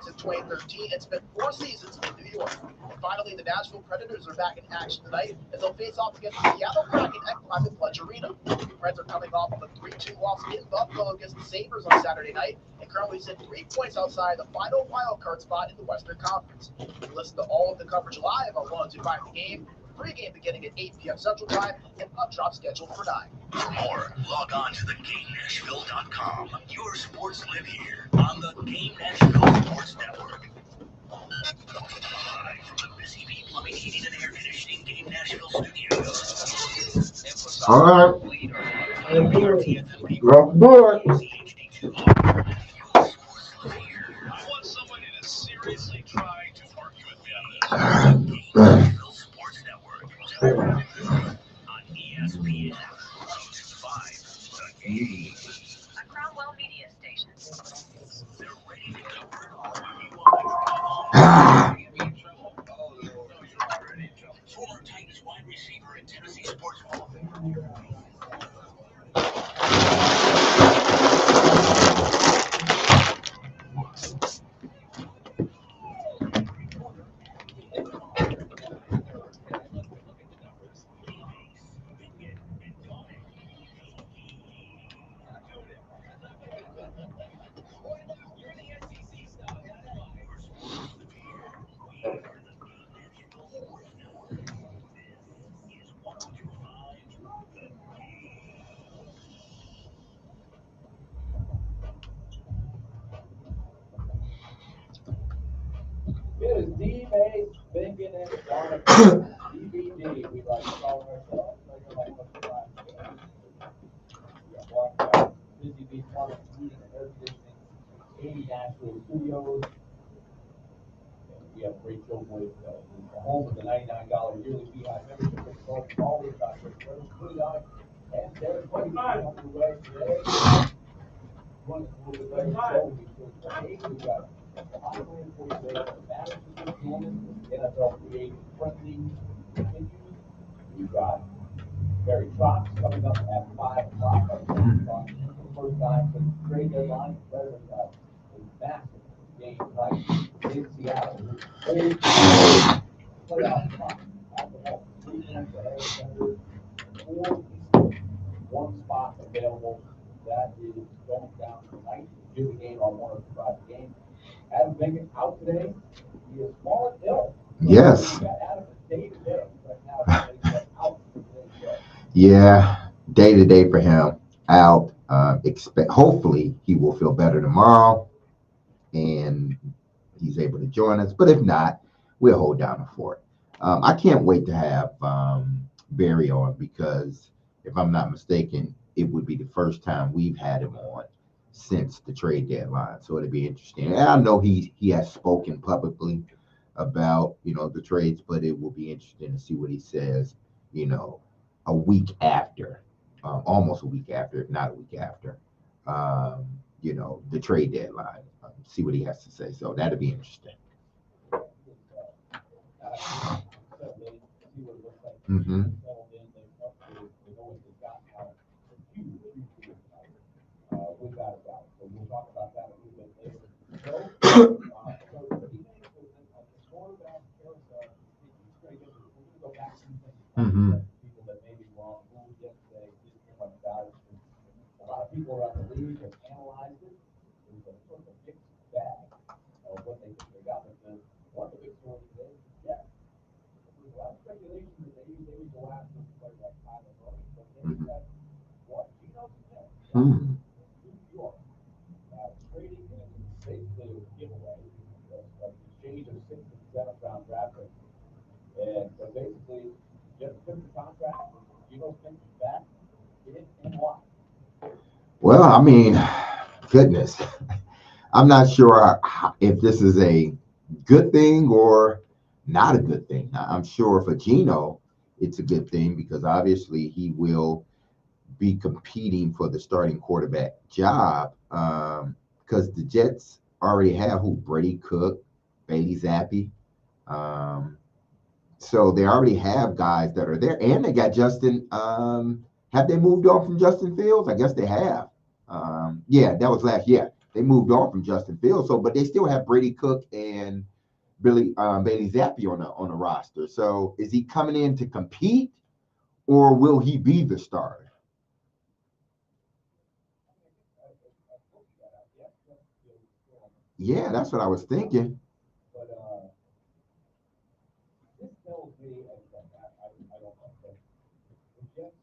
since 2013. It's been 4 seasons in New York. And finally, the Nashville Predators are back in action tonight as they'll face off against the Seattle Kraken at Climate Pledge Arena. The Preds are coming off of a 3-2 loss in Buffalo against the Sabres on Saturday night and currently sit 3 points outside the final wildcard spot in the Western Conference. You can listen to all of the coverage live on 102.5 The Game. Pre-game beginning at 8 p.m. Central Time and puck drop scheduled for 9. For more, log on to theGameNashville.com. Your sports live here on the Game Nashville Sports Network. Live from the Busy Bee Plumbing, Heating, and Air Conditioning Game Nashville Studios. All right. Rock board. I want somebody to seriously try to argue with me on this. Nashville Sports Network. On ESPN 105. The Game. A Cromwell Media Station. They're ready to cover it all. Former Titans wide receiver and Tennessee Sports Hall of Famer. It is D-May, Bacon, and Donovan. DVD, we like to call ourselves. They're like what's the last name? We are walking out Busy Bee Plumbing, Heating, and Air Conditioning, 80 Nashville Studios. And we have a great show for you today. The home of the $99 yearly Beehive membership is always about great service. Put it on, and there's 25 on the way today. One is a little bit later, so we got NFL free agent friendly continues. We've got Barry Trotz coming up at 5 o'clock. For the first time since the trade deadline, the Predators have a massive game tonight in Seattle. Playoff spot at the home. 3 points ahead of the Predators. 4 Eastern, 1 spot available. That is going down tonight. Do the game on 105 The Game. Adam Bacon out today. He is fallen ill. Yes. Adam is day-to-day right now. Out for today's show. Yeah, day-to-day for him. Out. Hopefully he will feel better tomorrow and he's able to join us. But if not, we'll hold down the fort. I can't wait to have Barry on because if I'm not mistaken, it would be the first time we've had him on since the trade deadline. So it'll be interesting. And I know he has spoken publicly about, the trades, but it will be interesting to see what he says, a week after, almost a week after, if not a week after, the trade deadline, see what he has to say. So that'll be interesting. Mm-hmm. Without a doubt. So we'll talk about that a little bit later. Mm-hmm. People that may be wrong ruled yesterday didn't hear much about it. A lot of people around the league have analyzed it. It was a sort of a mixed bag of what they think they got. But one of the big stories today is, there's a lot of speculation that maybe they would go after somebody like Tyler Rose, but then you have what Gino Smith. Mm-hmm. Trading and basically it was a giveaway, like exchange of 6th and 7th round draft picks. And so basically, just took the contract, Gino Smith back, did and why? Well, I mean, goodness. I'm not sure if this is a good thing or not a good thing. I'm sure for Gino, it's a good thing because obviously he will be competing for the starting quarterback job because the Jets already have Brady Cook, Bailey Zappi. So they already have guys that are there. And they got Justin. Have they moved on from Justin Fields? I guess they have. Yeah, that was last year. They moved on from Justin Fields, but they still have Brady Cook and Bailey Zappi on the roster. So is he coming in to compete, or will he be the starter? Yeah, that's what I was thinking. But this tells me, I don't know, but the Jets,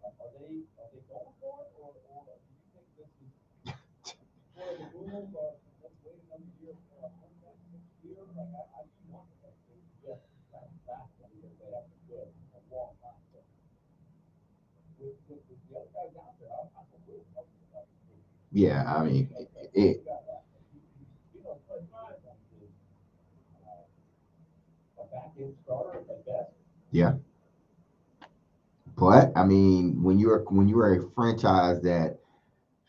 are they going for it, or do you think this is sort of the rule of let's wait another year for a comeback next year? Like I do wonder if the Jets bounce back because they have been good for a long time. But with the other guys out there, I'm a little puzzled about this. Yeah, I mean, A back-end starter at best. yeah. But I mean, when you're a franchise that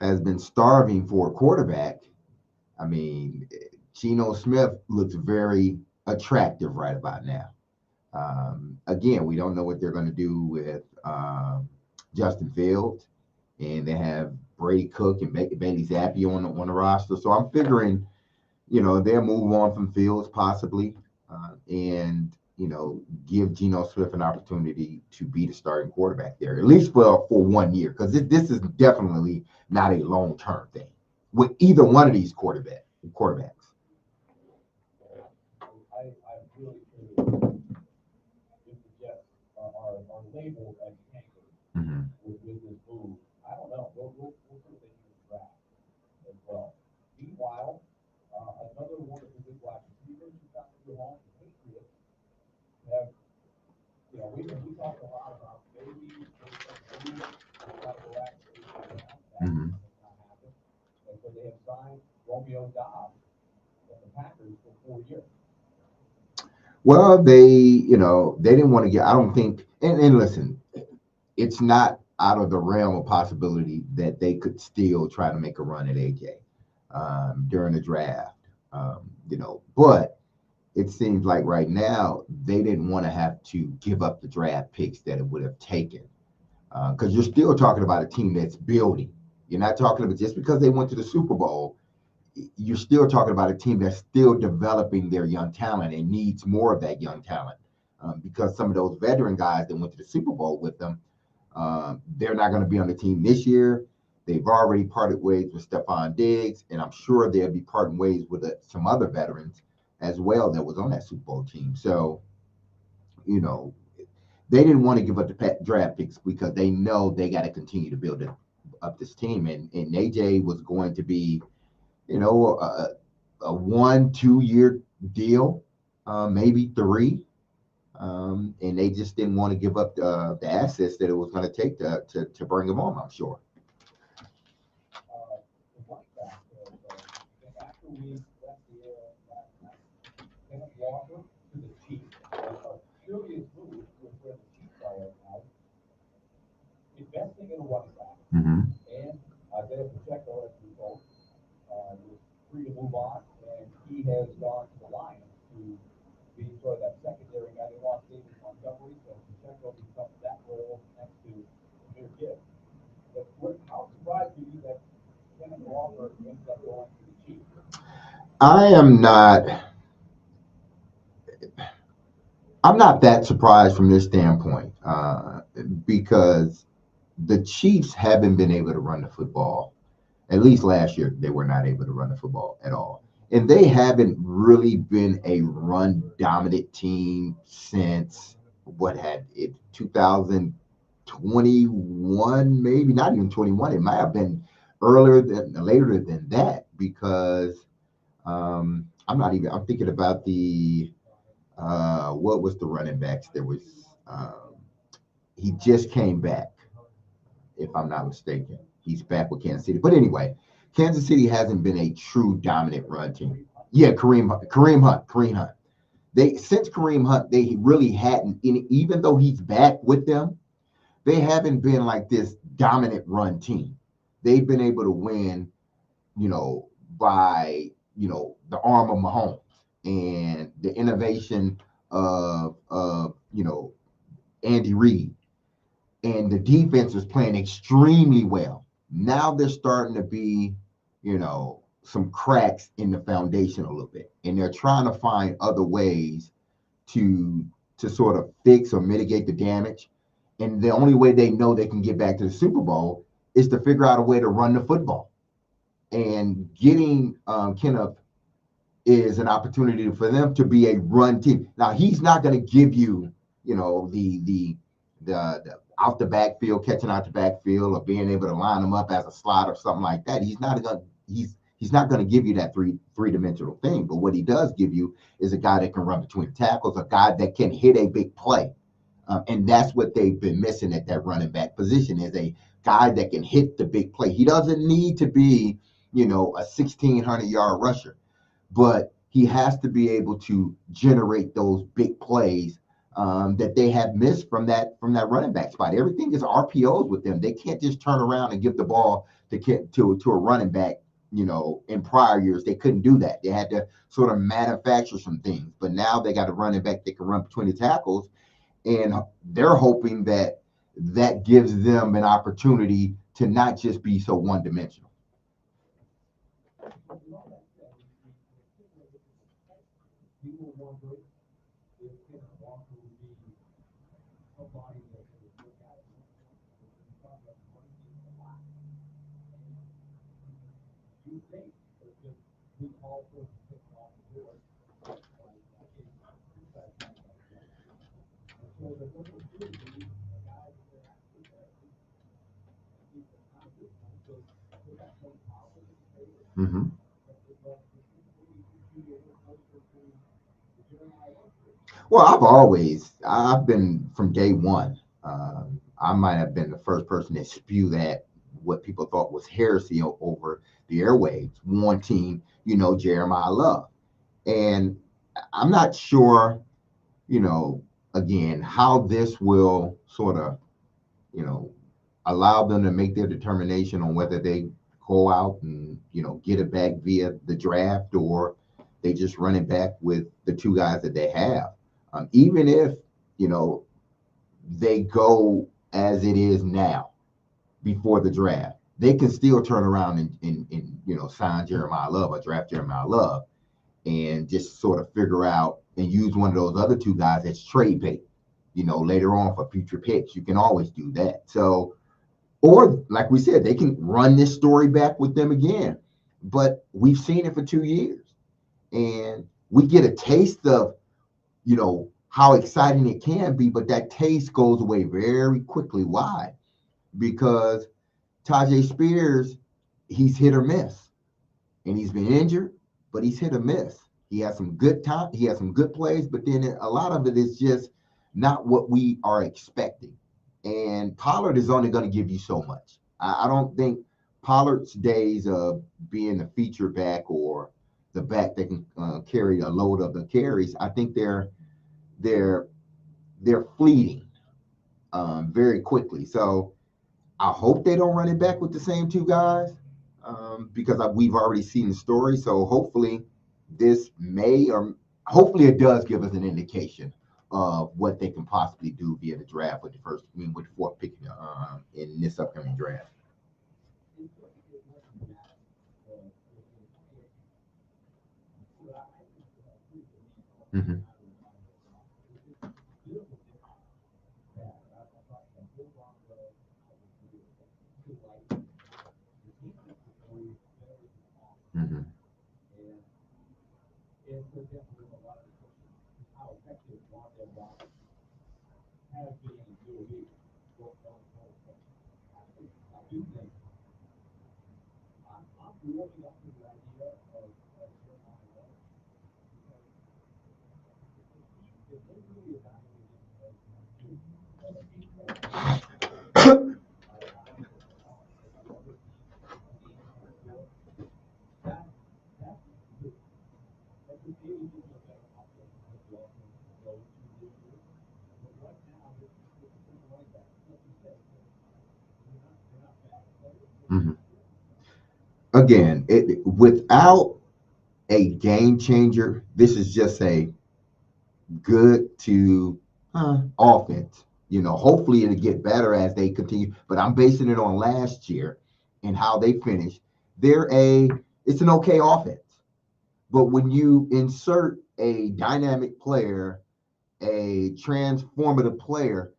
has been starving for a quarterback, I mean, Geno Smith looks very attractive right about now. Again, we don't know what they're going to do with Justin Fields, and they have Brady Cook and Bailey Zappi on the roster. So I'm figuring, they'll move on from Fields possibly, and give Geno Smith an opportunity to be the starting quarterback there, at least for 1 year, because this is definitely not a long-term thing with either one of these quarterbacks. I really feel if the Jets are labeled as tankers with this move, I don't know. We'll see what they do in the draft as well. Meanwhile, another one of the big wide receivers who's got to go home, the Patriots have, we talked a lot about maybe they got to go after AJ Brown. That's not happened. And so they have signed Romeo Dobbs at the Packers for 4 years. Well, they didn't want to get, I don't think, and listen, it's not out of the realm of possibility that they could still try to make a run at AJ during the draft, but it seems like right now they didn't want to have to give up the draft picks that it would have taken, because you're still talking about a team that's building. You're not talking about just because they went to the Super Bowl. You're still talking about a team that's still developing their young talent and needs more of that young talent, because some of those veteran guys that went to the Super Bowl with them, they're not going to be on the team this year. They've already parted ways with Stephon Diggs, and I'm sure they'll be parting ways with some other veterans as well that was on that Super Bowl team. So, they didn't want to give up the draft picks because they know they got to continue to build up this team. And AJ was going to be, a 1-2 year deal, maybe 3. And they just didn't want to give up the assets that it was going to take to bring him on, I'm sure. After we left the air last night, Kenneth Walker to the Chiefs, a curious move with where the Chiefs are right now, investing in a running back, and Isaiah Pacheco, as we told, was free to move on, and he has gone to the Lions to be sort of that secondary guy. They lost David Montgomery, so Pacheco becomes that role next to Amir Gibbs. But how surprised are you that Kenneth Walker ends up going to the Chiefs? I am not. I'm not that surprised from this standpoint, because the Chiefs haven't been able to run the football. At least last year, they were not able to run the football at all. And they haven't really been a run-dominant team since, 2021, maybe not even 21. It might have been later than that, because I'm thinking about what was the running backs? There was, he just came back, if I'm not mistaken. He's back with Kansas City. But anyway, Kansas City hasn't been a true dominant run team. Yeah, Kareem Hunt. Since Kareem Hunt, they really hadn't, even though he's back with them, they haven't been like this dominant run team. They've been able to win, by, the arm of Mahomes and the innovation of Andy Reid. And the defense was playing extremely well. Now they're starting to be, some cracks in the foundation a little bit, and they're trying to find other ways to sort of fix or mitigate the damage. And the only way they know they can get back to the Super Bowl is to figure out a way to run the football. And getting Kenneth is an opportunity for them to be a run team. Now he's not going to give you, the out the backfield, catching out the backfield, or being able to line them up as a slot or something like that. He's not going to give you that three-dimensional thing. But what he does give you is a guy that can run between tackles, a guy that can hit a big play. And that's what they've been missing at that running back position, is a guy that can hit the big play. He doesn't need to be, a 1,600-yard rusher, but he has to be able to generate those big plays that they have missed from that running back spot. Everything is RPOs with them. They can't just turn around and give the ball to a running back. In prior years, they couldn't do that. They had to sort of manufacture some things. But now they got a running back that can run between the tackles, and they're hoping that gives them an opportunity to not just be so one-dimensional. People wonder if Kenneth Walker would be somebody that they would look at when you talk about the running game a lot. You think that if we all put the off the board, so they're going to do a guy that they're actually there. I think that's not a good one, because they got some power in the favor. Mm-hmm. Well, I've been from day one. I might have been the first person to spew that, what people thought was heresy over the airwaves, wanting, Jeremiah Love. And I'm not sure, again, how this will sort of, allow them to make their determination on whether they go out and, get it back via the draft, or they just run it back with the two guys that they have. Even if, they go as it is now before the draft, they can still turn around and sign Jeremiah Love or draft Jeremiah Love and just sort of figure out and use one of those other two guys as trade bait, later on for future picks. You can always do that. So, or like we said, they can run this story back with them again. But we've seen it for 2 years. And we get a taste of, how exciting it can be, but that taste goes away very quickly. Why? Because Tajay Spears, he's hit or miss. And he's been injured, but he's hit or miss. He has some good time, he has some good plays, but then a lot of it is just not what we are expecting. And Pollard is only going to give you so much. I don't think Pollard's days of being the feature back or the back that can carry a load of the carries, I think they're fleeting very quickly. So I hope they don't run it back with the same two guys because we've already seen the story. So hopefully hopefully it does give us an indication of what they can possibly do via the draft with the fourth pick in this upcoming draft. Mm-hmm. Mm-hmm. Mm-hmm. Again, without a game changer, this is just a good to offense. Hopefully it'll get better as they continue. But I'm basing it on last year and how they finished. it's an okay offense. But when you insert a dynamic player, a transformative player,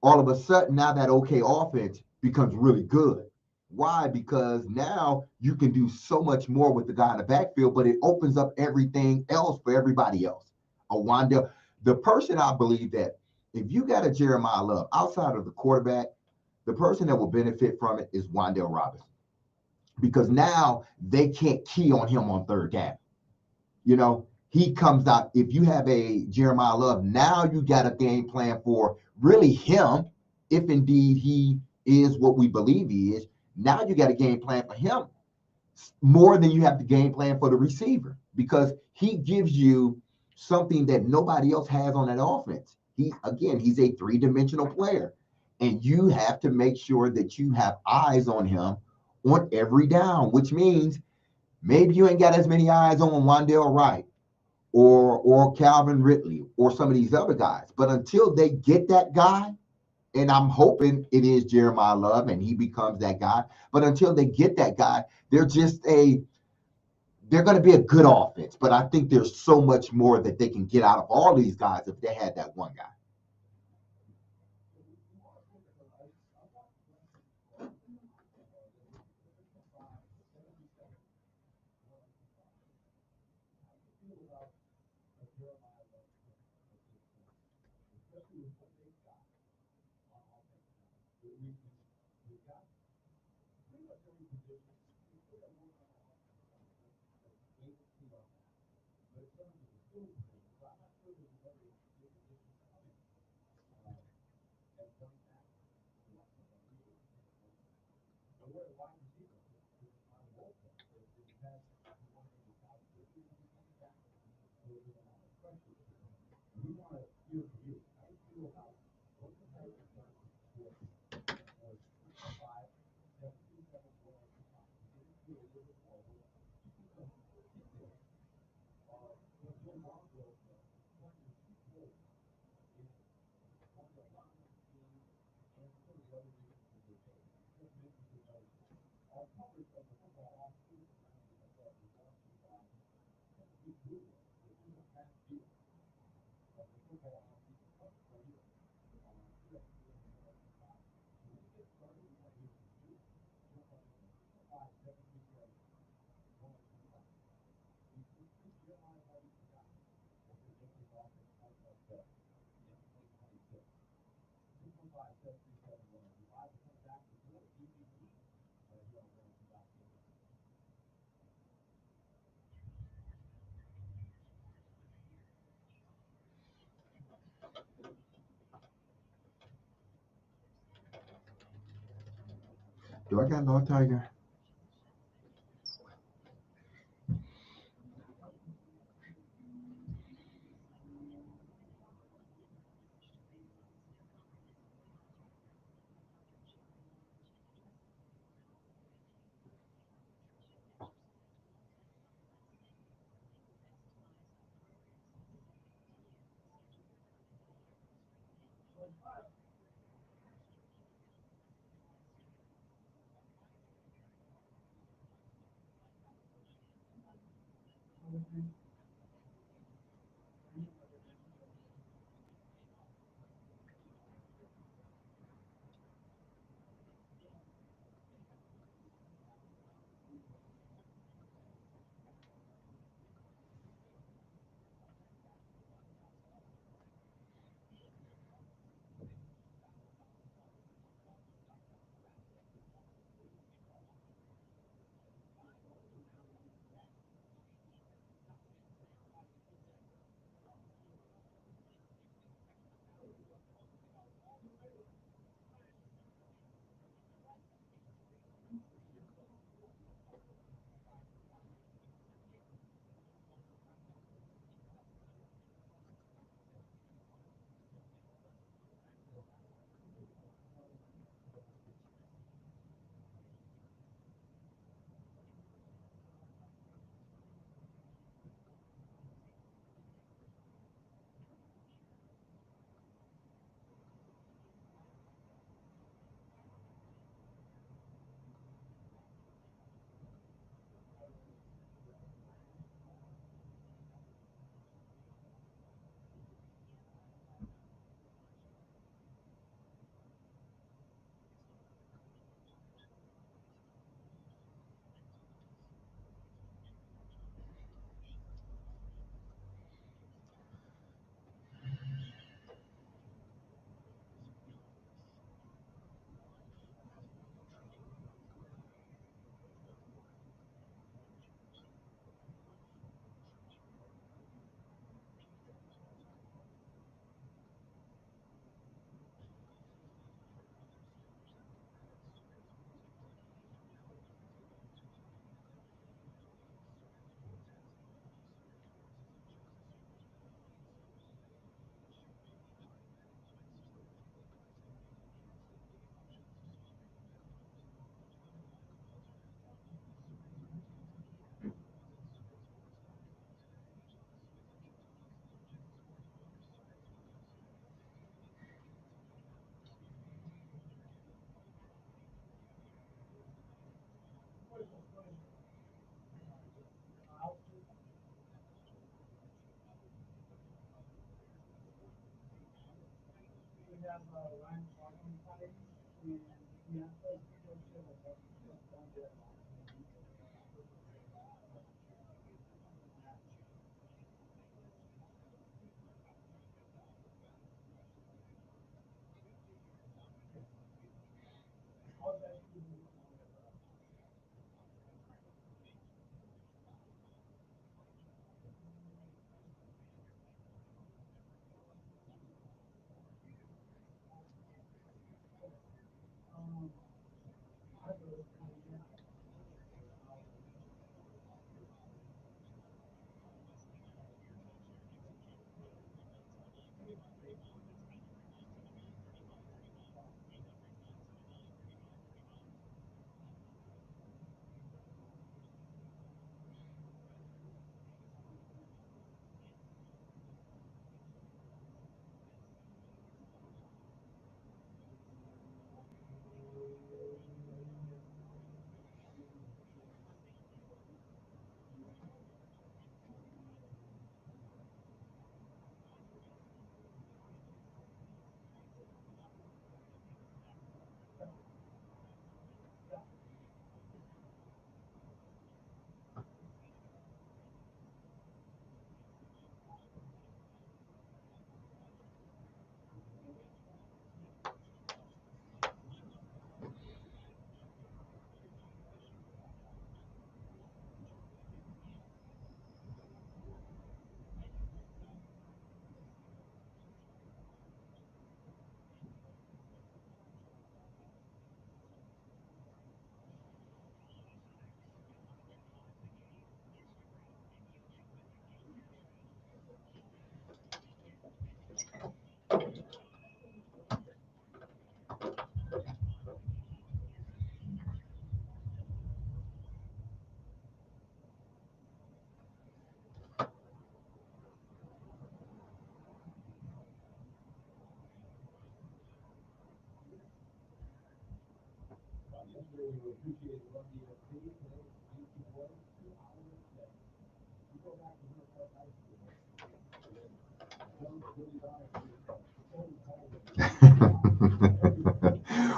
all of a sudden now that okay offense becomes really good. Why? Because now you can do so much more with the guy in the backfield, but it opens up everything else for everybody else. A Wandale, the person I believe that if you got a Jeremiah Love outside of the quarterback, the person that will benefit from it is Wandale Robinson. Because now they can't key on him on third down. You know, he comes out. If you have a Jeremiah Love, now you got a game plan for really him, if indeed he is what we believe he is. Now you got a game plan for him more than you have the game plan for the receiver, because he gives you something that nobody else has on that offense. He's a three-dimensional player, and you have to make sure that you have eyes on him on every down, which means maybe you ain't got as many eyes on Wandale Wright or Calvin Ridley or some of these other guys. But until they get that guy, and I'm hoping it is Jeremiah Love and he becomes that guy, but until they get that guy, they're going to be a good offense. But I think there's so much more that they can get out of all these guys if they had that one guy. Do I got North Tiger?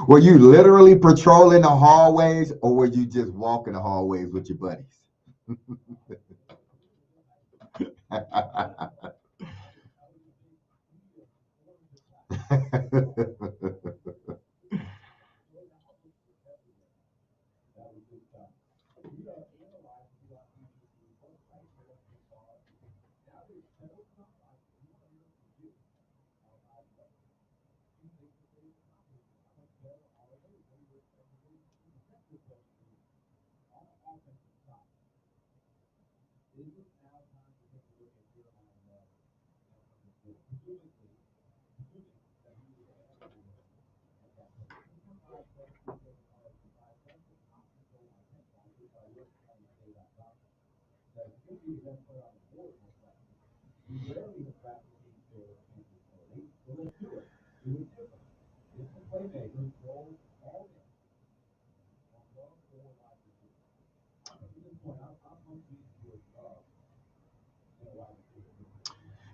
Were you literally patrolling the hallways, or were you just walking the hallways with your buddies?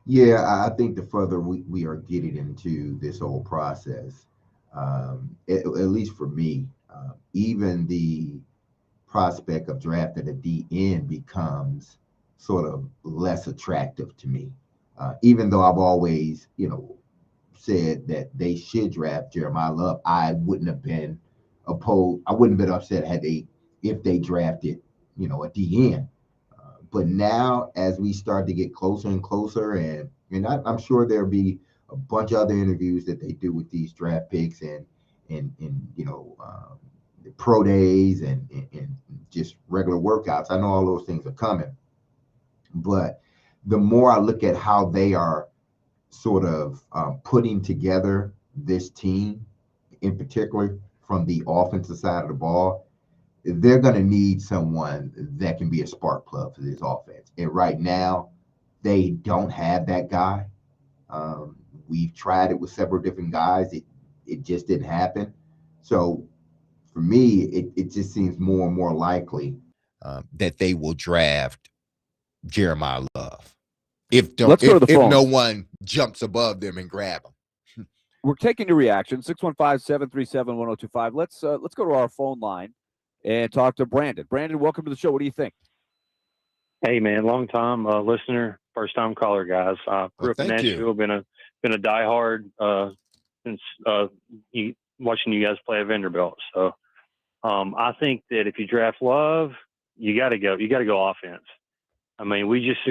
Yeah, I think the further we are getting into this whole process, at least for me, even the prospect of drafting a DN becomes sort of less attractive to me. Even though I've always, said that they should draft Jeremiah Love, I wouldn't have been opposed. I wouldn't have been upset if they drafted, a DN. But now, as we start to get closer and closer, and I'm sure there'll be a bunch of other interviews that they do with these draft picks and the pro days and just regular workouts. I know all those things are coming, but the more I look at how they are sort of putting together this team, in particular from the offensive side of the ball, they're going to need someone that can be a spark plug for this offense. And right now, they don't have that guy. We've tried it with several different guys. It just didn't happen. So for me, it just seems more and more likely that they will draft Jeremiah Love if Let's go to the if phone. no one jumps above them and grab him. we're taking your reaction. 615-737-1025. Let's go to our phone line and talk to Brandon. Brandon, welcome to the show. What do you think? Hey man, long time listener, first time caller, guys. Grew up in Nashville, been a diehard since watching you guys play at Vanderbilt. So I think that if you draft Love, you got to go offense. I mean, we just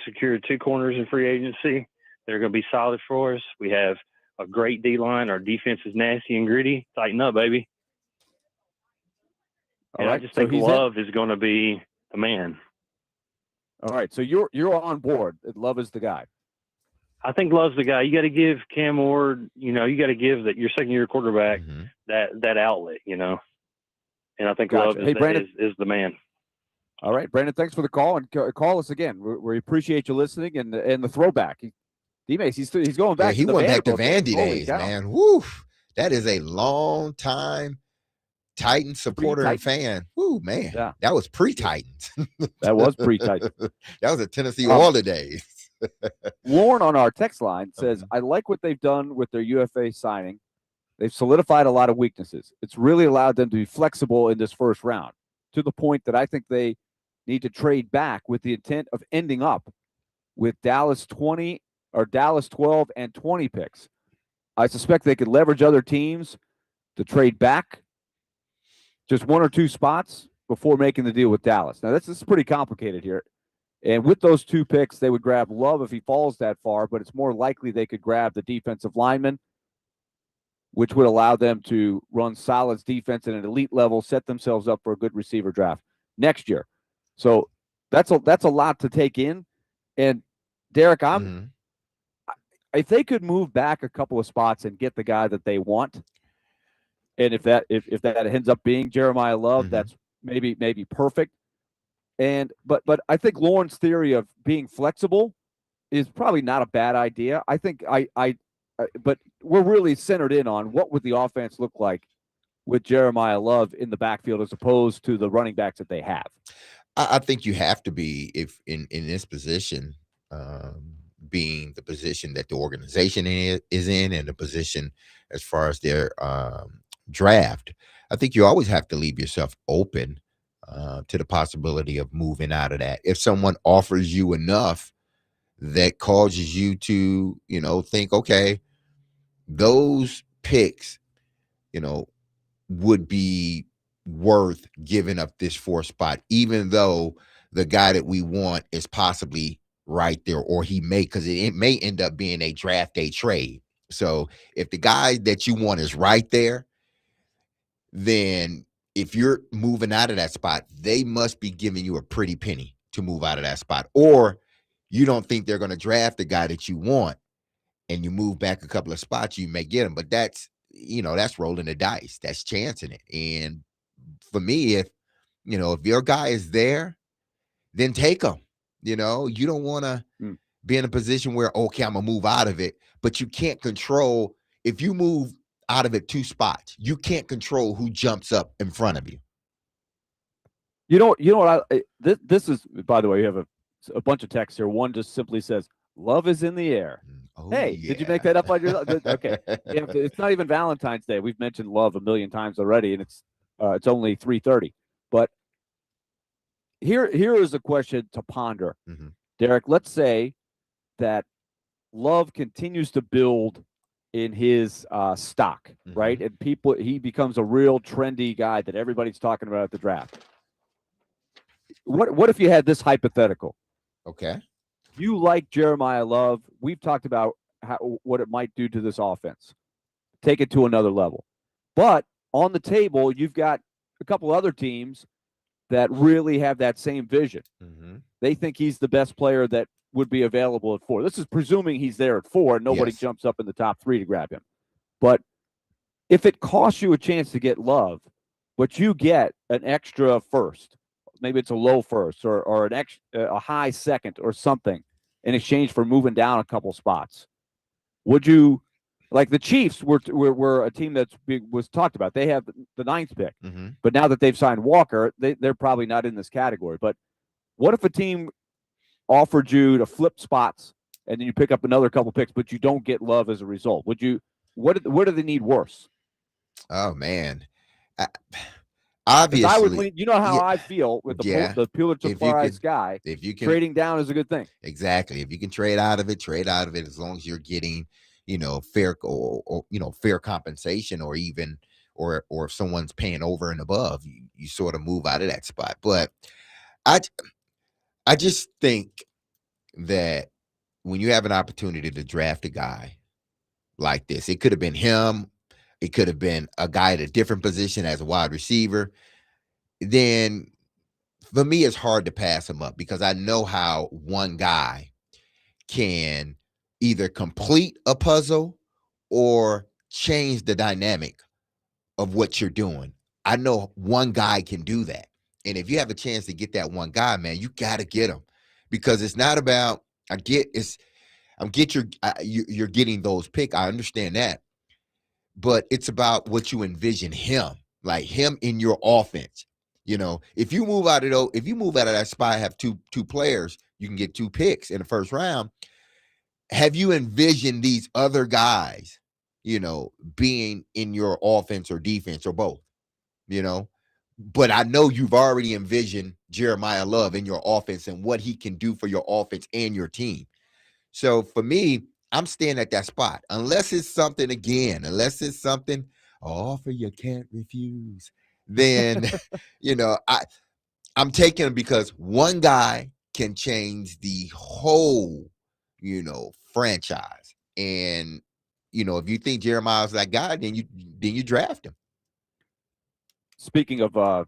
secured 2 corners in free agency. They're going to be solid for us. We have a great D line. Our defense is nasty and gritty. Tighten up, baby. And I just think Love is going to be the man. All right, so you're on board. Love is the guy. I think Love's the guy. You got to give Cam Ward, you got to give your second-year quarterback that outlet, And I think Gotcha. Love is the man. All right, Brandon, thanks for the call, and call us again. We appreciate you listening and the throwback. D-Mace, he's going back. He to went back to Vandy days, man. Woo! That is a long time Titan supporter and fan. Woo, man. Yeah. That was pre-Titans. That was pre-Titans. That was a Tennessee Oilers days. Lauren on our text line says, I like what they've done with their UFA signing. They've solidified a lot of weaknesses. It's really allowed them to be flexible in this first round, to the point that I think they need to trade back with the intent of ending up with Dallas 12 and 20 picks. I suspect they could leverage other teams to trade back just 1 or 2 spots before making the deal with Dallas. Now, this is pretty complicated here. And with those 2 picks, they would grab Love if he falls that far, but it's more likely they could grab the defensive lineman, which would allow them to run solid defense at an elite level, set themselves up for a good receiver draft next year. So that's a lot to take in. And Derek, if they could move back a couple of spots and get the guy that they want, and if that ends up being Jeremiah Love, that's maybe perfect. But I think Lauren's theory of being flexible is probably not a bad idea. I think but we're really centered in on what would the offense look like with Jeremiah Love in the backfield as opposed to the running backs that they have. I think you have to be, if in this position, being the position that the organization is in, and the position as far as their draft. I think you always have to leave yourself open to the possibility of moving out of that. If someone offers you enough that causes you to, think, okay, those picks, would be worth giving up this 4th spot, even though the guy that we want is possibly right there, or he may, because it may end up being a draft day trade. So if the guy that you want is right there, then if you're moving out of that spot, they must be giving you a pretty penny to move out of that spot. Or you don't think they're going to draft the guy that you want, and you move back a couple of spots, you may get him. But that's rolling the dice. That's chancing it. And for me, if your guy is there, then take him. You don't want to be in a position where, okay, I'm going to move out of it, but you can't control. If you move out of it 2 spots, you can't control who jumps up in front of you. You know what? This is, by the way, you have a bunch of texts here. One just simply says, "Love is in the air." Oh, hey, yeah. Did you make that up on your? Okay, it's not even Valentine's Day. We've mentioned love a million times already, and it's only 3:30. But here is a question to ponder, Derek. Let's say that Love continues to build in his stock, right? And he becomes a real trendy guy that everybody's talking about at the draft. What if you had this hypothetical? Okay. You like Jeremiah Love. We've talked about what it might do to this offense. Take it to another level. But on the table, you've got a couple other teams that really have that same vision. They think he's the best player that would be available at 4. This is presuming he's there at 4 and nobody jumps up in the top 3 to grab him. But if it costs you a chance to get Love, but you get an extra first, maybe it's a low first or a high second or something in exchange for moving down a couple spots, would you, like the Chiefs were a team that was talked about. They have the 9th pick, but now that they've signed Walker, they're probably not in this category. But what if a team offered you to flip spots and then you pick up another couple picks, but you don't get Love as a result? Would you What do they need worse? Oh man, 'Cause obviously, I would lean, you know how yeah, I feel with yeah. the Pulitzer If you Prize can, guy. if you can Trading down is a good thing. exactly, if you can trade out of it, trade out of it. As long as you're getting, fair or fair compensation, or even or if someone's paying over and above, you sort of move out of that spot. But I I just think that when you have an opportunity to draft a guy like this, it could have been him, it could have been a guy at a different position as a wide receiver. Then for me, it's hard to pass him up because I know how one guy can either complete a puzzle or change the dynamic of what you're doing. I know one guy can do that. And if you have a chance to get that one guy, man, you got to get him, because it's not about, you're getting those picks. I understand that, but it's about what you envision him, like him in your offense. If you move out of that spot, have two players, you can get 2 picks in the first round. Have you envisioned these other guys, being in your offense or defense or both? But I know you've already envisioned Jeremiah Love in your offense and what he can do for your offense and your team. So for me, I'm staying at that spot. Unless it's something, an offer you can't refuse, then, I'm taking him because one guy can change the whole, franchise. And, if you think Jeremiah's that guy, then you draft him. Speaking of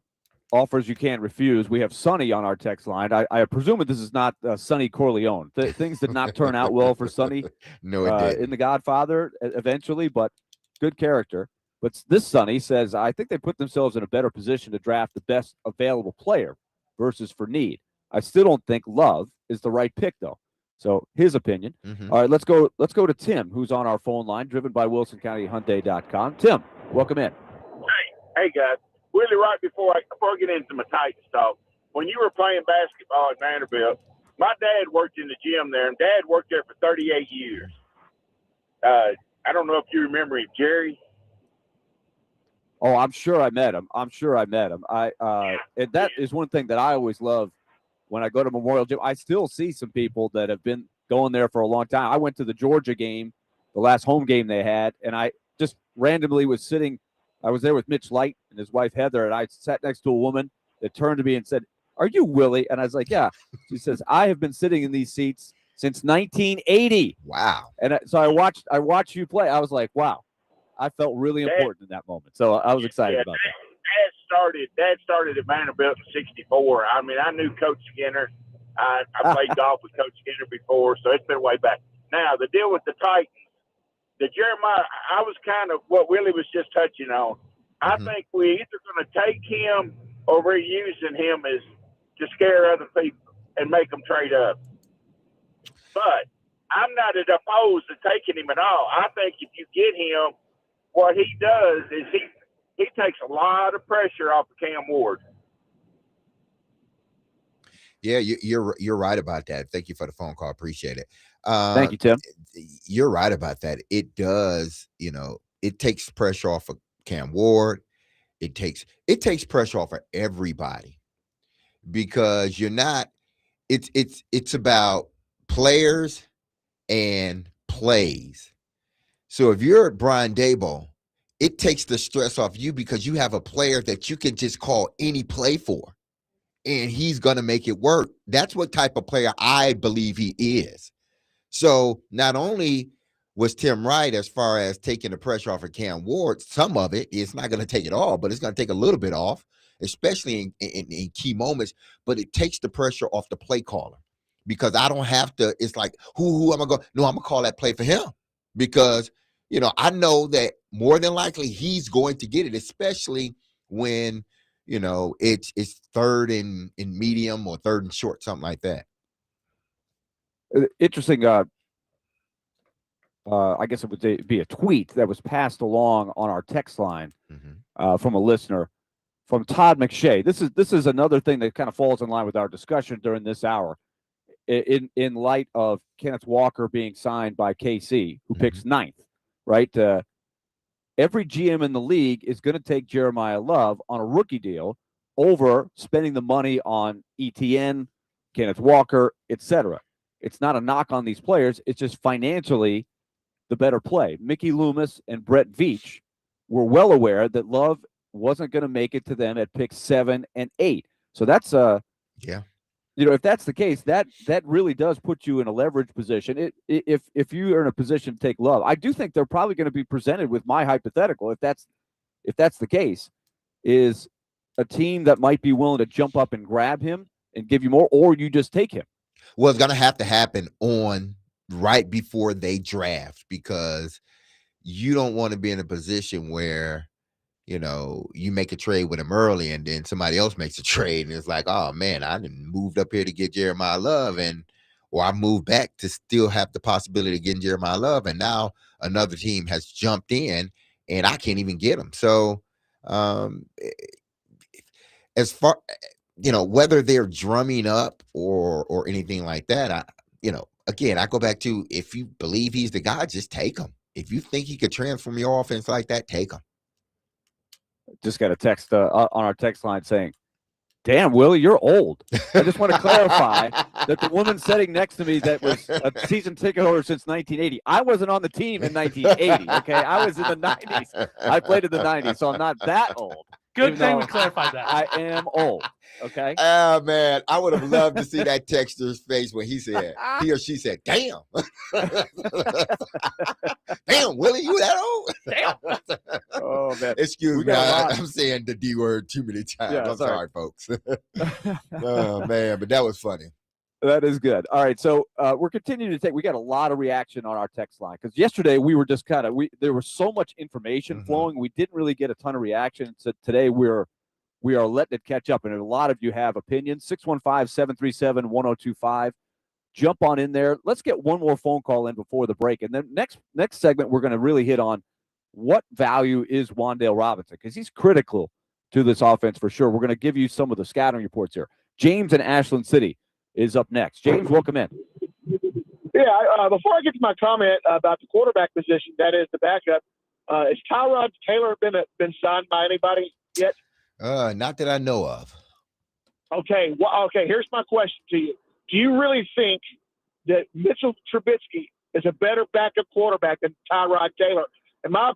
offers you can't refuse, we have Sonny on our text line. I presume that this is not Sonny Corleone. Things did not turn out well for Sonny No, it didn't. in The Godfather eventually, but good character. But this Sonny says, I think they put themselves in a better position to draft the best available player versus for need. I still don't think Love is the right pick, though. So his opinion. Mm-hmm. All right, let's go to Tim, who's on our phone line, driven by WilsonCountyHyundai.com. Tim, welcome in. Hey guys. Really, right before I get into my Titans talk, when you were playing basketball at Vanderbilt, my dad worked in the gym there, and Dad worked there for 38 years. I don't know if you remember him, Jerry. Oh, I'm sure I met him. And that is one thing that I always love when I go to Memorial Gym. I still see some people that have been going there for a long time. I went to the Georgia game, the last home game they had, and I just randomly was sitting. I was there with Mitch Light and his wife, Heather, and I sat next to a woman that turned to me and said, "Are you Willie?" And I was like, "Yeah." She says, "I have been sitting in these seats since 1980. Wow. And so I watched you play. I was like, wow. I felt really important in that moment. So I was excited about that. Dad started at Vanderbilt in '64. I mean, I knew Coach Skinner. I played golf with Coach Skinner before, so it's been way back. Now, the deal with the Titans, the Jeremiah, I was kind of what Willie was just touching on. I think we're either going to take him or we're using him as to scare other people and make them trade up. But I'm not opposed to taking him at all. I think if you get him, what he does is he takes a lot of pressure off of Cam Ward. Yeah, you're right about that. Thank you for the phone call. Appreciate it. Thank you, Tim. You're right about that. It does, it takes pressure off of Cam Ward. It takes pressure off of everybody, because you're not. It's about players and plays. So if you're Brian Daboll, it takes the stress off you because you have a player that you can just call any play for, and he's going to make it work. That's what type of player I believe he is. So not only was Tim right as far as taking the pressure off of Cam Ward, some of it's not going to take it all, but it's going to take a little bit off, especially in key moments. But it takes the pressure off the play caller, because I don't have to. It's like, who am I going? No, I'm going to call that play for him, because, I know that more than likely he's going to get it, especially when, it's third in medium or third and short, something like that. Interesting. I guess it would be a tweet that was passed along on our text line from a listener, from Todd McShay. This is another thing that kind of falls in line with our discussion during this hour, in light of Kenneth Walker being signed by KC, who picks 9th, right? every GM in the league is going to take Jeremiah Love on a rookie deal over spending the money on ETN, Kenneth Walker, etc. It's not a knock on these players. It's just financially the better play. Mickey Loomis and Brett Veach were well aware that Love wasn't going to make it to them at pick 7 and 8. So that's yeah. If that's the case, that really does put you in a leverage position. If you are in a position to take Love, I do think they're probably going to be presented with my hypothetical. If that's the case, is a team that might be willing to jump up and grab him and give you more, or you just take him. Well, it's going to have to happen on right before they draft, because you don't want to be in a position where, you make a trade with him early and then somebody else makes a trade and it's like, oh man, I didn't moved up here to get Jeremiah Love, or I moved back to still have the possibility of getting Jeremiah Love, and now another team has jumped in and I can't even get him. So as far, whether they're drumming up or anything like that, again, I go back to, if you believe he's the guy, just take him. If you think he could transform your offense like that, take him. Just got a text on our text line saying, "Damn, Willie, you're old." I just want to clarify that the woman sitting next to me that was a season ticket holder since 1980. I wasn't on the team in 1980. Okay, I was in the 90s. I played in the 90s, so I'm not that old. Good thing we clarified that. I am old. Okay. Oh man, I would have loved to see that texter's face when he or she said, "Damn, damn, Willie, you that old?" Damn. Oh man. Excuse me, I'm saying the D word too many times. Yeah, I'm sorry, folks. Oh man, but that was funny. That is good. All right, so we're continuing to take. We got a lot of reaction on our text line because yesterday we were just there was so much information flowing. We didn't really get a ton of reaction. So today we are letting it catch up, and a lot of you have opinions. 615-737-1025. Jump on in there. Let's get one more phone call in before the break, and then next segment we're going to really hit on what value is Wan'Dale Robinson, because he's critical to this offense for sure. We're going to give you some of the scouting reports here. James in Ashland City is up next. James, welcome in. Yeah, before I get to my comment about the quarterback position, that is the backup, has Tyrod Taylor been signed by anybody yet? Not that I know of. Okay, here's my question to you. Do you really think that Mitchell Trubisky is a better backup quarterback than Tyrod Taylor? In my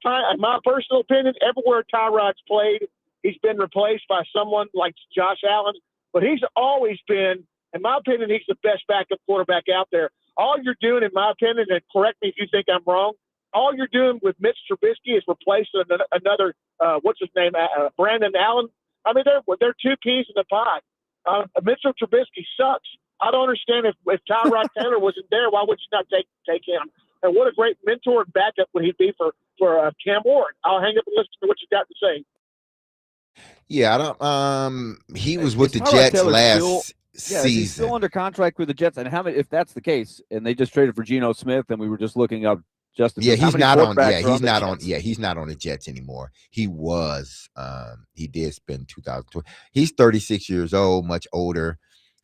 personal opinion, everywhere Tyrod's played, he's been replaced by someone like Josh Allen, but he's always been, in my opinion, he's the best backup quarterback out there. All you're doing, in my opinion, and correct me if you think I'm wrong, all you're doing with Mitch Trubisky is replacing another, what's his name, Brandon Allen. I mean, they're two peas in the pod. Mitchell Trubisky sucks. I don't understand if Tyrod Taylor wasn't there, why would you not take him? And what a great mentor and backup would he be for Cam Ward. I'll hang up and listen to what you got to say. Yeah, I don't. He was with the Jets last season. He's still under contract with the Jets. And how many? If that's the case, and they just traded for Geno Smith, and we were just looking up Justin. Yeah, he's not on. Yeah, he's not on. Yeah, he's not on the Jets anymore. He was. He did spend 2020. He's 36 years old, much older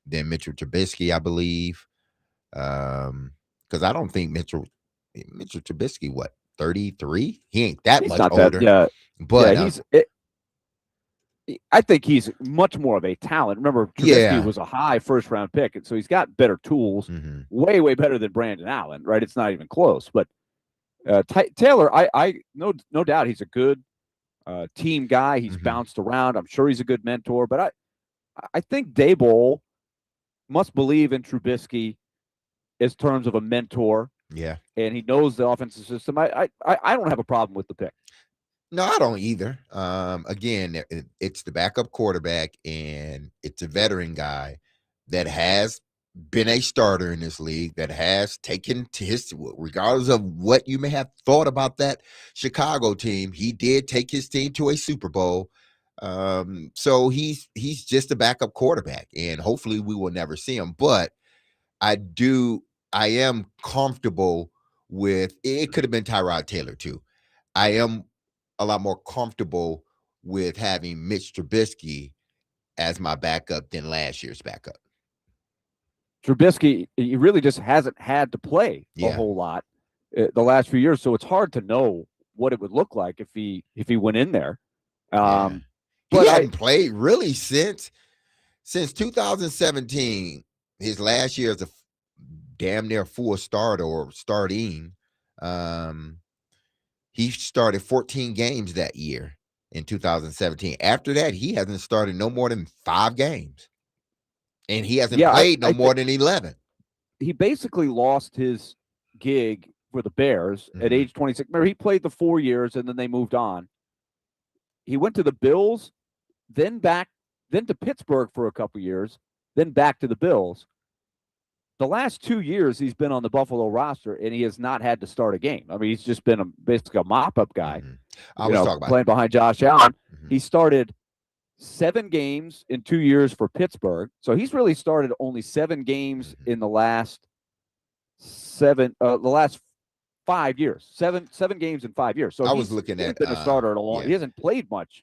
than Mitchell Trubisky, I believe. Because I don't think Mitchell Trubisky, what, 33? He ain't that much older. But I think he's much more of a talent. Remember, Trubisky was a high first-round pick, and so he's got better tools, way, way better than Brandon Allen, right? It's not even close. But Taylor, I no doubt he's a good team guy. He's bounced around. I'm sure he's a good mentor. But I think Daboll must believe in Trubisky as terms of a mentor. Yeah. And he knows the offensive system. I don't have a problem with the pick. No, I don't either. Again, it's the backup quarterback, and it's a veteran guy that has been a starter in this league, that has taken to his, regardless of what you may have thought about that Chicago team, he did take his team to a Super Bowl. So he's just a backup quarterback, and hopefully we will never see him. But I am comfortable with, it could have been Tyrod Taylor too. I am a lot more comfortable with having Mitch Trubisky as my backup than last year's backup. Trubisky, he really just hasn't had to play a whole lot the last few years, so it's hard to know what it would look like if he went in there. Yeah. But he hadn't played really since 2017. His last year as a damn near full starter or starting. He started 14 games that year in 2017. After that, he hasn't started no more than 5 games. And he hasn't played no more than 11. He basically lost his gig for the Bears at age 26. Remember, he played the 4 years and then they moved on. He went to the Bills, then to Pittsburgh for a couple years, then back to the Bills. The last 2 years he's been on the Buffalo roster and he has not had to start a game. I mean, he's just been basically a mop-up guy. I was talking about playing behind Josh Allen. He started 7 games in 2 years for Pittsburgh. So he's really started only 7 games in the last 5 years. Seven games in 5 years. So I was looking at been a starter in a long. He hasn't played much.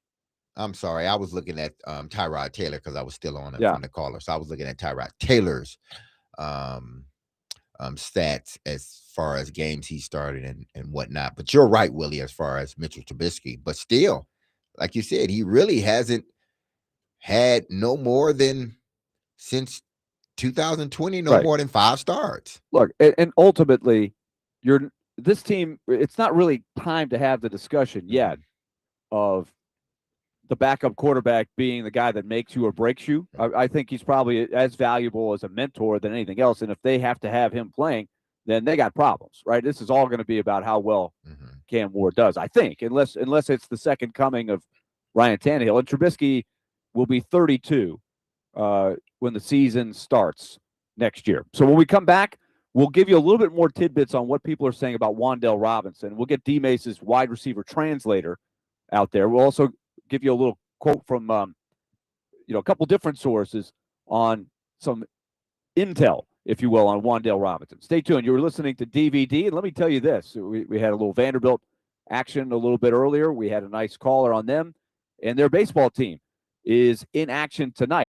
I'm sorry. I was looking at Tyrod Taylor because I was still on it from the caller. So I was looking at Tyrod Taylor's stats as far as games he started and whatnot. But you're right, Willie, as far as Mitchell Trubisky. But still, like you said, he really hasn't had no more than since 2020, more than 5 starts. Look, and ultimately, this team, it's not really time to have the discussion yet of the backup quarterback being the guy that makes you or breaks you. I think he's probably as valuable as a mentor than anything else. And if they have to have him playing, then they got problems, right? This is all going to be about how well Cam Ward does, I think, unless it's the second coming of Ryan Tannehill. And Trubisky will be 32 when the season starts next year. So when we come back, we'll give you a little bit more tidbits on what people are saying about Wan'Dale Robinson. We'll get D-Mace's wide receiver translator out there. We'll also give you a little quote from a couple different sources on some intel, if you will, on Wan'Dale Robinson. Stay tuned. You're listening to DVD, and let me tell you this. We had a little Vanderbilt action a little bit earlier. We had a nice caller on them, and their baseball team is in action tonight.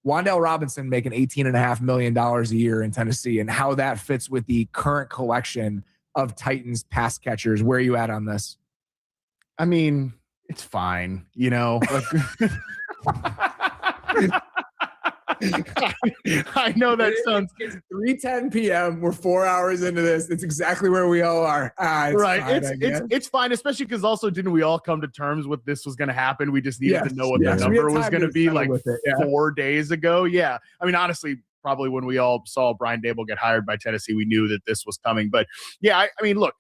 Wan'Dale Robinson making $18.5 million a year in Tennessee, and how that fits with the current collection of Titans pass catchers. Where are you at on this? I mean, it's fine, you know. I know that sounds. It's 3:10 p.m. We're 4 hours into this. It's exactly where we all are. Right. It's fine, especially because also didn't we all come to terms with this was going to happen? We just needed to know what the number was going to be like 4 days ago. Yeah. I mean, honestly, probably when we all saw Brian Daboll get hired by Tennessee, we knew that this was coming. But yeah, I mean, look,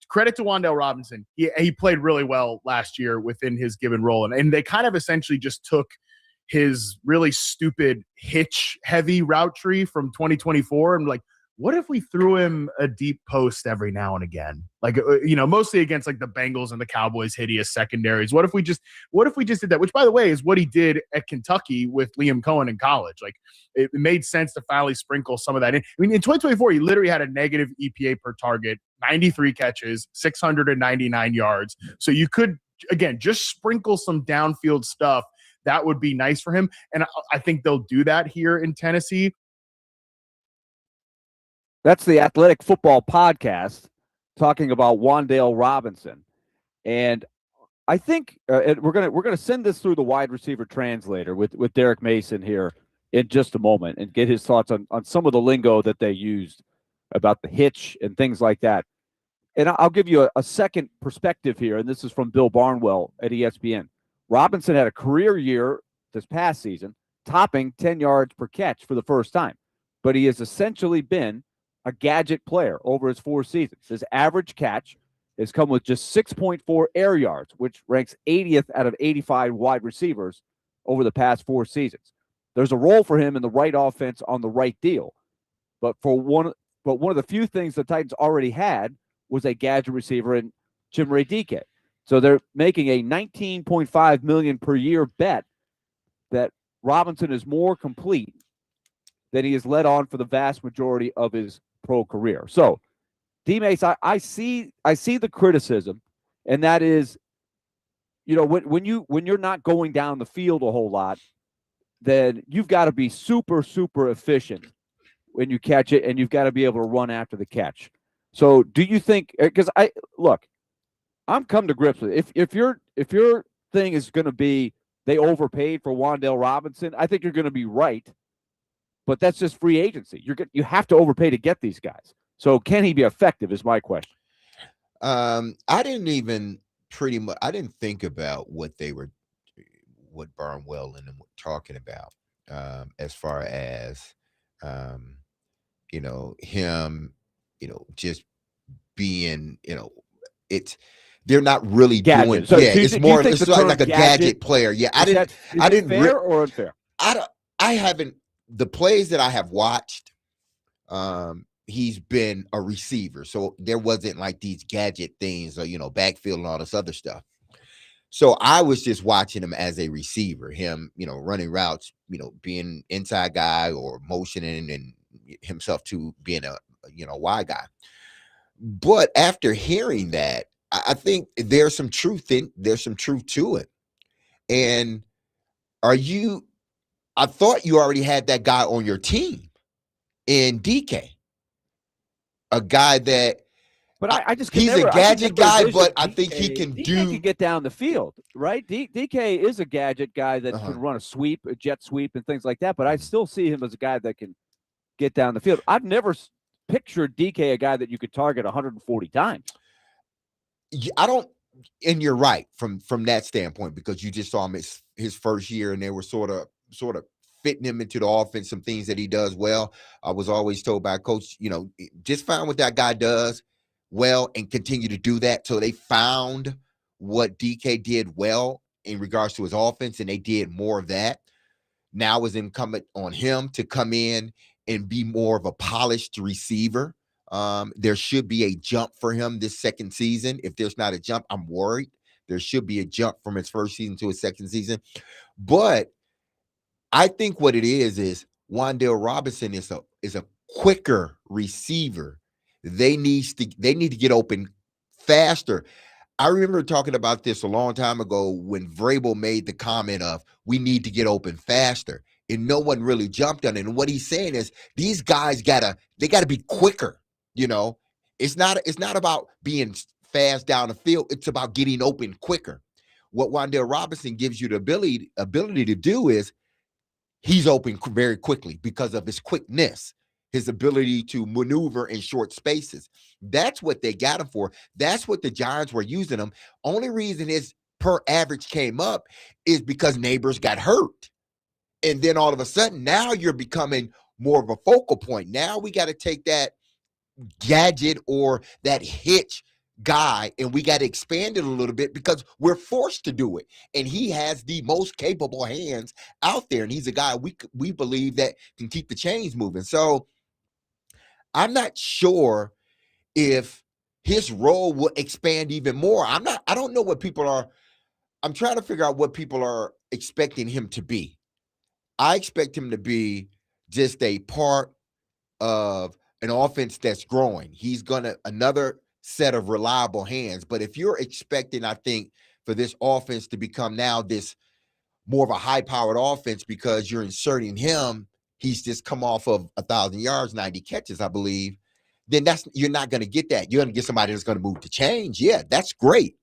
credit to Wan'Dale Robinson. He played really well last year within his given role. And they kind of essentially just took his really stupid hitch heavy route tree from 2024 and like, what if we threw him a deep post every now and again? Like, mostly against like the Bengals and the Cowboys' hideous secondaries. What if we just did that? Which, by the way, is what he did at Kentucky with Liam Cohen in college. Like, it made sense to finally sprinkle some of that in. I mean, in 2024, he literally had a negative EPA per target, 93 catches, 699 yards. So you could, again, just sprinkle some downfield stuff. That would be nice for him. And I think they'll do that here in Tennessee. That's the Athletic Football Podcast talking about Wan'Dale Robinson. And I think we're gonna send this through the wide receiver translator with Derek Mason here in just a moment and get his thoughts on some of the lingo that they used about the hitch and things like that. And I'll give you a second perspective here, and this is from Bill Barnwell at ESPN. Robinson had a career year this past season, topping 10 yards per catch for the first time. But he has essentially been a gadget player over his 4 seasons. His average catch has come with just 6.4 air yards, which ranks 80th out of 85 wide receivers over the past 4 seasons. There's a role for him in the right offense on the right deal. But one of the few things the Titans already had was a gadget receiver in Chimere Dike. So they're making a $19.5 million per year bet that Robinson is more complete than he has led on for the vast majority of his pro career. So, D-Mace, I see the criticism, and that is, when you're not going down the field a whole lot, then you've got to be super, super efficient when you catch it, and you've got to be able to run after the catch. So, do you think? Because I'm come to grips with it. If your thing is going to be they overpaid for Wan'Dale Robinson, I think you're going to be right. But that's just free agency. You have to overpay to get these guys. So can he be effective? Is my question. I didn't think about what Barnwell and them were talking about as far as him, just being, they're not really gadget. doing. So it's more. It's like a gadget player. Yeah, I didn't. Fair or unfair? I haven't. The plays that I have watched, he's been a receiver, so there wasn't like these gadget things or backfield and all this other stuff. So I was just watching him as a receiver, him running routes, being inside guy or motioning and himself to being a wide guy. But after hearing that, I think there's some truth to it. And I thought you already had that guy on your team in DK, a guy that. But I just he's a gadget guy, but I think he can get down the field, right? DK is a gadget guy that can run a jet sweep, and things like that. But I still see him as a guy that can get down the field. I've never pictured DK a guy that you could target 140 times. I don't, and you're right from that standpoint, because you just saw him his first year, and they were sort of fitting him into the offense, some things that he does well. I was always told by a coach, just find what that guy does well and continue to do that. So they found what DK did well in regards to his offense, and they did more of that. Now is incumbent on him to come in and be more of a polished receiver. There should be a jump for him this second season. If there's not a jump, I'm worried. There should be a jump from his first season to his second season. But I think what it is Wan'Dale Robinson is a quicker receiver. They need to get open faster. I remember talking about this a long time ago when Vrabel made the comment of, we need to get open faster. and no one really jumped on it. And what he's saying is these guys gotta be quicker. It's not about being fast down the field. It's about getting open quicker. What Wan'Dale Robinson gives you the ability to do is he's open very quickly because of his quickness, his ability to maneuver in short spaces. That's what they got him for. That's what the Giants were using him. Only reason his per average came up is because Neighbors got hurt. And then all of a sudden, now you're becoming more of a focal point. Now we got to take that gadget or that hitch guy and we got to expand it a little bit because we're forced to do it. And he has the most capable hands out there. And he's a guy we believe that can keep the chains moving. So I'm not sure if his role will expand even more. I don't know what people are. I'm trying to figure out what people are expecting him to be. I expect him to be just a part of an offense that's growing. He's another set of reliable hands. But if you're expecting, I think, for this offense to become now this more of a high-powered offense because you're inserting him, he's just come off of 1,000 yards, 90 catches, I believe, then you're not going to get that. You're going to get somebody that's going to move the chains. Yeah, that's great.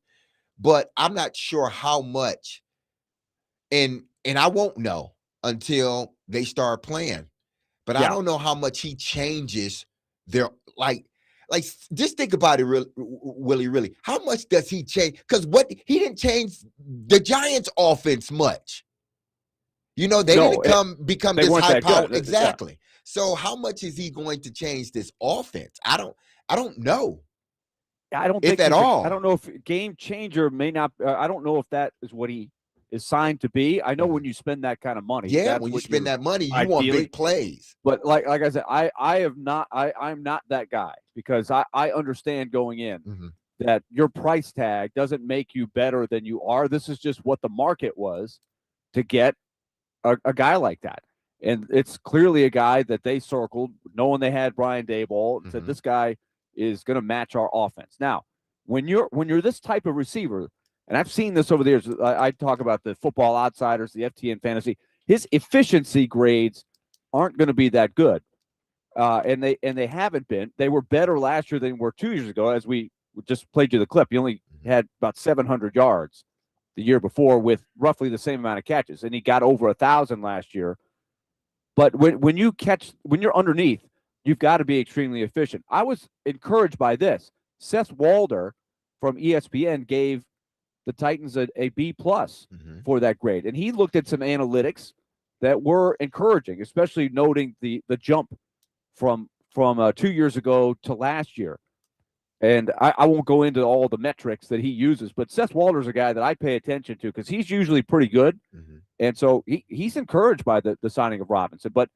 But I'm not sure how much, and I won't know until they start playing. But I don't know how much he changes their like just think about it, Willie. Really, how much does he change? Because he didn't change the Giants' offense much. They didn't become this high power. Exactly. Yeah. So how much is he going to change this offense? I don't know. I don't think at all. I don't know if game changer may not. I don't know if that is what he is signed to be. I know when you spend that kind of money. Yeah, when you spend that money, you want big plays. But like I said, I'm not that guy because I understand going in that your price tag doesn't make you better than you are. This is just what the market was to get a guy like that. And it's clearly a guy that they circled, knowing they had Brian Daboll, and said this guy is going to match our offense. Now, when you're this type of receiver, and I've seen this over the years. I talk about the Football Outsiders, the FTN Fantasy. His efficiency grades aren't going to be that good, and they haven't been. They were better last year than they were 2 years ago. As we just played you the clip, he only had about 700 yards the year before with roughly the same amount of catches, and he got over 1,000 last year. But when you're underneath, you've got to be extremely efficient. I was encouraged by this. Seth Walder from ESPN gave the Titans a B+ for that grade. And he looked at some analytics that were encouraging, especially noting the jump from 2 years ago to last year. And I won't go into all the metrics that he uses, but Seth Walder's a guy that I pay attention to because he's usually pretty good. And so he's encouraged by the signing of Robinson. But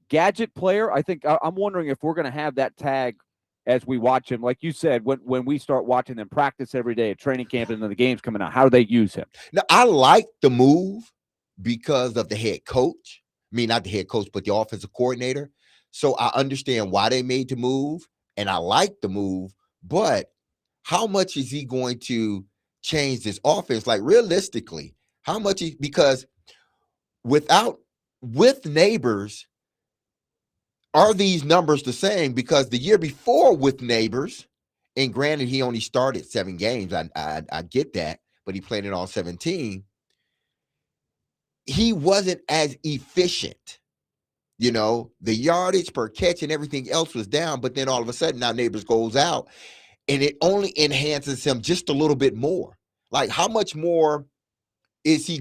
gadget player, I think I'm wondering if we're going to have that tag as we watch him, like you said, when we start watching them practice every day at training camp and then the game's coming out, how do they use him? Now, I like the move because of the head coach. I mean, not the head coach, but the offensive coordinator. So I understand why they made the move, and I like the move. But how much is he going to change this offense? Like, realistically, how much? Because with Neighbors, are these numbers the same? Because the year before with Neighbors, and granted, he only started 7 games. I get that, but he played in all 17. He wasn't as efficient. The yardage per catch and everything else was down, but then all of a sudden now Neighbors goes out and it only enhances him just a little bit more. Like, how much more is he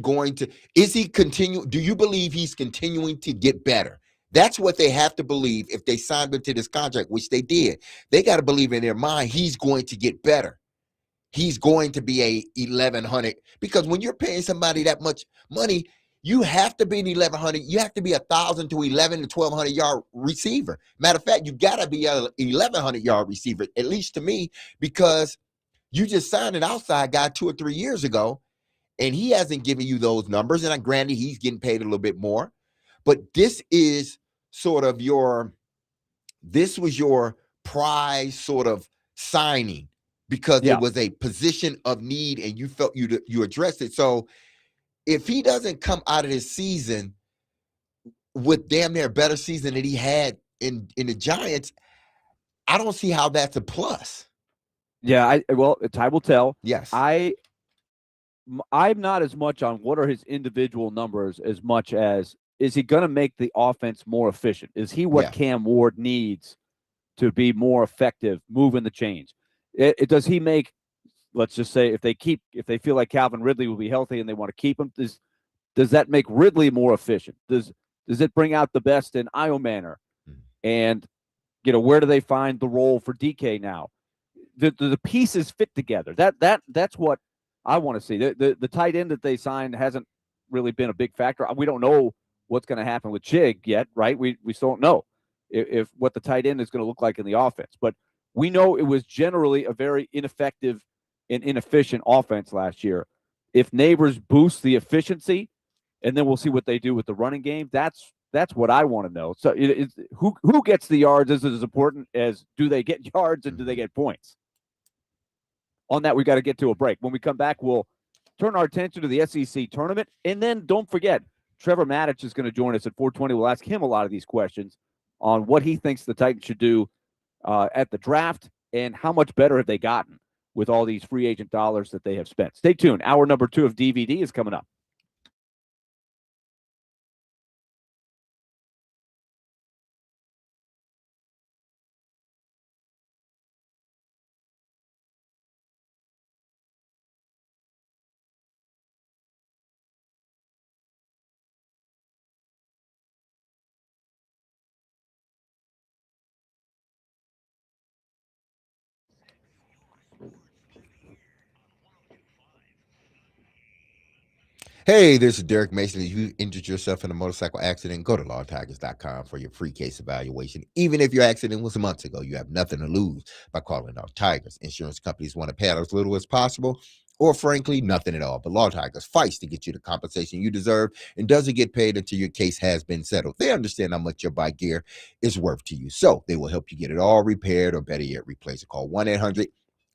continue? Do you believe he's continuing to get better? That's what they have to believe if they signed him to this contract, which they did. They got to believe in their mind he's going to get better. He's going to be a 1,100, because when you're paying somebody that much money, you have to be an 1,100. You have to be 1,000 to 1,100 to 1,200 yard receiver. Matter of fact, you got to be a 1,100 yard receiver, at least to me, because you just signed an outside guy 2 or 3 years ago, and he hasn't given you those numbers. And granted, he's getting paid a little bit more, but this is sort of your prize sort of signing because it was a position of need and you felt you addressed it. So if he doesn't come out of this season with damn near a better season that he had in the Giants, I don't see how that's a plus. Yeah, time will tell. Yes. I'm not as much on what are his individual numbers as much as is he going to make the offense more efficient? Is he what Cam Ward needs to be more effective moving the chains? Does he make, let's just say, if they feel like Calvin Ridley will be healthy and they want to keep him, does that make Ridley more efficient? Does it bring out the best in Io Manor? And where do they find the role for DK now? The pieces fit together. That's what I want to see. The tight end that they signed hasn't really been a big factor. We don't know what's going to happen with Chig yet, right? We still don't know if what the tight end is going to look like in the offense. But we know it was generally a very ineffective and inefficient offense last year. If Neighbors boosts the efficiency, and then we'll see what they do with the running game. That's what I want to know. So who gets the yards is as important as do they get yards and do they get points? On that, we got to get to a break. When we come back, we'll turn our attention to the SEC tournament. And then don't forget, Trevor Matich is going to join us at 4:20. We'll ask him a lot of these questions on what he thinks the Titans should do at the draft and how much better have they gotten with all these free agent dollars that they have spent. Stay tuned. Hour number 2 of DVD is coming up. Hey, this is Derek Mason. If you injured yourself in a motorcycle accident, go to lawtigers.com for your free case evaluation. Even if your accident was months ago, you have nothing to lose by calling Law Tigers. Insurance companies want to pay out as little as possible, or frankly, nothing at all. But Law Tigers fights to get you the compensation you deserve and doesn't get paid until your case has been settled. They understand how much your bike gear is worth to you, so they will help you get it all repaired or better yet, replace it. Call 1-800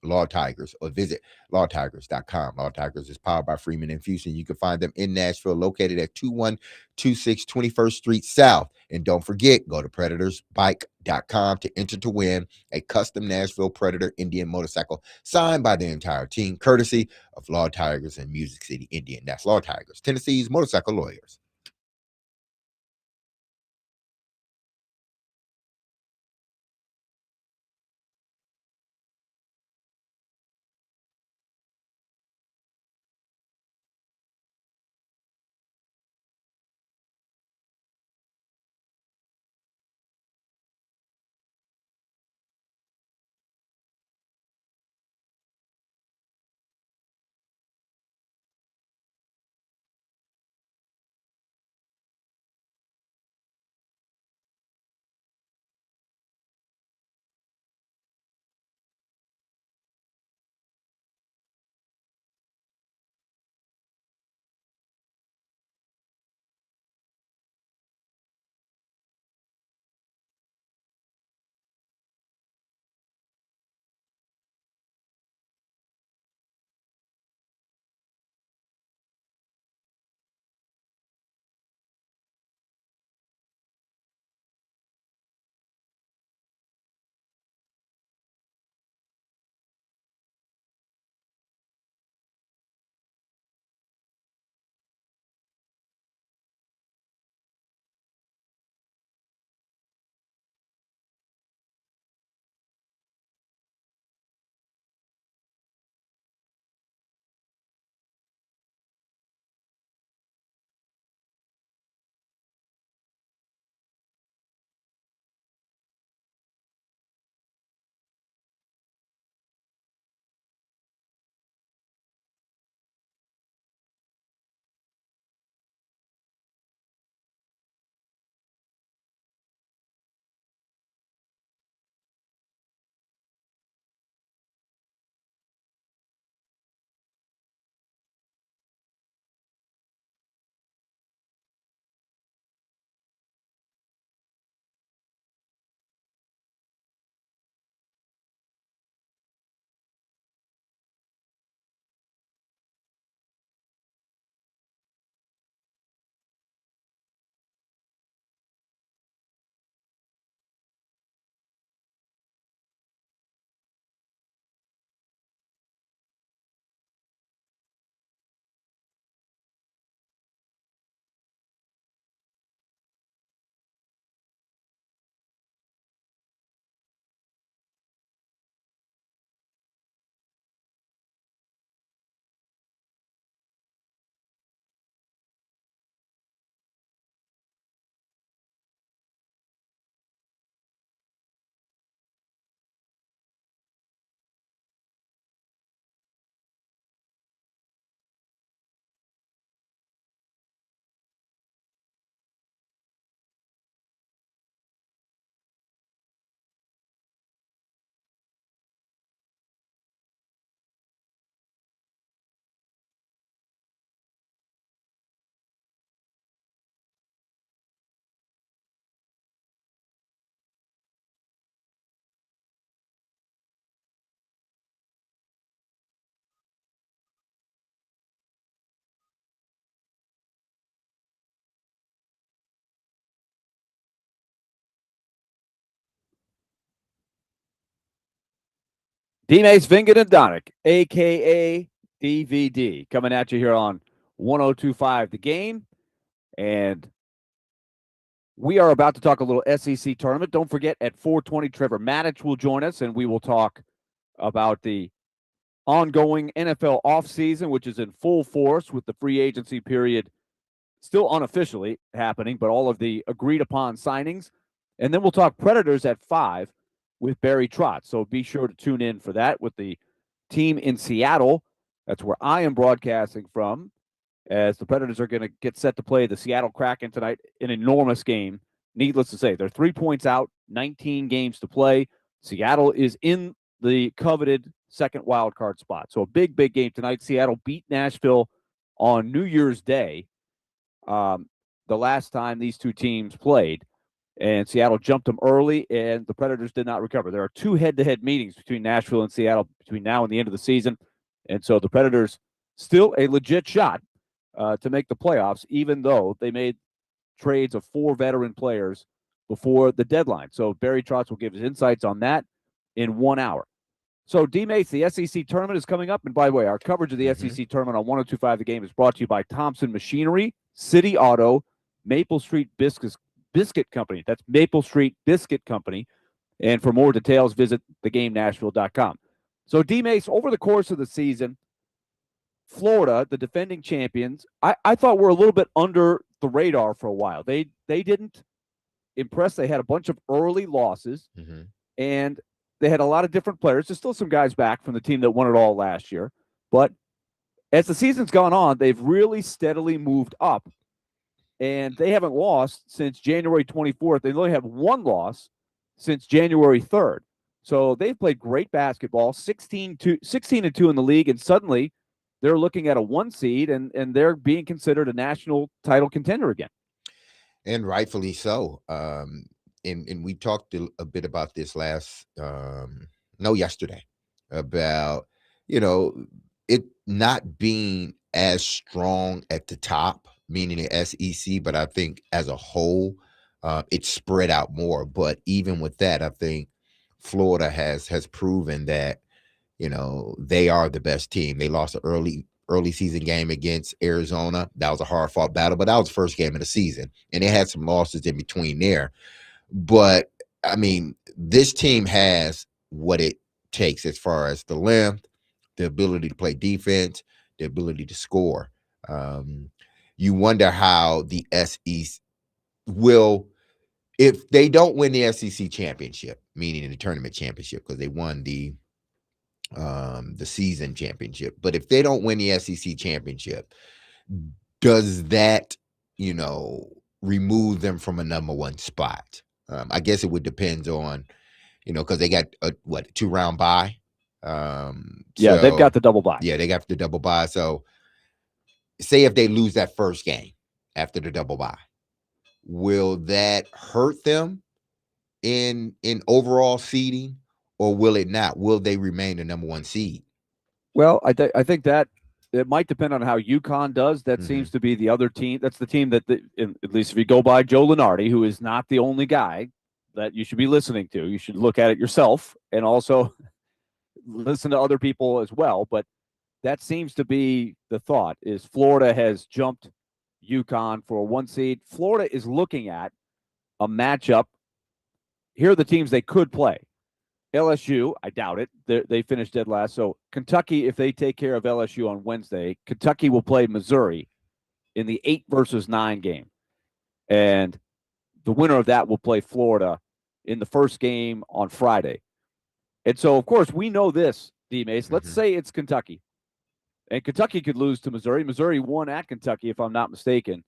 Law Tigers or visit lawtigers.com. Law Tigers is powered by Freeman and Fusion. You can find them in Nashville, located at 2126 21st Street South. And don't forget, go to predatorsbike.com to enter to win a custom Nashville Predator Indian motorcycle signed by the entire team, courtesy of Law Tigers and Music City Indian. That's Law Tigers, Tennessee's motorcycle lawyers. D-Mace, Vingen, and Donick, a.k.a. DVD, coming at you here on 102.5 The Game. And we are about to talk a little SEC tournament. Don't forget, at 4:20, Trevor Maddich will join us, and we will talk about the ongoing NFL offseason, which is in full force with the free agency period still unofficially happening, but all of the agreed-upon signings. And then we'll talk Predators at 5 with Barry Trotz. So be sure to tune in for that with the team in Seattle. That's where I am broadcasting from, as the Predators are going to get set to play the Seattle Kraken tonight. An enormous game, needless to say. They're 3 points out, 19 games to play. Seattle is in the coveted second wild card spot. So a big, big game tonight. Seattle beat Nashville on New Year's Day, the last time these two teams played. And Seattle jumped them early, and the Predators did not recover. There are 2 head-to-head meetings between Nashville and Seattle between now and the end of the season. And so the Predators still a legit shot to make the playoffs, even though they made trades of 4 veteran players before the deadline. So Barry Trotz will give his insights on that in 1 hour. So, D-Mace, the SEC tournament is coming up. And by the way, our coverage of the SEC tournament on 102.5 The Game is brought to you by Thompson Machinery, City Auto, Maple Street Biscuit Company. That's Maple Street Biscuit Company. And for more details, visit thegamenashville.com. So, D-Mace, over the course of the season, Florida, the defending champions, I thought were a little bit under the radar for a while. They didn't impress. They had a bunch of early losses, and they had a lot of different players. There's still some guys back from the team that won it all last year. But as the season's gone on, they've really steadily moved up, and they haven't lost since January 24th. They only have 1 loss since January 3rd. So they've played great basketball, 16-2 in the league, and suddenly they're looking at a 1 seed, and they're being considered a national title contender again. And rightfully so. And we talked a bit about this yesterday, about, it not being as strong at the top, meaning the SEC, but I think as a whole, it's spread out more. But even with that, I think Florida has proven that, they are the best team. They lost an early season game against Arizona. That was a hard fought battle, but that was the first game of the season. And they had some losses in between there. But, I mean, this team has what it takes as far as the length, the ability to play defense, the ability to score. You wonder how the SEC will, if they don't win the SEC championship, meaning the tournament championship, because they won the season championship. But if they don't win the SEC championship, does that, remove them from a number 1 spot? I guess it would depend on, because they got a 2-round bye. They've got the double bye. Yeah, they got the double bye. So say if they lose that first game after the double bye, will that hurt them in overall seeding, or will it not? Will they remain the number 1 seed? Well, I think that it might depend on how UConn does. That seems to be the other team. That's the team that, at least if you go by Joe Lunardi, who is not the only guy that you should be listening to. You should look at it yourself and also listen to other people as well. But that seems to be the thought, is Florida has jumped UConn for a 1 seed. Florida is looking at a matchup. Here are the teams they could play. LSU, I doubt it. They finished dead last. So Kentucky, if they take care of LSU on Wednesday, Kentucky will play Missouri in the 8-9 game. And the winner of that will play Florida in the first game on Friday. And so, of course, we know this, D-Mace. Let's say it's Kentucky. And Kentucky could lose to Missouri. Missouri won at Kentucky, if I'm not mistaken,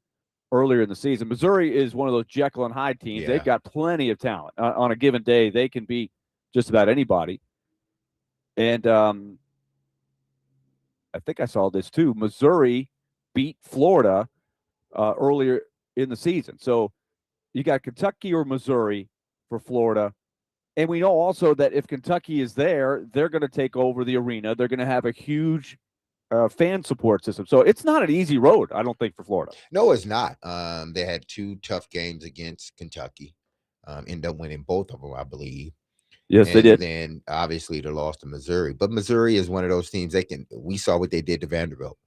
earlier in the season. Missouri is one of those Jekyll and Hyde teams. Yeah. They've got plenty of talent. On a given day, they can beat just about anybody. And I think I saw this too. Missouri beat Florida earlier in the season. So you got Kentucky or Missouri for Florida. And we know also that if Kentucky is there, they're going to take over the arena. They're going to have a huge fan support system. So it's not an easy road, I don't think, for Florida. No, it's not. They had 2 tough games against Kentucky. Ended up winning both of them, I believe. Yes, they did. Then obviously the loss to Missouri. But Missouri is one of those teams we saw what they did to Vanderbilt.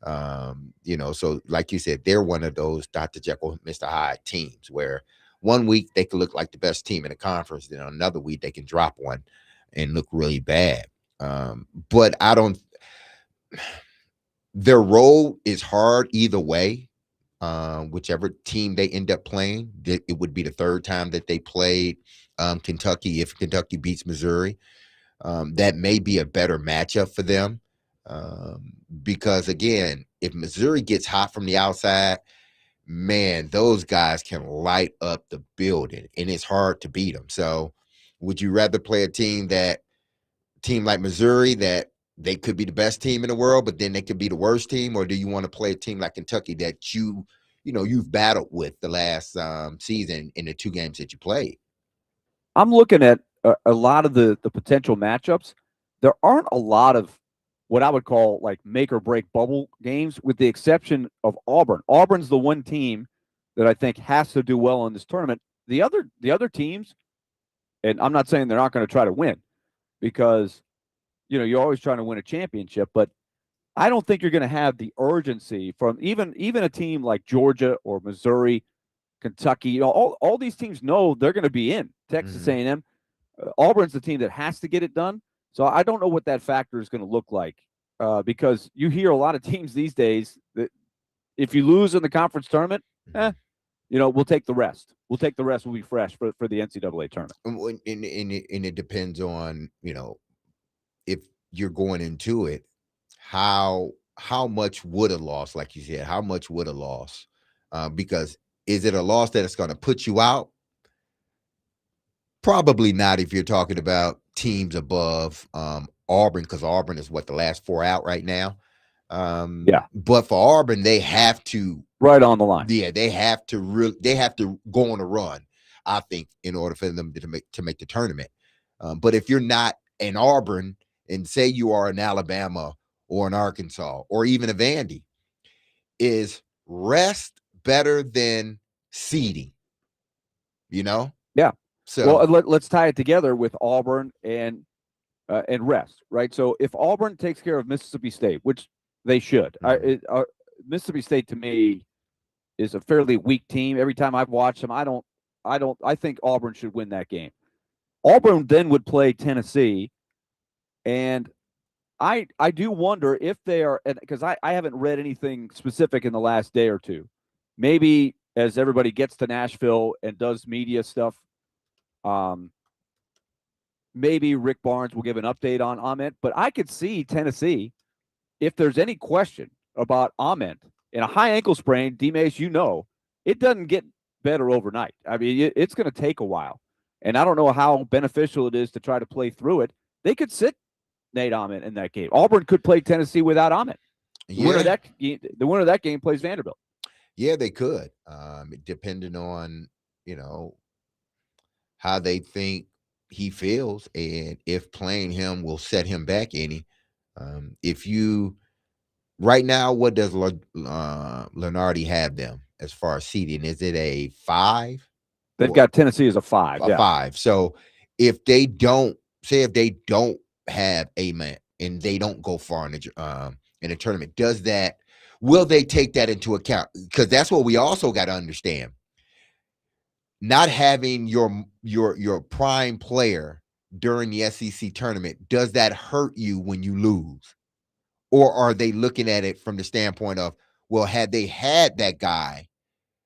So like you said, they're one of those Dr. Jekyll, Mr. Hyde teams where one week they could look like the best team in the conference, then another week they can drop one and look really bad. But their role is hard either way. Whichever team they end up playing, it would be the third time that they played Kentucky. If Kentucky beats Missouri, that may be a better matchup for them. Because again, if Missouri gets hot from the outside, man, those guys can light up the building, and it's hard to beat them. So would you rather play a team like Missouri that they could be the best team in the world, but then they could be the worst team? Or do you want to play a team like Kentucky that you've battled with the last season in the 2 games that you played? I'm looking at a lot of the potential matchups. There aren't a lot of what I would call like make or break bubble games, with the exception of Auburn. Auburn's the one team that I think has to do well in this tournament. The other teams, and I'm not saying they're not going to try to win, because you're always trying to win a championship, but I don't think you're going to have the urgency from even a team like Georgia or Missouri, Kentucky. All these teams know they're going to be in. Texas A&M, Auburn's the team that has to get it done. So I don't know what that factor is going to look like, because you hear a lot of teams these days that if you lose in the conference tournament, we'll take the rest. We'll take the rest. We'll be fresh for the NCAA tournament. And it depends on, if you're going into it, how much would a loss, like you said, how much would a loss? Because is it a loss that it's going to put you out? Probably not if you're talking about teams above Auburn, because Auburn is the last 4 out right now. But for Auburn, they have to right on the line. Yeah, they have to go on a run, I think, in order for them to make the tournament. But if you're not an Auburn, and say you are an Alabama or an Arkansas or even a Vandy, is rest better than seeding? Yeah. So let's tie it together with Auburn and rest, right? So if Auburn takes care of Mississippi State, which they should, Mississippi State to me is a fairly weak team. Every time I've watched them, I think Auburn should win that game. Auburn then would play Tennessee, and I do wonder if they are, because I haven't read anything specific in the last day or two. Maybe as everybody gets to Nashville and does media stuff, maybe Rick Barnes will give an update on Ament. But I could see Tennessee, if there's any question about Ament and a high ankle sprain, D-Mace, it doesn't get better overnight. I mean, it's going to take a while. And I don't know how beneficial it is to try to play through it. They could sit Nate Ament in that game. Auburn could play Tennessee without Ament. The winner of that game plays Vanderbilt. Yeah, they could. Depending on, how they think he feels, and if playing him will set him back any. Right now, what does Lenardi have them as far as seeding? Is it a 5? They've got Tennessee as a 5. A 5. So if they don't have Ament and they don't go far in the tournament, will they take that into account? Because that's what we also got to understand. Not having your prime player during the SEC tournament, does that hurt you when you lose? Or are they looking at it from the standpoint of, well, had they had that guy,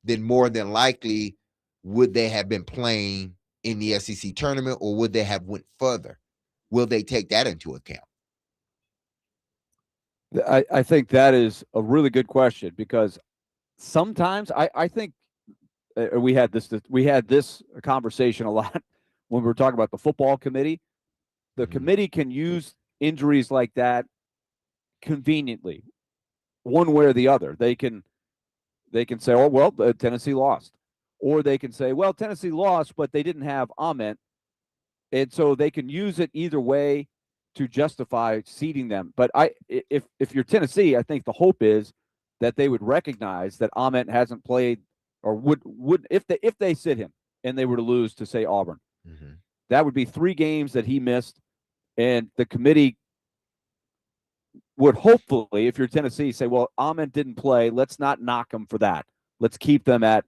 then more than likely would they have been playing in the SEC tournament, or would they have went further? Will they take that into account? I think that is a really good question, because sometimes I think we had this conversation a lot when we were talking about the football committee. The committee can use injuries like that conveniently, one way or the other. They can say, oh, well, Tennessee lost. Or they can say, well, Tennessee lost, but they didn't have Ament. And so they can use it either way to justify seeding them. But if you're Tennessee, I think the hope is that they would recognize that Ament hasn't played, or would if they sit him and they were to lose to, say, Auburn. that would be 3 games that he missed, and the committee would hopefully, if you're Tennessee, say, well, Ahmed didn't play. Let's not knock him for that. Let's keep them at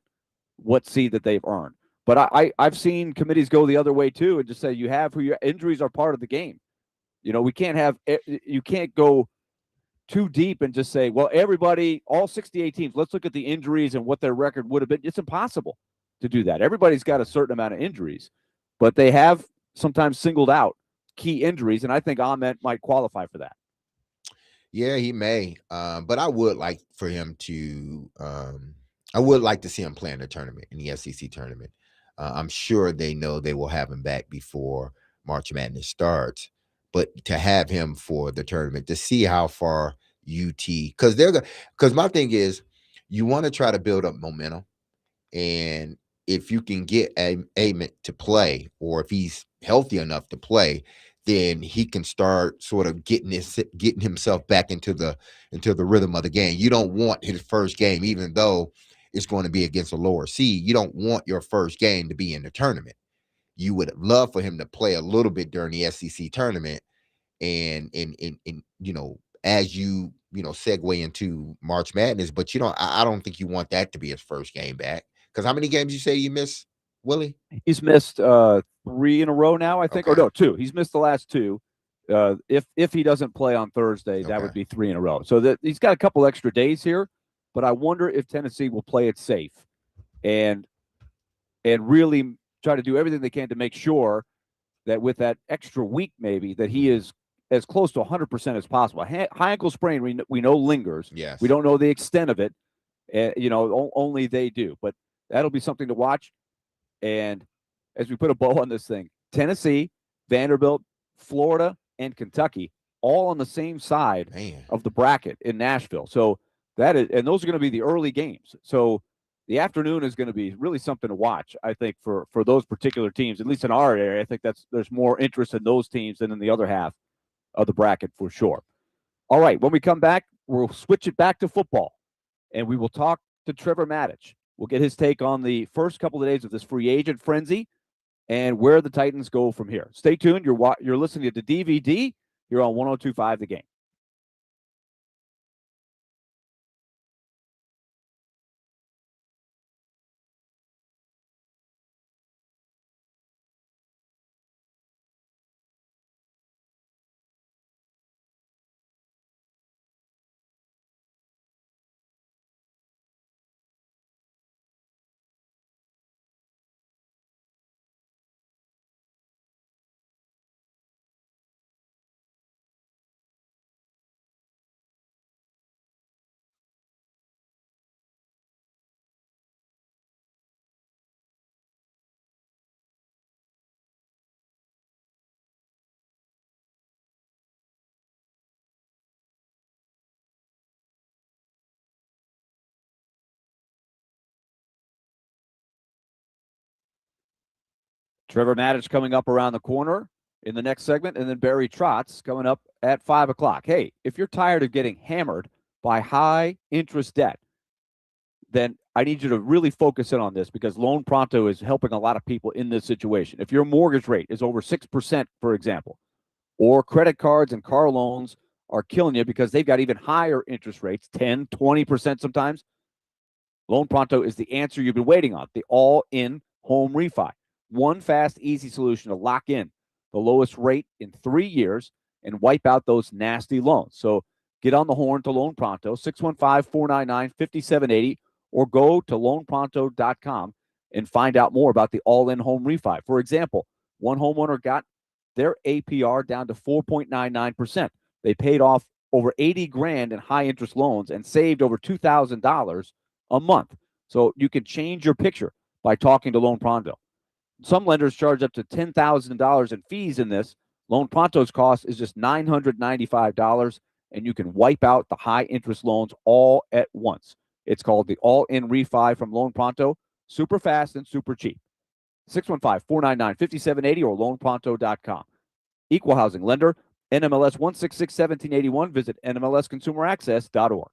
what seed that they've earned. But I've seen committees go the other way too and just say you have who your injuries are part of the game. You can't go too deep and just say, well, everybody, all 68 teams, let's look at the injuries and what their record would have been. It's impossible to do that. Everybody's got a certain amount of injuries, but they have sometimes singled out key injuries, and I think Ahmed might qualify for that. Yeah, he may. But I would like for him to I would like to see him play in the tournament, in the SEC tournament. I'm sure they know they will have him back before March Madness starts. But to have him for the tournament, to see how far UT, because my thing is, you want to try to build up momentum, and if you can get Amen to play, or if he's healthy enough to play, then he can start sort of getting himself back into the rhythm of the game. You don't want his first game, even though it's going to be against a lower seed. You don't want your first game to be in the tournament. You would love for him to play a little bit during the SEC tournament, and as you segue into March Madness. But I don't think you want that to be his first game back. Because how many games you say you missed, Willie? He's missed 3 in a row now, I think. Okay. Or no, 2. He's missed the last 2. If he doesn't play on Thursday, that would be 3 in a row. So he's got a couple extra days here, but I wonder if Tennessee will play it safe and really try to do everything they can to make sure that with that extra week, maybe, that he is as close to 100% as possible. High ankle sprain, we know lingers. Yes. We don't know the extent of it. Only they do. But that'll be something to watch. And as we put a bow on this thing, Tennessee, Vanderbilt, Florida, and Kentucky, all on the same side of the bracket in Nashville. So and those are going to be the early games. So the afternoon is going to be really something to watch, I think, for those particular teams, at least in our area. I think there's more interest in those teams than in the other half of the bracket for sure. All right, when we come back, we'll switch it back to football, and we will talk to Trevor Maddich. We'll get his take on the first couple of days of this free agent frenzy and where the Titans go from here. Stay tuned. You're listening to the DVD here on 102.5 The Game. Trevor Maddich coming up around the corner in the next segment, and then Barry Trotz coming up at 5 o'clock. Hey, if you're tired of getting hammered by high interest debt, then I need you to really focus in on this, because Loan Pronto is helping a lot of people in this situation. If your mortgage rate is over 6%, for example, or credit cards and car loans are killing you because they've got even higher interest rates, 10, 20% sometimes, Loan Pronto is the answer you've been waiting on, the all-in home refi. One fast, easy solution to lock in the lowest rate in 3 years and wipe out those nasty loans. So get on the horn to Loan Pronto, 615-499-5780, or go to loanpronto.com and find out more about the all-in home refi. For example, one homeowner got their APR down to 4.99%. They paid off over $80,000 in high-interest loans and saved over $2,000 a month. So you can change your picture by talking to Loan Pronto. Some lenders charge up to $10,000 in fees in this. Loan Pronto's cost is just $995, and you can wipe out the high-interest loans all at once. It's called the all-in refi from Loan Pronto. Super fast and super cheap. 615-499-5780 or loanpronto.com. Equal housing lender, NMLS 1661781. Visit NMLSconsumeraccess.org.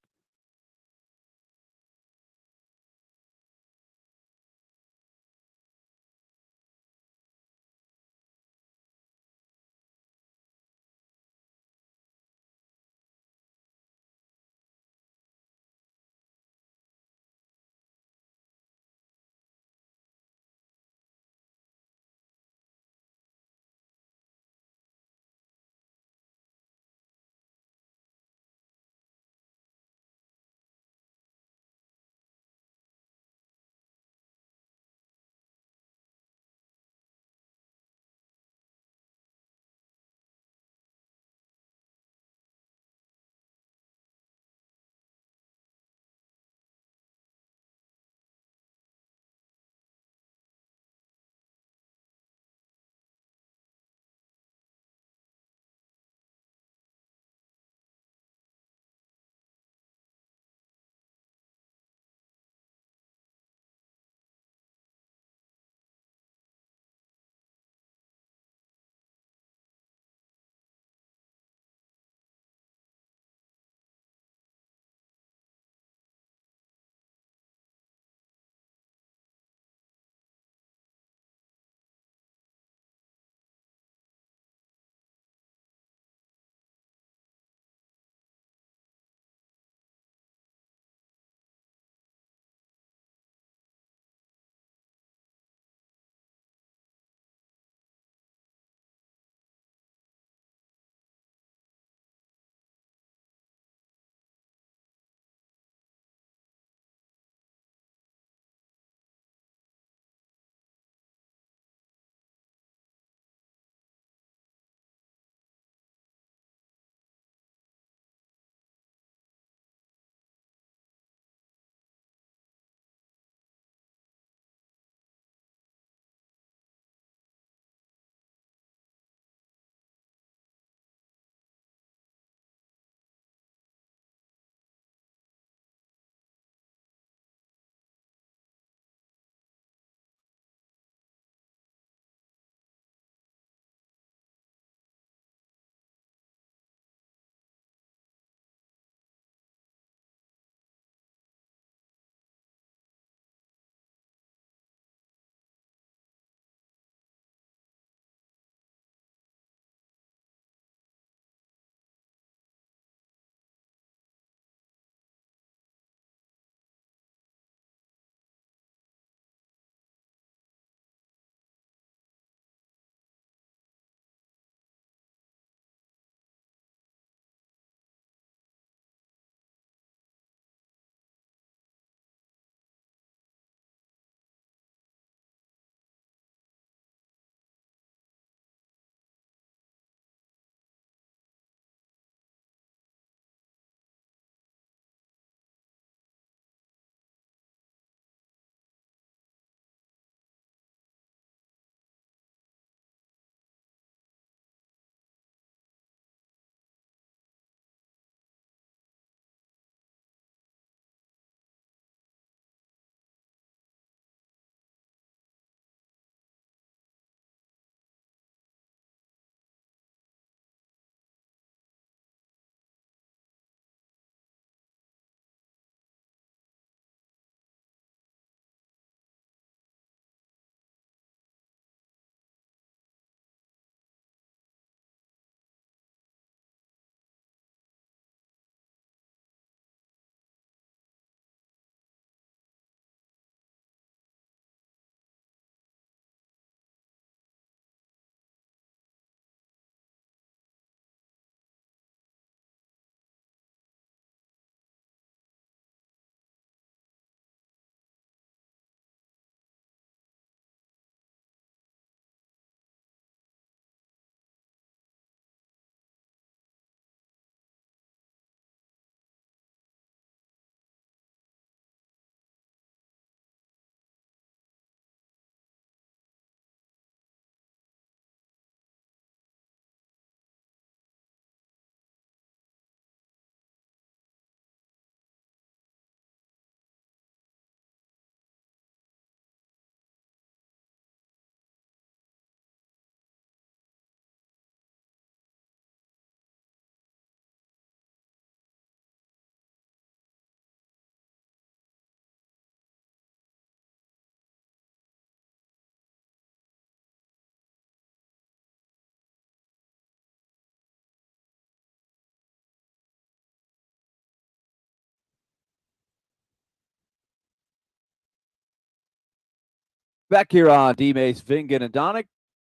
Back here on D-Mace, Vingan and Donick,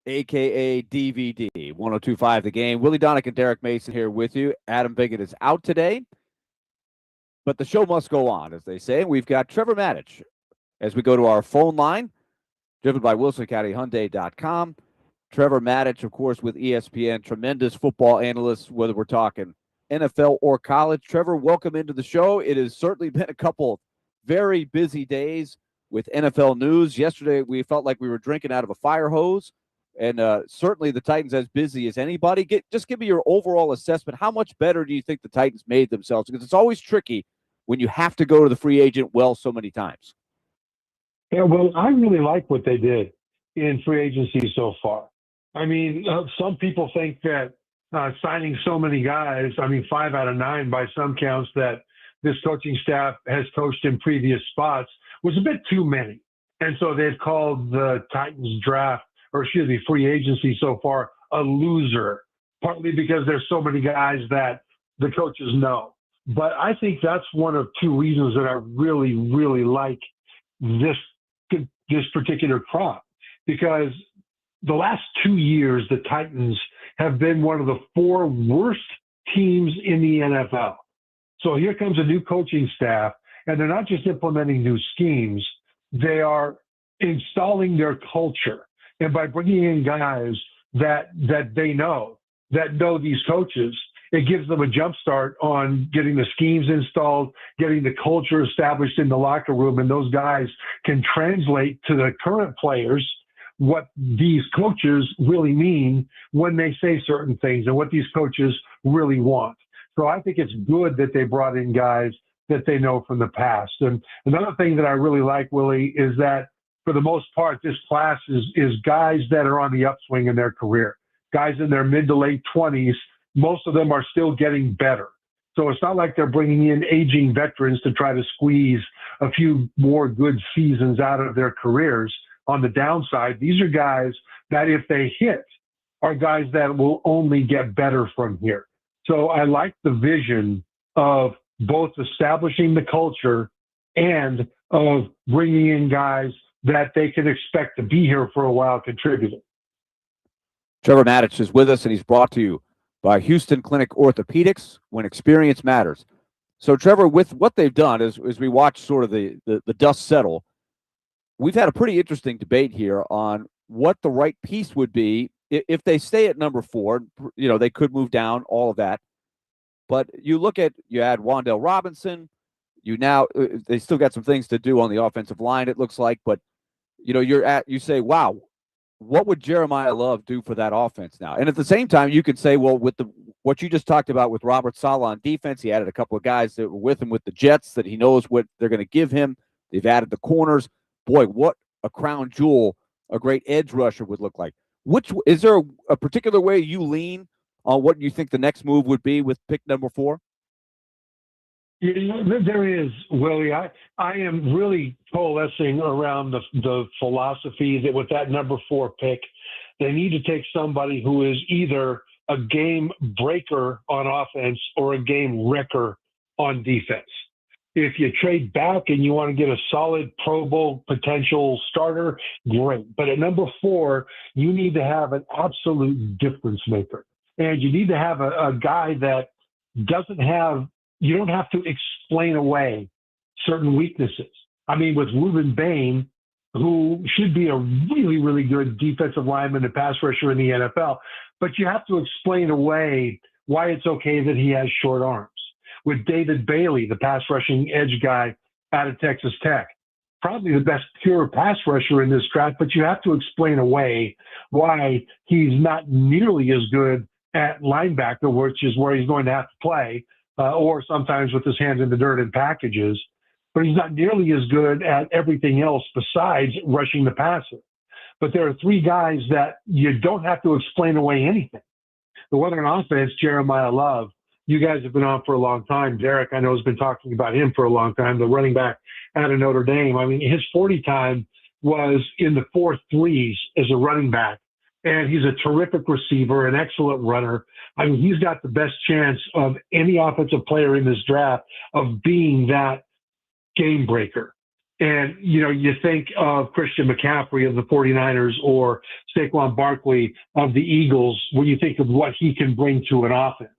a.k.a. DVD, 102.5 The Game. Willie Donick and Derek Mason here with you. Adam Vingan is out today, but the show must go on, as they say. We've got Trevor Maddich as we go to our phone line, driven by WilsonCountyHyundai.com. Trevor Maddich, of course, with ESPN, tremendous football analyst, whether we're talking NFL or college. Trevor, welcome into the show. It has certainly been a couple very busy days with NFL news. Yesterday, we felt like we were drinking out of a fire hose, and certainly the Titans as busy as anybody. Just give me your overall assessment. How much better do you think the Titans made themselves? Because it's always tricky when you have to go to the free agent well so many times. Yeah, well, I really like what they did in free agency so far. I mean, some people think that signing so many guys, 5 out of 9 by some counts, that this coaching staff has coached in previous spots, was a bit too many. And so they've called the Titans free agency so far a loser, partly because there's so many guys that the coaches know. But I think that's one of two reasons that I really, really like this particular crop, because the last 2 years, the Titans have been one of the 4 worst teams in the NFL. So here comes a new coaching staff, and they're not just implementing new schemes, they are installing their culture. And by bringing in guys that they know, that know these coaches, it gives them a jump start on getting the schemes installed, getting the culture established in the locker room, and those guys can translate to the current players what these coaches really mean when they say certain things and what these coaches really want. So I think it's good that they brought in guys that they know from the past. And another thing that I really like, Willie, is that for the most part, this class is guys that are on the upswing in their career, guys in their mid to late 20s. Most of them are still getting better. So it's not like they're bringing in aging veterans to try to squeeze a few more good seasons out of their careers. On the downside, these are guys that, if they hit, are guys that will only get better from here. So I like the vision of both establishing the culture and of bringing in guys that they can expect to be here for a while contributing. Trevor Maddich is with us, and he's brought to you by Houston Clinic Orthopedics, when experience matters. So, Trevor, with what they've done, as we watch sort of the dust settle, we've had a pretty interesting debate here on what the right piece would be if they stay at number 4. You know, they could move down, all of that. But you add Wan'Dale Robinson. They still got some things to do on the offensive line, it looks like. But, you say, wow, what would Jeremiah Love do for that offense now? And at the same time, you could say, well, with what you just talked about with Robert Saleh on defense, he added a couple of guys that were with him with the Jets that he knows what they're going to give him. They've added the corners. Boy, what a crown jewel a great edge rusher would look like. Is there a particular way you lean on what you think the next move would be with pick number 4? There is, Willie. I am really coalescing around the philosophy that with that number 4 pick, they need to take somebody who is either a game breaker on offense or a game wrecker on defense. If you trade back and you want to get a solid Pro Bowl potential starter, great. But at number 4, you need to have an absolute difference maker. And you need to have a guy that you don't have to explain away certain weaknesses. I mean, with Ruben Bain, who should be a really, really good defensive lineman and pass rusher in the NFL, but you have to explain away why it's okay that he has short arms. With David Bailey, the pass rushing edge guy out of Texas Tech, probably the best pure pass rusher in this draft, but you have to explain away why he's not nearly as good at linebacker, which is where he's going to have to play, or sometimes with his hands in the dirt in packages, but he's not nearly as good at everything else besides rushing the passer. But there are 3 guys that you don't have to explain away anything. The one on offense, Jeremiah Love, you guys have been on for a long time. Derek, I know, has been talking about him for a long time, the running back out of Notre Dame. I mean, his 40 time was in the 4.3s as a running back. And he's a terrific receiver, an excellent runner. I mean, he's got the best chance of any offensive player in this draft of being that game breaker. And, you think of Christian McCaffrey of the 49ers or Saquon Barkley of the Eagles when you think of what he can bring to an offense.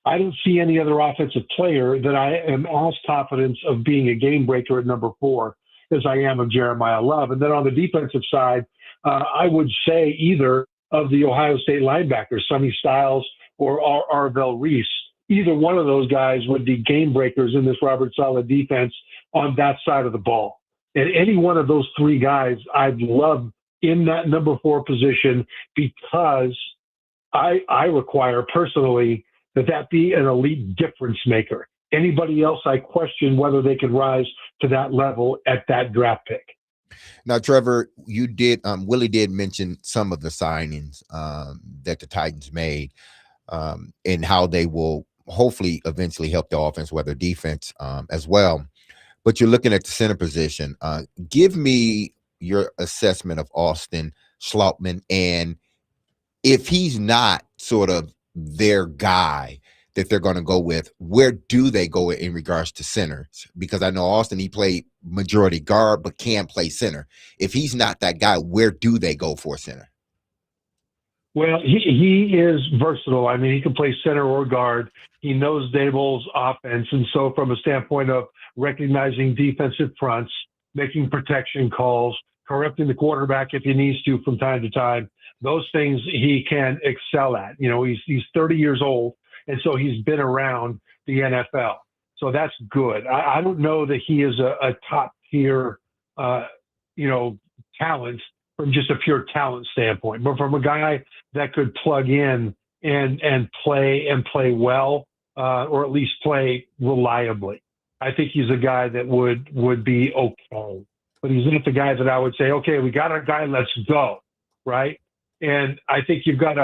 I don't see any other offensive player that I am as confident of being a game breaker at number 4 as I am of Jeremiah Love. And then on the defensive side, I would say either of the Ohio State linebackers, Sonny Styles or Arvell Reese. Either one of those guys would be game breakers in this Robert Saleh defense on that side of the ball. And any one of those 3 guys I'd love in that number 4 position, because I require personally that be an elite difference maker. Anybody else, I question whether they can rise to that level at that draft pick. Now, Trevor, you did Willie did mention some of the signings that the Titans made and how they will hopefully eventually help the offense, whether defense as well. But you're looking at the center position. Give me your assessment of Austin Schlottman, and if he's not sort of their guy that they're going to go with, where do they go in regards to centers? Because I know Austin, he played majority guard, but can play center. If he's not that guy, where do they go for center? Well, he is versatile. I mean, he can play center or guard. He knows Daboll's offense. And so from a standpoint of recognizing defensive fronts, making protection calls, correcting the quarterback if he needs to from time to time, those things he can excel at. He's 30 years old, and so he's been around the NFL. So that's good. I don't know that he is a top tier, talent from just a pure talent standpoint, but from a guy that could plug in and play well, or at least play reliably. I think he's a guy that would be okay, but he's not the guy that I would say, okay, we got our guy, let's go, right? And I think you've got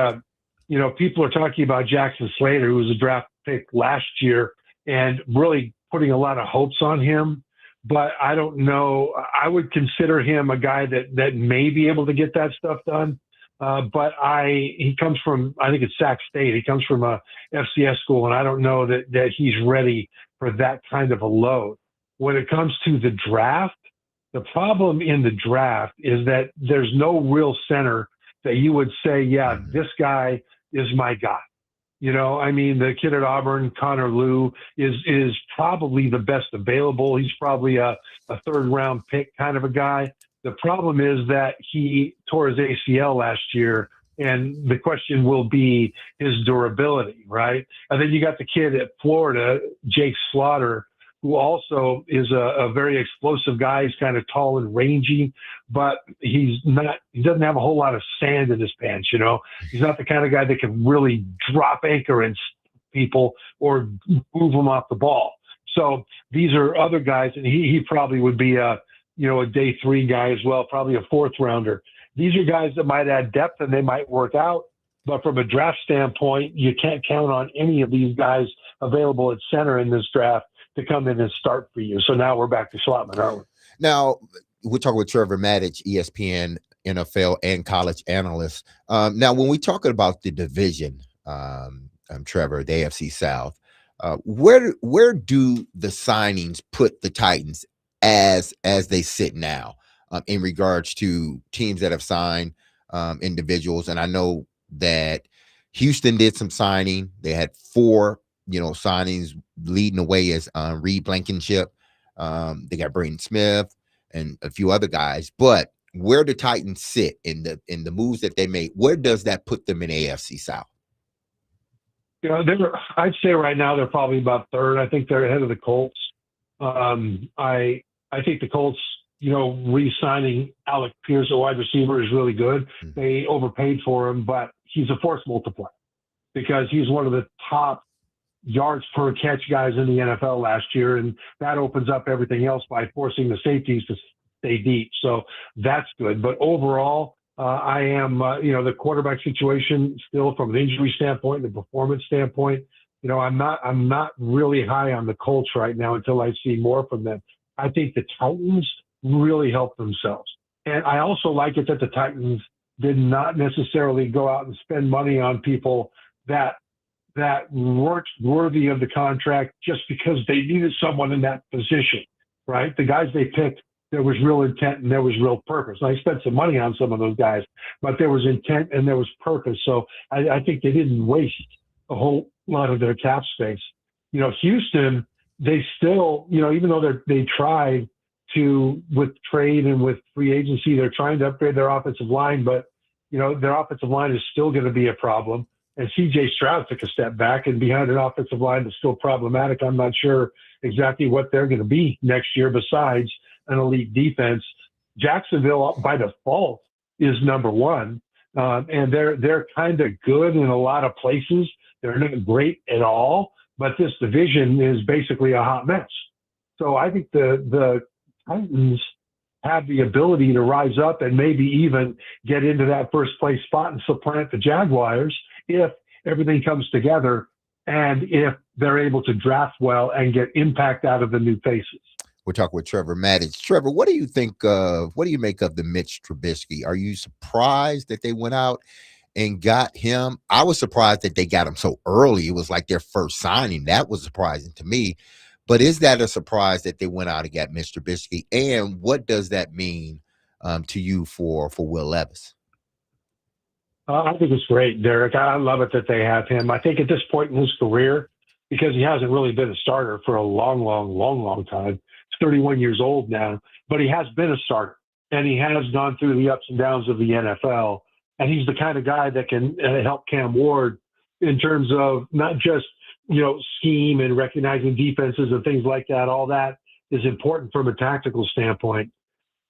people are talking about Jackson Slater, who was a draft pick last year, and really putting a lot of hopes on him. But I don't know. I would consider him a guy that may be able to get that stuff done. But he comes from, I think it's Sac State. He comes from a FCS school, and I don't know that he's ready for that kind of a load. When it comes to the draft, the problem in the draft is that there's no real center that you would say, yeah, this guy is my guy. The kid at Auburn, Connor Lew, is probably the best available. He's probably a 3rd-round pick kind of a guy. The problem is that he tore his ACL last year, and the question will be his durability, right? And then you got the kid at Florida, Jake Slaughter, who also is a very explosive guy. He's kind of tall and rangy, but he doesn't have a whole lot of sand in his pants, He's not the kind of guy that can really drop anchor and people or move them off the ball. So these are other guys, and he probably would be a day 3 guy as well, probably a 4th rounder. These are guys that might add depth and they might work out, but from a draft standpoint, you can't count on any of these guys available at center in this draft to come in and start for you. So now we're back to Schlottman, aren't we? Now, we're talking with Trevor Maddich, ESPN, NFL, and college analyst. Now, when we talk about the division, Trevor, the AFC South, where do the signings put the Titans as they sit now in regards to teams that have signed individuals? And I know that Houston did some signing. They had 4 signings leading the way as Reed Blankenship. They got Braden Smith and a few other guys. But where the Titans sit in the moves that they made, where does that put them in AFC South? I'd say right now they're probably about 3rd. I think they're ahead of the Colts. I think the Colts, re-signing Alec Pierce, a wide receiver, is really good. They overpaid for him, but he's a force multiplier because he's one of the top yards per catch guys in the NFL last year, and that opens up everything else by forcing the safeties to stay deep. So that's good. But overall, I am, the quarterback situation still from an injury standpoint, the performance standpoint, I'm not really high on the Colts right now until I see more from them. I think the Titans really helped themselves. And I also like it that the Titans did not necessarily go out and spend money on people that weren't worthy of the contract just because they needed someone in that position, right? The guys they picked there was real intent and there was real purpose. And I spent some money on some of those guys, but there was intent and there was purpose. So I think they didn't waste a whole lot of their cap space. Houston, they still, even though they tried to, with trade and with free agency, they're trying to upgrade their offensive line, but their offensive line is still going to be a problem. And C.J. Stroud took a step back, and behind an offensive line that's still problematic, I'm not sure exactly what they're going to be next year besides an elite defense. Jacksonville, by default, is number one, and they're kind of good in a lot of places. They're not great at all, but this division is basically a hot mess. So I think the Titans have the ability to rise up and maybe even get into that first place spot and supplant the Jaguars if everything comes together and if they're able to draft well and get impact out of the new faces. We're talking with Trevor Maddich. Trevor, what do you think of, what do you make of the Mitch Trubisky? Are you surprised that they went out and got him? I was surprised that they got him so early. It was like their first signing. That was surprising to me. But is that a surprise that they went out and got Mr. Trubisky? And what does that mean to you for Will Levis? I think it's great, Derek. I love it that they have him. I think at this point in his career, because he hasn't really been a starter for a long time. He's 31 years old now, but he has been a starter, and he has gone through the ups and downs of the NFL. And he's the kind of guy that can help Cam Ward in terms of not just scheme and recognizing defenses and things like that. All that is important from a tactical standpoint.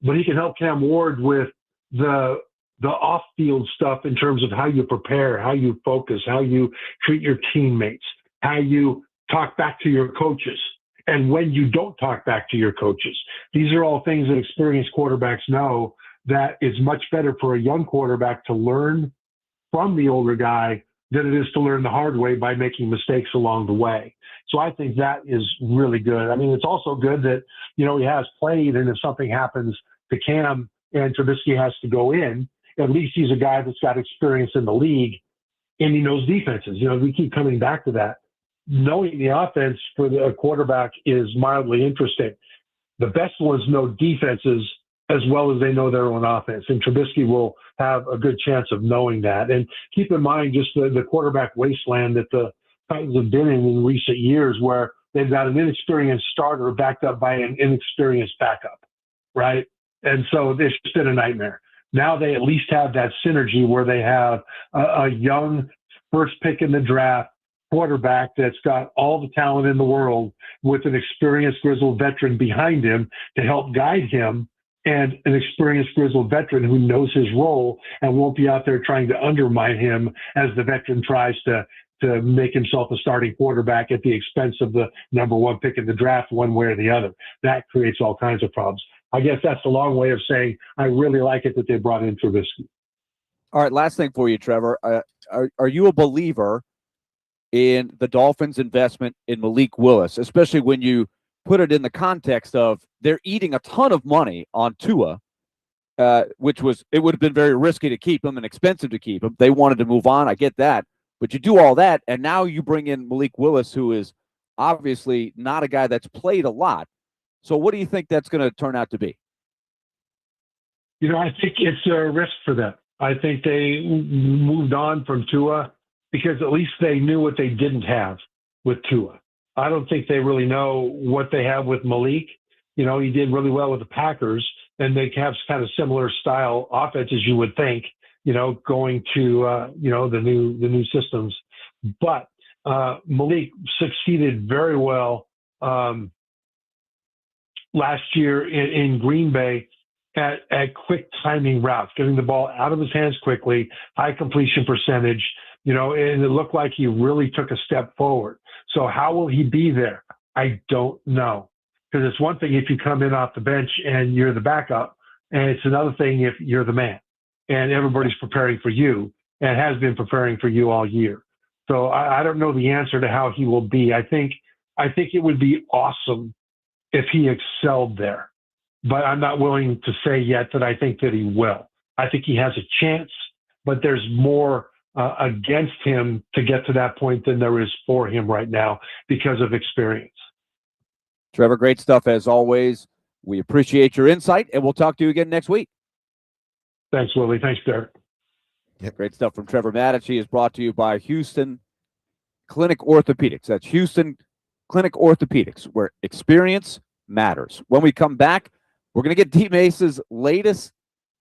But he can help Cam Ward with the off-field stuff in terms of how you prepare, how you focus, how you treat your teammates, how you talk back to your coaches, and when you don't talk back to your coaches. These are all things that experienced quarterbacks know that it's much better for a young quarterback to learn from the older guy than it is to learn the hard way by making mistakes along the way. So I think that is really good. I mean, it's also good that, he has played, and if something happens to Cam and Trubisky has to go in, at least he's a guy that's got experience in the league and he knows defenses. We keep coming back to that. Knowing the offense for the quarterback is mildly interesting. The best ones know defenses as well as they know their own offense. And Trubisky will have a good chance of knowing that. And keep in mind just the quarterback wasteland that the Titans have been in recent years, where they've got an inexperienced starter backed up by an inexperienced backup, right? And so it's just been a nightmare. Now they at least have that synergy where they have a young first pick in the draft quarterback that's got all the talent in the world with an experienced grizzled veteran behind him to help guide him, and an experienced grizzled veteran who knows his role and won't be out there trying to undermine him as the veteran tries to make himself a starting quarterback at the expense of the number one pick in the draft one way or the other. That creates all kinds of problems. I guess that's a long way of saying I really like it that they brought in Trubisky. All right, last thing for you, Trevor. Are you a believer in the Dolphins' investment in Malik Willis, especially when you put it in the context of they're eating a ton of money on Tua, it would have been very risky to keep him and expensive to keep him. They wanted to move on. I get that. But you do all that, and now you bring in Malik Willis, who is obviously not a guy that's played a lot. So what do you think that's going to turn out to be? I think it's a risk for them. I think they moved on from Tua because at least they knew what they didn't have with Tua. I don't think they really know what they have with Malik. He did really well with the Packers, and they have kind of similar style offense as you would think, going to, the new systems. But Malik succeeded very well last year in Green Bay at quick timing routes, getting the ball out of his hands quickly, high completion percentage, and it looked like he really took a step forward. So how will he be there? I don't know. Because it's one thing if you come in off the bench and you're the backup, and it's another thing if you're the man and everybody's preparing for you and has been preparing for you all year. So I don't know the answer to how he will be. I think it would be awesome if he excelled there, but I'm not willing to say yet that I think that he will. I think he has a chance, but there's more against him to get to that point than there is for him right now because of experience. Trevor, great stuff as always. We appreciate your insight, and we'll talk to you again next week. Thanks, Willie. Thanks, Derek. Yep. Great stuff from Trevor Matich. Is brought to you by Houston Clinic Orthopedics. That's Houston Clinic Orthopedics, where experience matters. When we come back, we're going to get D Mace's latest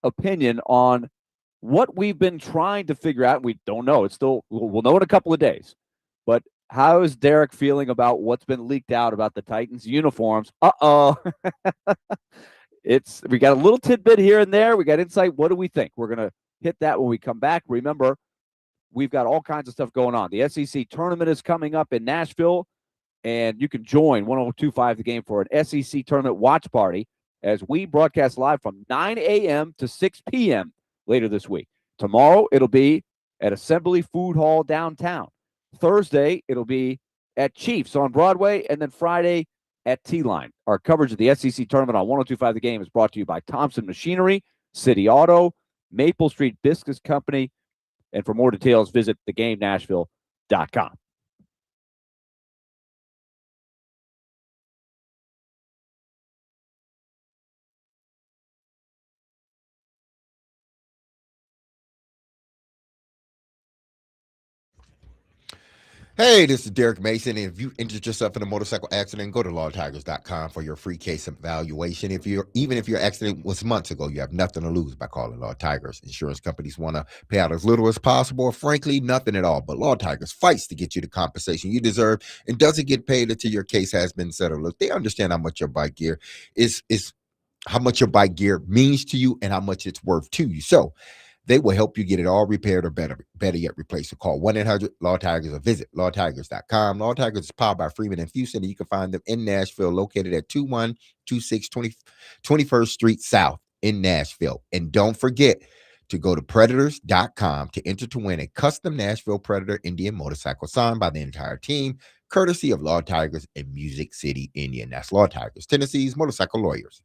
opinion on what we've been trying to figure out. We don't know. It's still, we'll know in a couple of days. But how is Derek feeling about what's been leaked out about the Titans uniforms? We got a little tidbit here and there. We got insight. What do we think? We're going to hit that when we come back. Remember, we've got all kinds of stuff going on. The SEC tournament is coming up in Nashville, and you can join 102.5 The Game for an SEC tournament watch party as we broadcast live from 9 a.m. to 6 p.m. later this week. Tomorrow, it'll be at Assembly Food Hall downtown. Thursday, it'll be at Chiefs on Broadway, and then Friday at T-Line. Our coverage of the SEC tournament on 102.5 The Game is brought to you by Thompson Machinery, City Auto, Maple Street Biscuits Company, and for more details, visit thegamenashville.com. Hey, this is Derek Mason. If you injured yourself in a motorcycle accident, go to lawtigers.com for your free case evaluation. Even if your accident was months ago, you have nothing to lose by calling Law Tigers. Insurance companies want to pay out as little as possible, or frankly, nothing at all. But Law Tigers fights to get you the compensation you deserve and doesn't get paid until your case has been settled. Look, they understand how much your bike gear is how much your bike gear means to you and how much it's worth to you. So they will help you get it all repaired or better yet replaced. So call 1-800-LAW-TIGERS or visit lawtigers.com. Law Tigers is powered by Freeman and Houston, and you can find them in Nashville, located at 2126 21st Street South in Nashville. And don't forget to go to predators.com to enter to win a custom Nashville Predator Indian motorcycle signed by the entire team, courtesy of Law Tigers and Music City Indian. That's Law Tigers, Tennessee's motorcycle lawyers.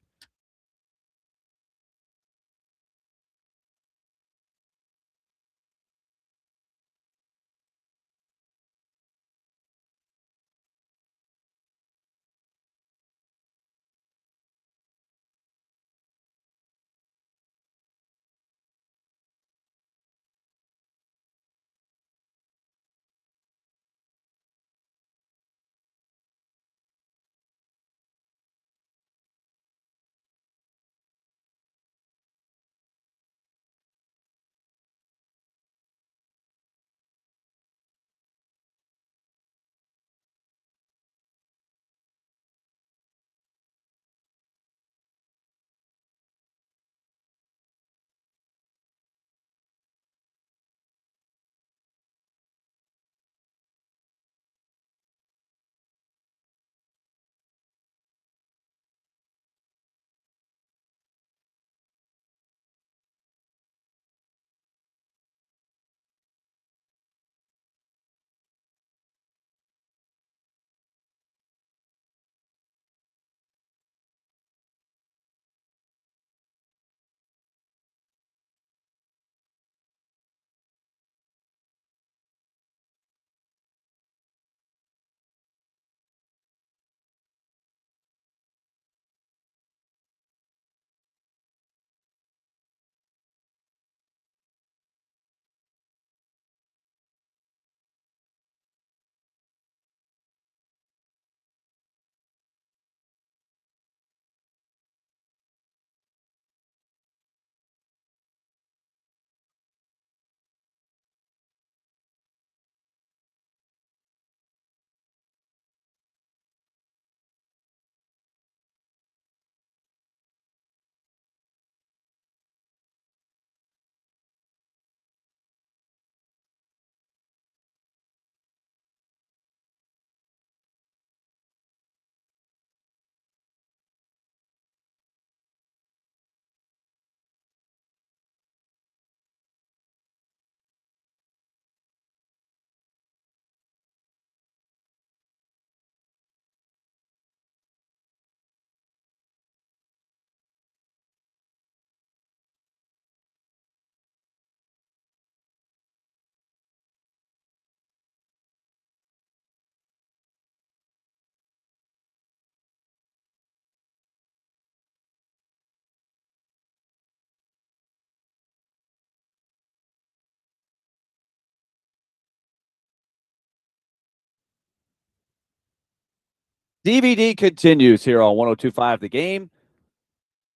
DVD continues here on 102.5 The Game.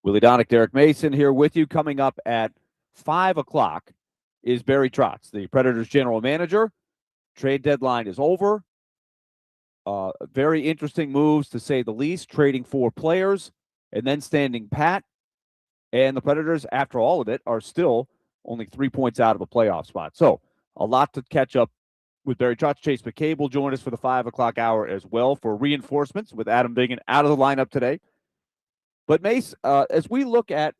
Willie Donick, Derek Mason here with you. Coming up at 5 o'clock is Barry Trotz, the Predators general manager. Trade deadline is over. Very interesting moves, to say the least, trading 4 players and then standing pat. And the Predators, after all of it, are still only 3 points out of a playoff spot. So a lot to catch up with Barry Trotz. Chase McCabe will join us for the 5 o'clock hour as well for reinforcements with Adam Biggin out of the lineup today. But Mace, as we look at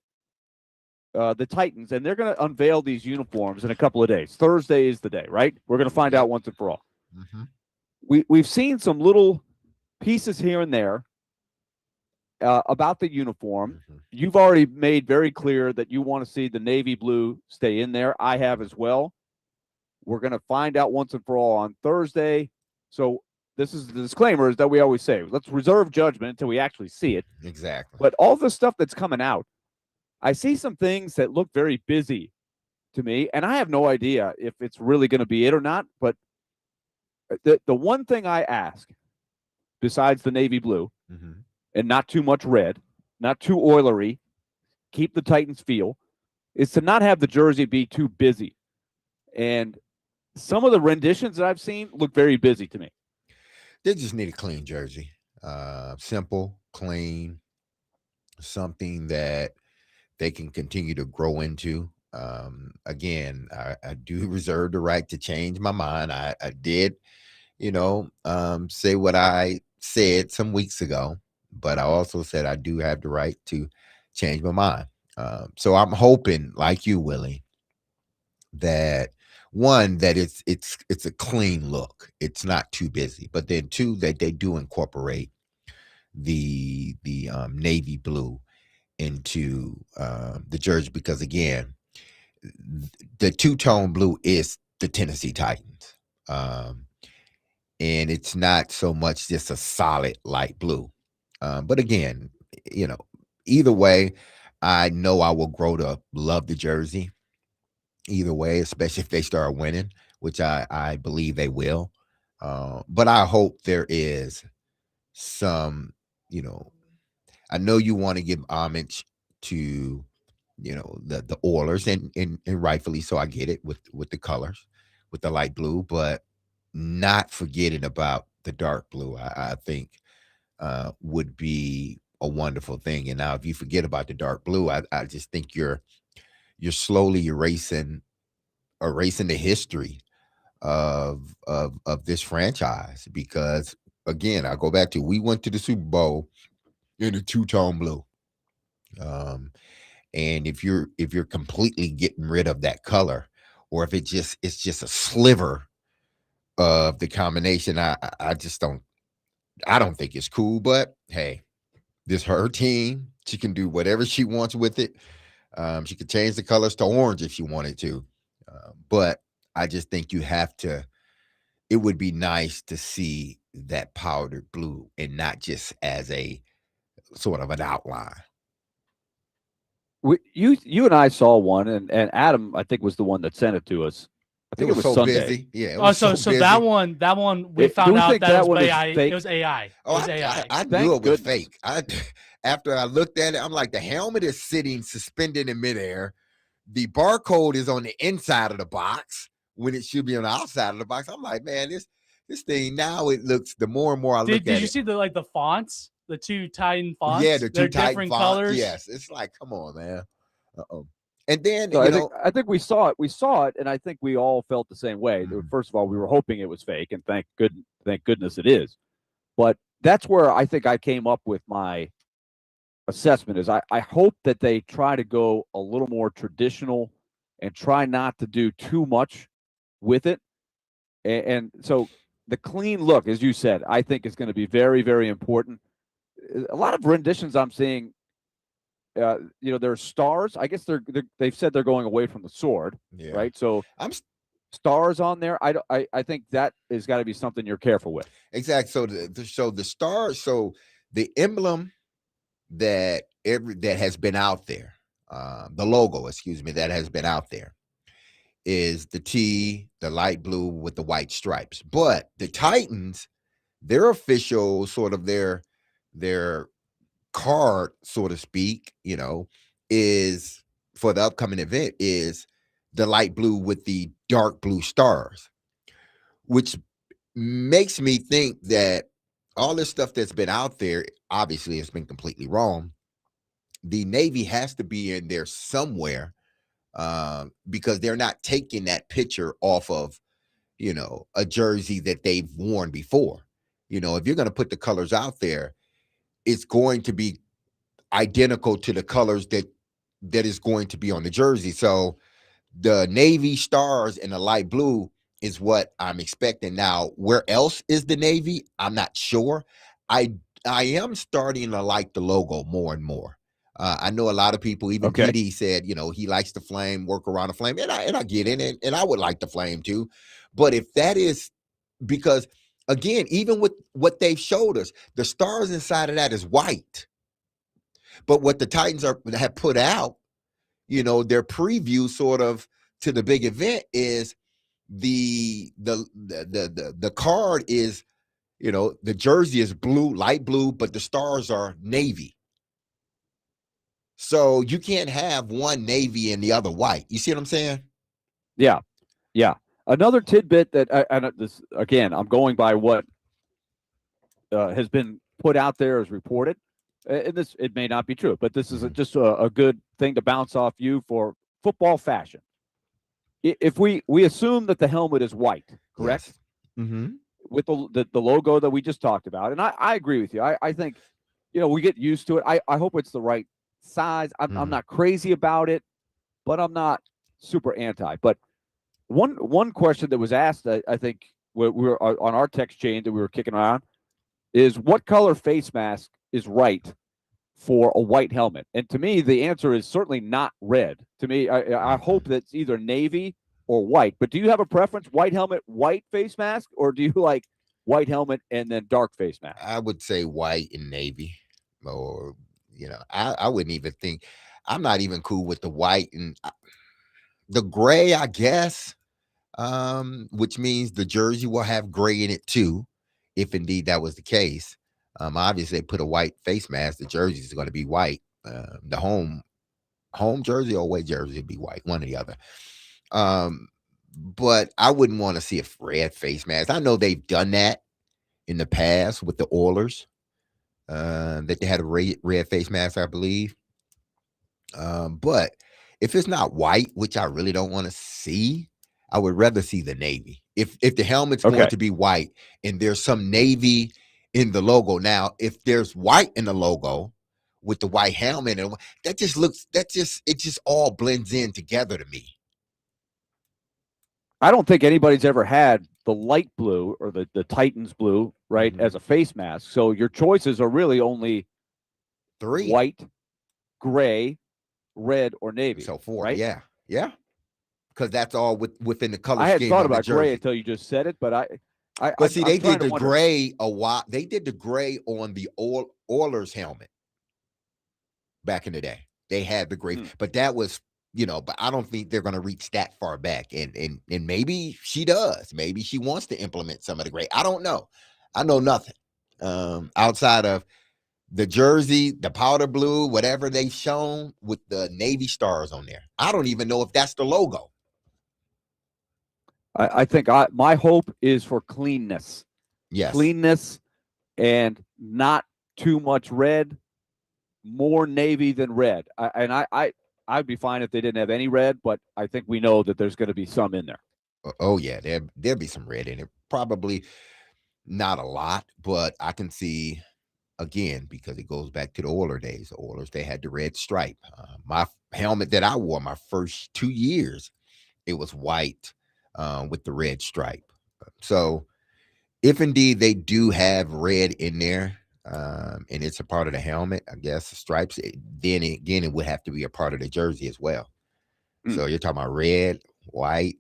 the Titans, and they're going to unveil these uniforms in a couple of days. Thursday is the day, right? We're going to find out once and for all. Mm-hmm. We've seen some little pieces here and there about the uniform. Mm-hmm. You've already made very clear that you want to see the navy blue stay in there. I have as well. We're going to find out once and for all on Thursday. So this is the disclaimer that we always say. Let's reserve judgment until we actually see it. Exactly. But all the stuff that's coming out, I see some things that look very busy to me, and I have no idea if it's really going to be it or not. But the one thing I ask, besides the navy blue, mm-hmm. and not too much red, not too oilery, keep the Titans feel, is to not have the jersey be too busy. And some of the renditions that I've seen look very busy to me. They just need a clean jersey. Simple, clean, something that they can continue to grow into. Again, I do reserve the right to change my mind. I did, say what I said some weeks ago, but I also said I do have the right to change my mind. So I'm hoping, like you, Willie, that one, that it's a clean look. It's not too busy, but then two, that they do incorporate the navy blue into the jersey, because again, the two-tone blue is the Tennessee Titans. And it's not so much just a solid light blue. But again, either way, I know I will grow to love the jersey. Either way, especially if they start winning, which I believe they will. But I hope there is some, I know you want to give homage to, the Oilers, and rightfully so. I get it with the colors, with the light blue, but not forgetting about the dark blue, I think would be a wonderful thing. And now if you forget about the dark blue, I just think you're slowly erasing the history of this franchise, because again, I go back to, we went to the Super Bowl in a two-tone blue. And if you're completely getting rid of that color, or if it's just a sliver of the combination, I don't think it's cool. But hey, this is her team. She can do whatever she wants with it. She could change the colors to orange if she wanted to. But I just think it would be nice to see that powdered blue, and not just as a sort of an outline. You and I saw one, and Adam, I think, was the one that sent it to us. I think it was so Sunday. Busy. Yeah. It was so busy. that one we found out that was AI. It was AI. Oh, I knew it was fake. After I looked at it, I'm like, the helmet is sitting suspended in midair. The barcode is on the inside of the box when it should be on the outside of the box. I'm like, man, this thing, now it looks, the more and more I look at it. Did you see the fonts? The two Titan fonts? Yeah, the two Titan different fonts. Colors. Yes. It's like, come on, man. And then, so I think we saw it, and I think we all felt the same way. First of all, we were hoping it was fake, and thank goodness it is. But that's where I think I came up with my assessment, is I hope that they try to go a little more traditional and try not to do too much with it. And so the clean look, as you said, I think is going to be very, very important. A lot of renditions I'm seeing, there's stars. I guess they've said they're going away from the sword, right? So stars on there. I think that has got to be something you're careful with. Exactly. So the stars. So the emblem that has been out there, the logo, that has been out there, is the T, the light blue with the white stripes. But the Titans, their official sort of their card, so to speak, is for the upcoming event is the light blue with the dark blue stars, which makes me think that all this stuff that's been out there, obviously it's been completely wrong. The Navy has to be in there somewhere, because they're not taking that picture off of, a jersey that they've worn before. If you're going to put the colors out there, it's going to be identical to the colors that is going to be on the jersey. So the Navy stars and the light blue is what I'm expecting. Now, where else is the Navy? I'm not sure. I am starting to like the logo more and more. I know a lot of people, even PD said, he likes the flame, work around the flame, and I get it, and I would like the flame too. But if that is, because again, even with what they've showed us, the stars inside of that is white. But what the Titans have put out, their preview sort of to the big event is the card is, the jersey is blue, light blue, but the stars are navy. So you can't have one navy and the other white. You see what I'm saying? Yeah. Another tidbit that this again, I'm going by what has been put out there as reported. And it may not be true, but this is just a good thing to bounce off you for football fashion. If we assume that the helmet is white, correct? Yes. Mm-hmm. With the logo that we just talked about, and I agree with you. I think we get used to it. I hope it's the right size. I'm not crazy about it, but I'm not super anti. But one question that was asked, I think we were on our text chain that we were kicking around, is what color face mask is right for a white helmet? And to me, the answer is certainly not red. To me, I hope that's either navy or white. But do you have a preference? White helmet, white face mask, or do you like white helmet and then dark face mask? I would say white and navy, or I wouldn't even think. I'm not even cool with the white and the gray, I guess, which means the jersey will have gray in it too, if indeed that was the case. Obviously, they put a white face mask. The jersey is going to be white. The home jersey or away jersey would be white, one or the other. But I wouldn't want to see a red face mask. I know they've done that in the past with the Oilers, that they had a red face mask, I believe. But if it's not white, which I really don't want to see, I would rather see the navy. If the helmet's going to be white and there's some navy in the logo. Now, if there's white in the logo with the white helmet, and it just all blends in together to me. I don't think anybody's ever had the light blue or the Titans blue, right, as a face mask. So your choices are really only 3: white, gray, red, or navy. So 4, right? Yeah. Because that's all within the color scheme. I had thought about gray until you just said it, but they did the gray a while. They did the gray on the Oilers helmet back in the day. They had the gray, but that was, but I don't think they're going to reach that far back. And maybe she does. Maybe she wants to implement some of the gray. I don't know. I know nothing outside of the jersey, the powder blue, whatever they've shown with the navy stars on there. I don't even know if that's the logo. I think my hope is for cleanness. Yes. Cleanness and not too much red, more navy than red. I'd be fine if they didn't have any red, but I think we know that there's going to be some in there. Oh, yeah. There'll be some red in it. Probably not a lot, but I can see, again, because it goes back to the Oilers days. The Oilers, they had the red stripe. My helmet that I wore my first 2 years, it was white with the red stripe. So if indeed they do have red in there, and it's a part of the helmet, I guess, the stripes, then again, it would have to be a part of the jersey as well. So you're talking about red, white,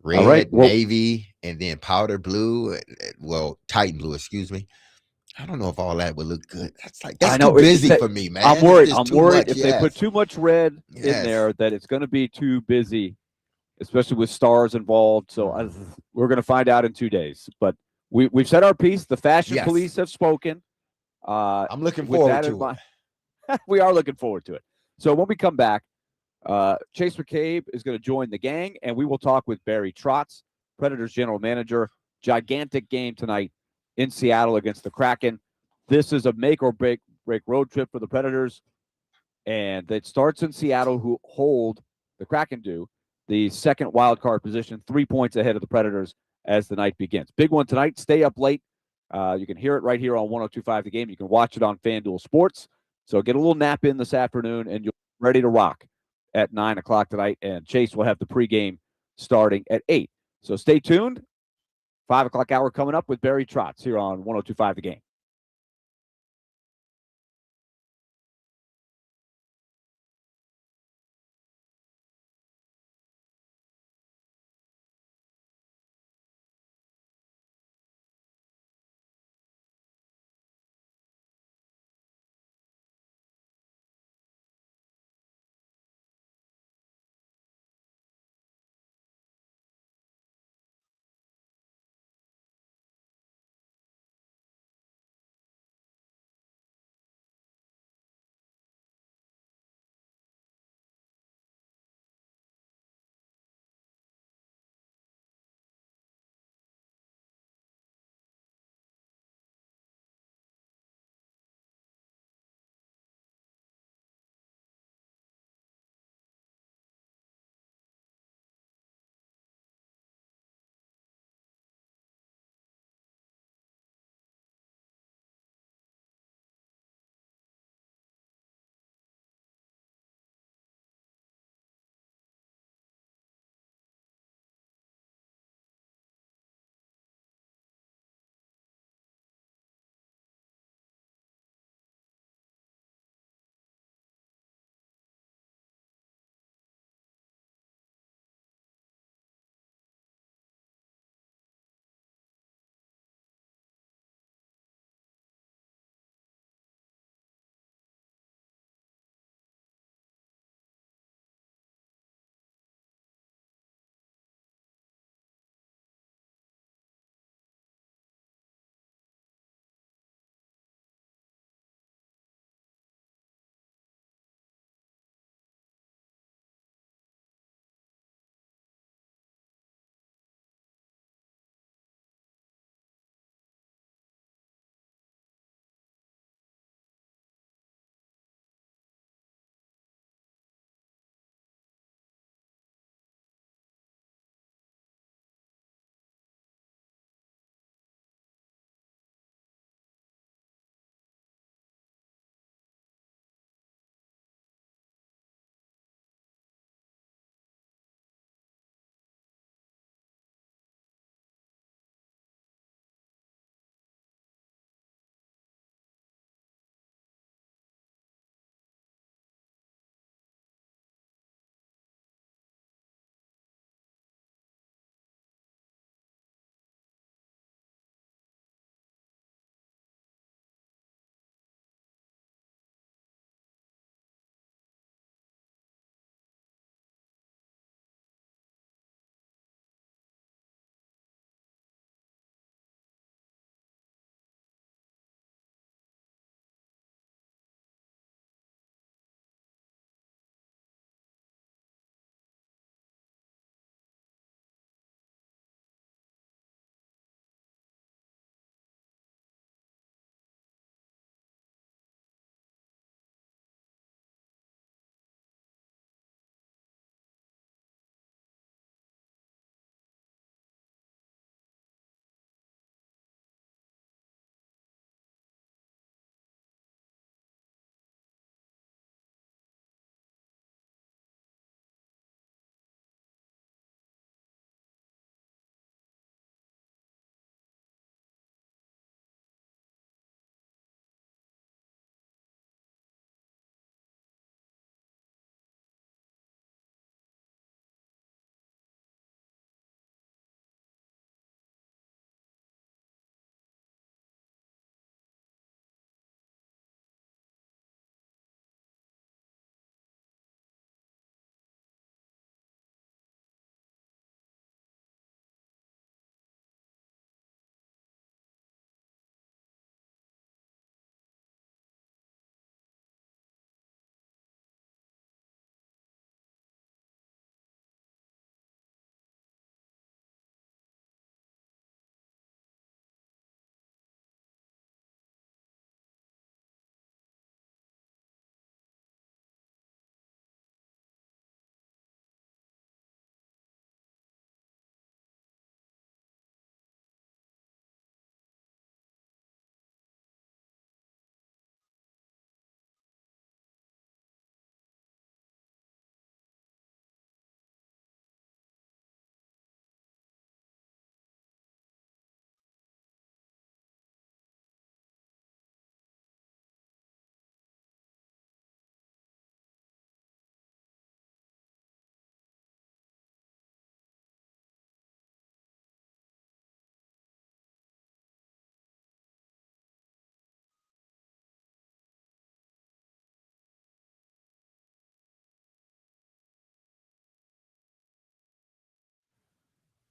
navy, and then powder blue. Well, Titan blue, excuse me. I don't know if all that would look good. That's too busy for me, man. I'm worried. If they put too much red in there, that it's going to be too busy, especially with stars involved. So we're going to find out in 2 days. But we've said our piece. The fashion Yes. police have spoken. I'm looking forward to it. We are looking forward to it. So when we come back, Chase McCabe is going to join the gang, and we will talk with Barry Trotz, Predators general manager. Gigantic game tonight in Seattle against the Kraken. This is a make or break road trip for the Predators, and it starts in Seattle, who hold the Kraken the second wild card position, 3 points ahead of the Predators as the night begins. Big one tonight. Stay up late. You can hear it right here on 102.5 The Game. You can watch it on FanDuel Sports. So get a little nap in this afternoon, and you're ready to rock at 9 o'clock tonight. And Chase will have the pregame starting at 8. So stay tuned. 5 o'clock hour coming up with Barry Trotz here on 102.5 The Game.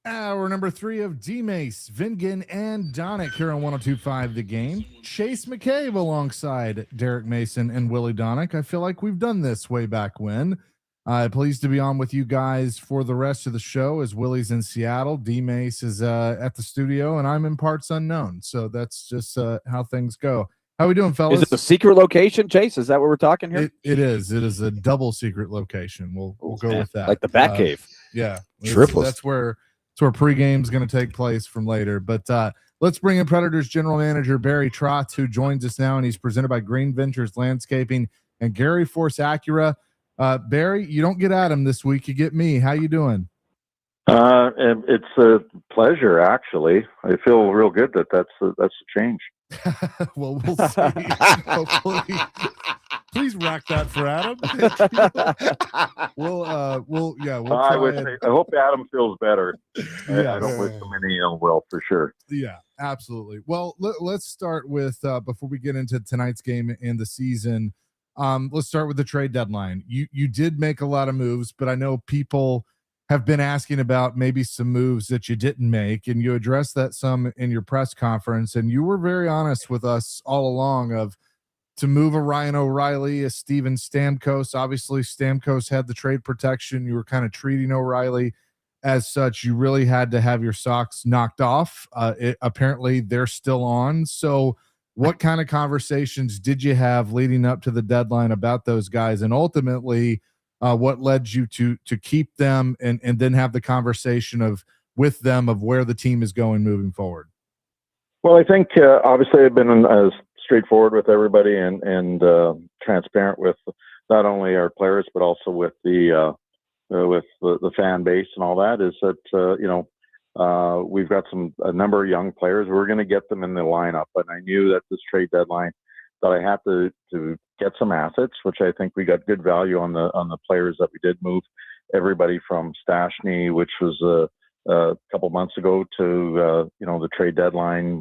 Hour number 3 of D-Mace, Vingan, and Donick here on 102.5 The Game. Chase McCabe alongside Derek Mason and Willie Donick. I feel like we've done this way back when. Pleased to be on with you guys for the rest of the show as Willie's in Seattle. D-Mace is at the studio, and I'm in parts unknown. So that's just how things go. How we doing, fellas? Is it a secret location, Chase? Is that what we're talking here? It is. It is a double secret location. We'll go with that. Like the Batcave. Yeah. Triples. That's where pregame is going to take place from later. But let's bring in Predators General Manager Barry Trotz, who joins us now, and he's presented by Green Ventures Landscaping and Gary Force Acura. Barry, you don't get Adam this week. You get me. How you doing? It's a pleasure, actually. I feel real good that's a change. Well, we'll see. Hopefully. Please rock that for Adam. We'll I hope Adam feels better. I don't wish him any ill will for sure. Yeah, absolutely. Well, let's start with before we get into tonight's game and the season. Let's start with the trade deadline. You did make a lot of moves, but I know people have been asking about maybe some moves that you didn't make, and you addressed that some in your press conference, and you were very honest with us all along of to move a Ryan O'Reilly, a Steven Stamkos. Obviously, Stamkos had the trade protection. You were kind of treating O'Reilly as such. You really had to have your socks knocked off. Apparently, they're still on. So what kind of conversations did you have leading up to the deadline about those guys? And ultimately, what led you to keep them and then have the conversation with them of where the team is going moving forward? Well, I think obviously I've been as straightforward with everybody and transparent with not only our players but also with the fan base and all that. Is that we've got a number of young players. We're going to get them in the lineup, and I knew that this trade deadline that I had to get some assets, which I think we got good value on the players that we did move. Everybody from Stastny, which was a couple months ago, to the trade deadline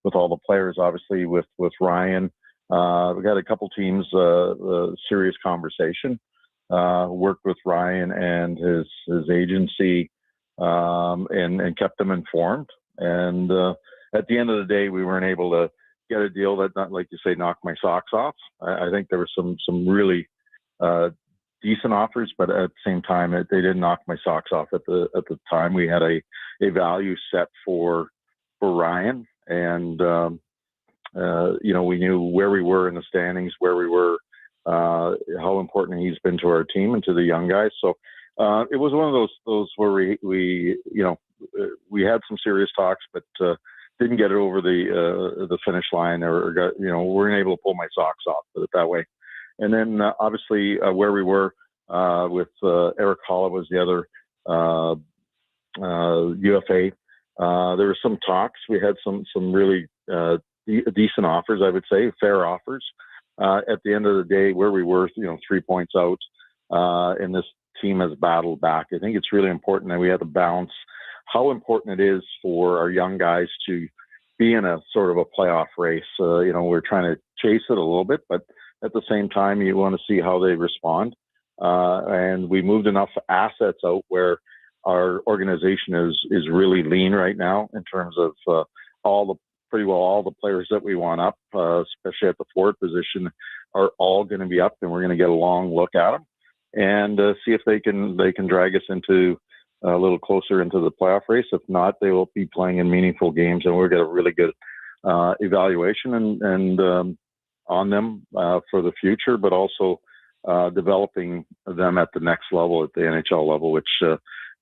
with all the players. Obviously, with Ryan, we got a couple teams serious conversation. Worked with Ryan and his agency and kept them informed. And at the end of the day, we weren't able to get a deal that, not like you say, knocked my socks off. I think there were some really decent offers, but at the same time, they didn't knock my socks off at the time. We had a value set for Ryan, and we knew where we were in the standings, where we were, how important he's been to our team and to the young guys. So it was one of those where we had some serious talks, but didn't get it over the finish line, or weren't able to pull my socks off, put it that way. And then obviously where we were with Eric Holla was the other UFA. There were some talks. We had some really decent offers, I would say, fair offers. At the end of the day, where we were, 3 points out, and this team has battled back. I think it's really important that we have to balance how important it is for our young guys to be in a sort of a playoff race. We're trying to chase it a little bit, but at the same time, you want to see how they respond. And we moved enough assets out where our organization is really lean right now in terms of pretty well all the players that we want up, especially at the forward position, are all going to be up, and we're going to get a long look at them and see if they can drag us into a little closer into the playoff race. If not, they will be playing in meaningful games, and we'll get a really good evaluation and on them for the future, but also developing them at the next level, at the NHL level, which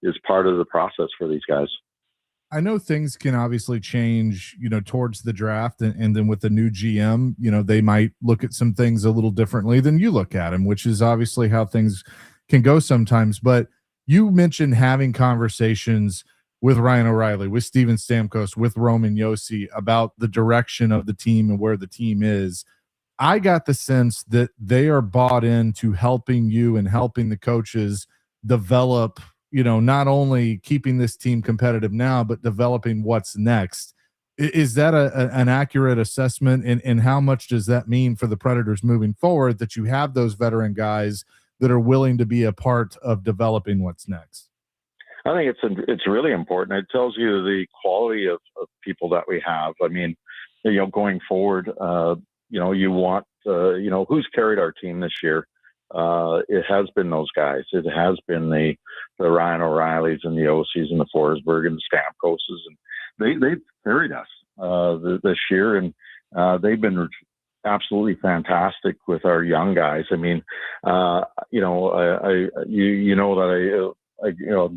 is part of the process for these guys. I know things can obviously change, towards the draft, and then with the new GM, they might look at some things a little differently than you look at them, which is obviously how things can go sometimes. But you mentioned having conversations with Ryan O'Reilly, with Steven Stamkos, with Roman Josi about the direction of the team and where the team is. I got the sense that they are bought into helping you and helping the coaches develop, not only keeping this team competitive now, but developing what's next. Is that an accurate assessment? And how much does that mean for the Predators moving forward, that you have those veteran guys that are willing to be a part of developing what's next? I think it's really important. It tells you the quality of people that we have. I mean, going forward, you want, who's carried our team this year. It has been those guys. It has been the Ryan O'Reillys and the Ossies and the Forsberg and the Stamkoses, and they've carried us this year, and they've been absolutely fantastic with our young guys. I mean, that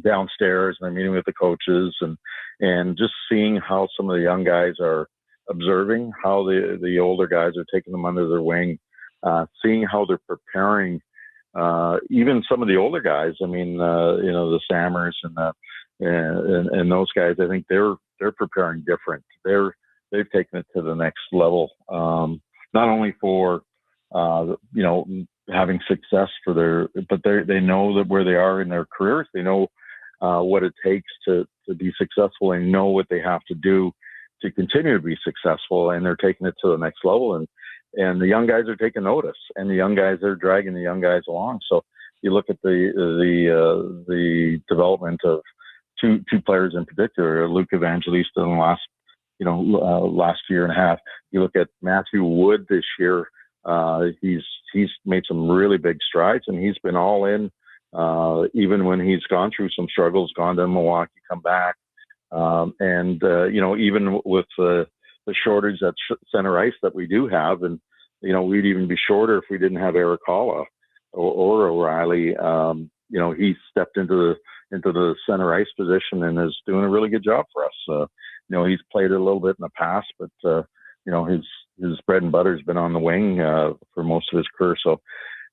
downstairs and I'm meeting with the coaches and just seeing how some of the young guys are observing how the older guys are taking them under their wing, seeing how they're preparing, even some of the older guys. I mean, the Sammers and those guys, I think they're preparing different. They've taken it to the next level, not only for, having success but they know that where they are in their careers, they know what it takes to be successful and know what they have to do to continue to be successful, and they're taking it to the next level. And the young guys are taking notice, and the young guys are dragging the young guys along. So you look at the development of two players in particular, Luke Evangelista in the last year and a half. You look at Matthew Wood this year. He's made some really big strides, and he's been all in, even when he's gone through some struggles, gone to Milwaukee, come back. Even with the shortage at center ice that we do have, and, we'd even be shorter if we didn't have Eric Halla or O'Reilly. He stepped into the center ice position and is doing a really good job for us. He's played it a little bit in the past, but, his bread and butter has been on the wing for most of his career. So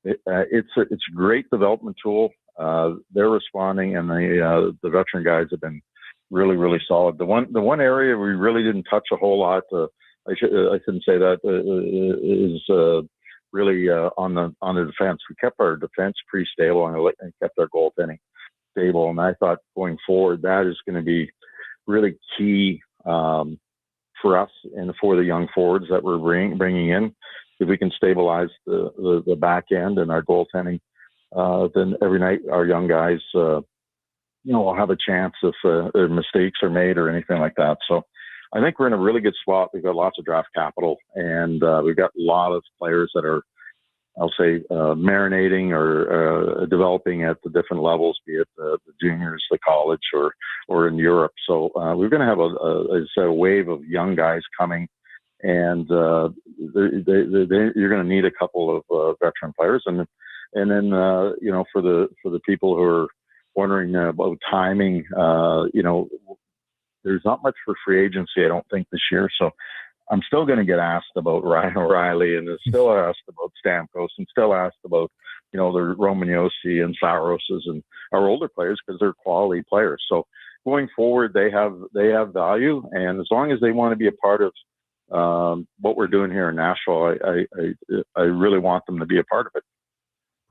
it's a great development tool. They're responding, and the veteran guys have been really, really solid. The one area we really didn't touch a whole lot, I shouldn't say that, is really on the defense. We kept our defense pretty stable and kept our goaltending stable. And I thought going forward, that is going to be really key for us and for the young forwards that we're bringing in. If we can stabilize the back end and our goaltending, then every night our young guys, will have a chance if their mistakes are made or anything like that. So I think we're in a really good spot. We've got lots of draft capital, and we've got a lot of players that are, I'll say, marinating or developing at the different levels, be it the juniors, the college, or in Europe. So we're going to have a wave of young guys coming, and you're going to need a couple of veteran players, and then for the people who are wondering about timing, there's not much for free agency, I don't think, this year. So I'm still going to get asked about Ryan O'Reilly, and still asked about Stamkos, and still asked about, the Roman Josi and Saroses and our older players, because they're quality players. So going forward, they have value, and as long as they want to be a part of what we're doing here in Nashville, I really want them to be a part of it.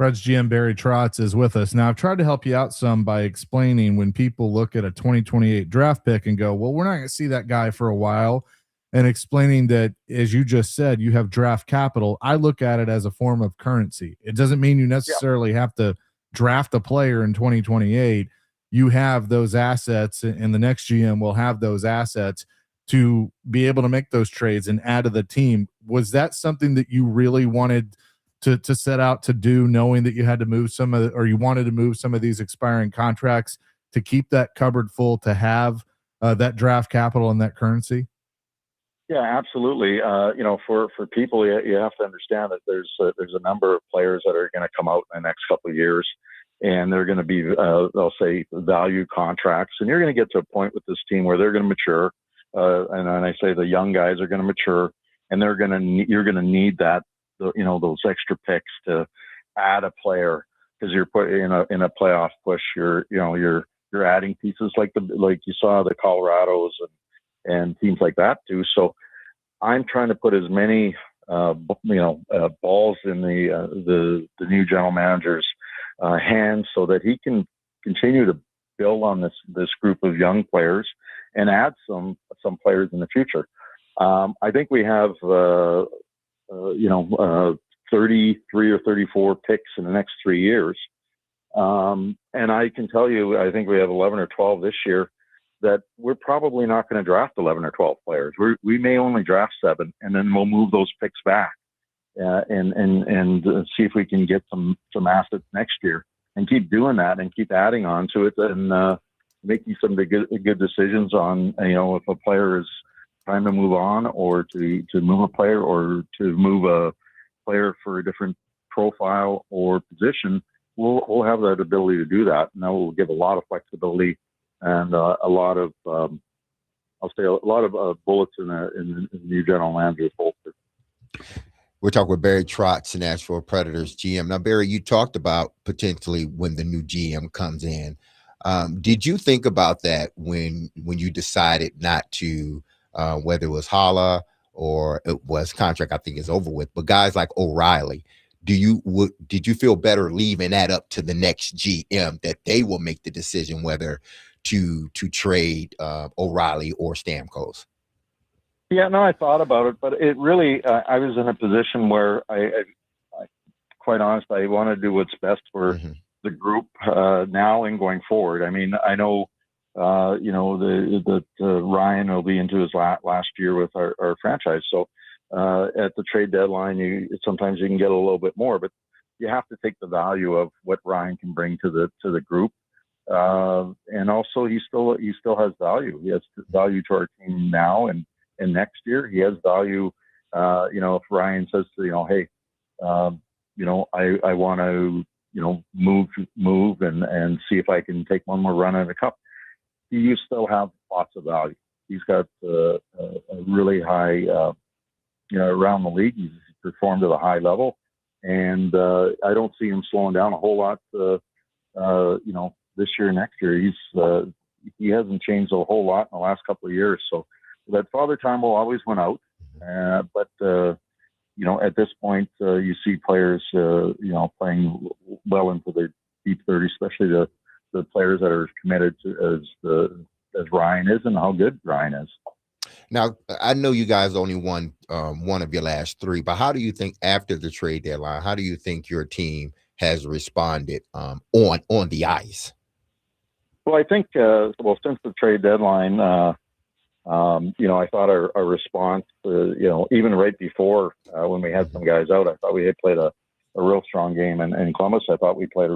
Preds GM Barry Trotz is with us. Now, I've tried to help you out some by explaining when people look at a 2028 draft pick and go, well, we're not going to see that guy for a while, and explaining that, as you just said, you have draft capital. I look at it as a form of currency. It doesn't mean you necessarily have to draft a player in 2028. You have those assets, and the next GM will have those assets to be able to make those trades and add to the team. Was that something that you really wanted to set out to do, knowing that you had to move you wanted to move some of these expiring contracts to keep that cupboard full, to have that draft capital and that currency? Yeah, absolutely. For people, you have to understand that there's a number of players that are going to come out in the next couple of years, and they're going to be, they'll say, value contracts. And you're going to get to a point with this team where they're going to mature. And when I say the young guys are going to mature, and you're going to need that, those extra picks to add a player, because you're put in a playoff push. You're adding pieces like you saw the Colorados and teams like that do. So I'm trying to put as many balls in the new general manager's hands, so that he can continue to build on this group of young players and add some players in the future. I think we have 33 or 34 picks in the next 3 years. And I can tell you, I think we have 11 or 12 this year that we're probably not going to draft 11 or 12 players. We may only draft 7, and then we'll move those picks back and see if we can get some assets next year and keep doing that and keep adding on to it and making some good decisions on, if a player is trying to move on or to move a player or to move a player for a different profile or position. We'll have that ability to do that, and that will give a lot of flexibility and a lot of bullets in the new general manager's holster. We're talking with Barry Trotz, Nashville Predators GM. Now, Barry, you talked about potentially when the new GM comes in. Did you think about that when you decided not to, whether it was Hala or it was contract, I think is over with, but guys like O'Reilly, did you feel better leaving that up to the next GM that they will make the decision whether to trade O'Reilly or Stamkos? Yeah, no, I thought about it, but it really, I was in a position where I quite honest, I want to do what's best for the group now and going forward. I mean, I know, that Ryan will be into his last year with our franchise. So at the trade deadline, sometimes you can get a little bit more, but you have to take the value of what Ryan can bring to the group. And also he still has value. He has value to our team now and next year. He has value. If Ryan says to, hey, I want to, move and see if I can take one more run at the cup. You still have lots of value. He's got a really high, around the league. He's performed at a high level, and I don't see him slowing down a whole lot. This year, next year, he hasn't changed a whole lot in the last couple of years. So that Father Time will always win out, but at this point, you see players, playing well into the deep 30s, especially the players that are committed to as Ryan is and how good Ryan is. Now, I know you guys only won one of your last 3, but how do you think after the trade deadline, how do you think your team has responded on the ice? Well, I think, since the trade deadline, I thought our response, even right before when we had some guys out, I thought we had played a real strong game. And in Columbus, I thought we played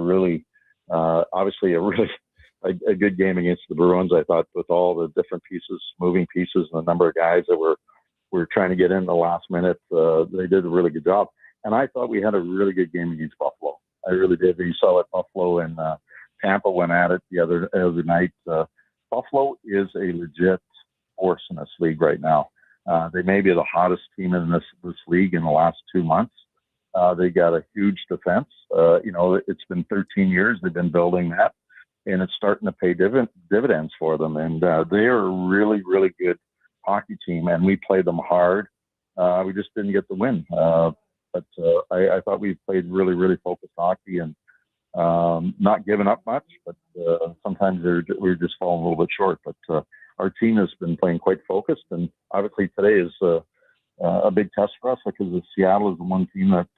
obviously a good game against the Bruins. I thought with all the different pieces, moving pieces, and the number of guys that were trying to get in the last minute, they did a really good job. And I thought we had a really good game against Buffalo. I really did. You saw it, Buffalo and Tampa went at it the other night. Buffalo is a legit force in this league right now. They may be the hottest team in this league in the last 2 months. They got a huge defense. It's been 13 years they've been building that, and it's starting to pay dividends for them. And they are a really, really good hockey team, and we played them hard. We just didn't get the win. But I thought we played really, really focused hockey and not giving up much, but sometimes we're just falling a little bit short. But our team has been playing quite focused, and obviously today is a big test for us because Seattle is the one team that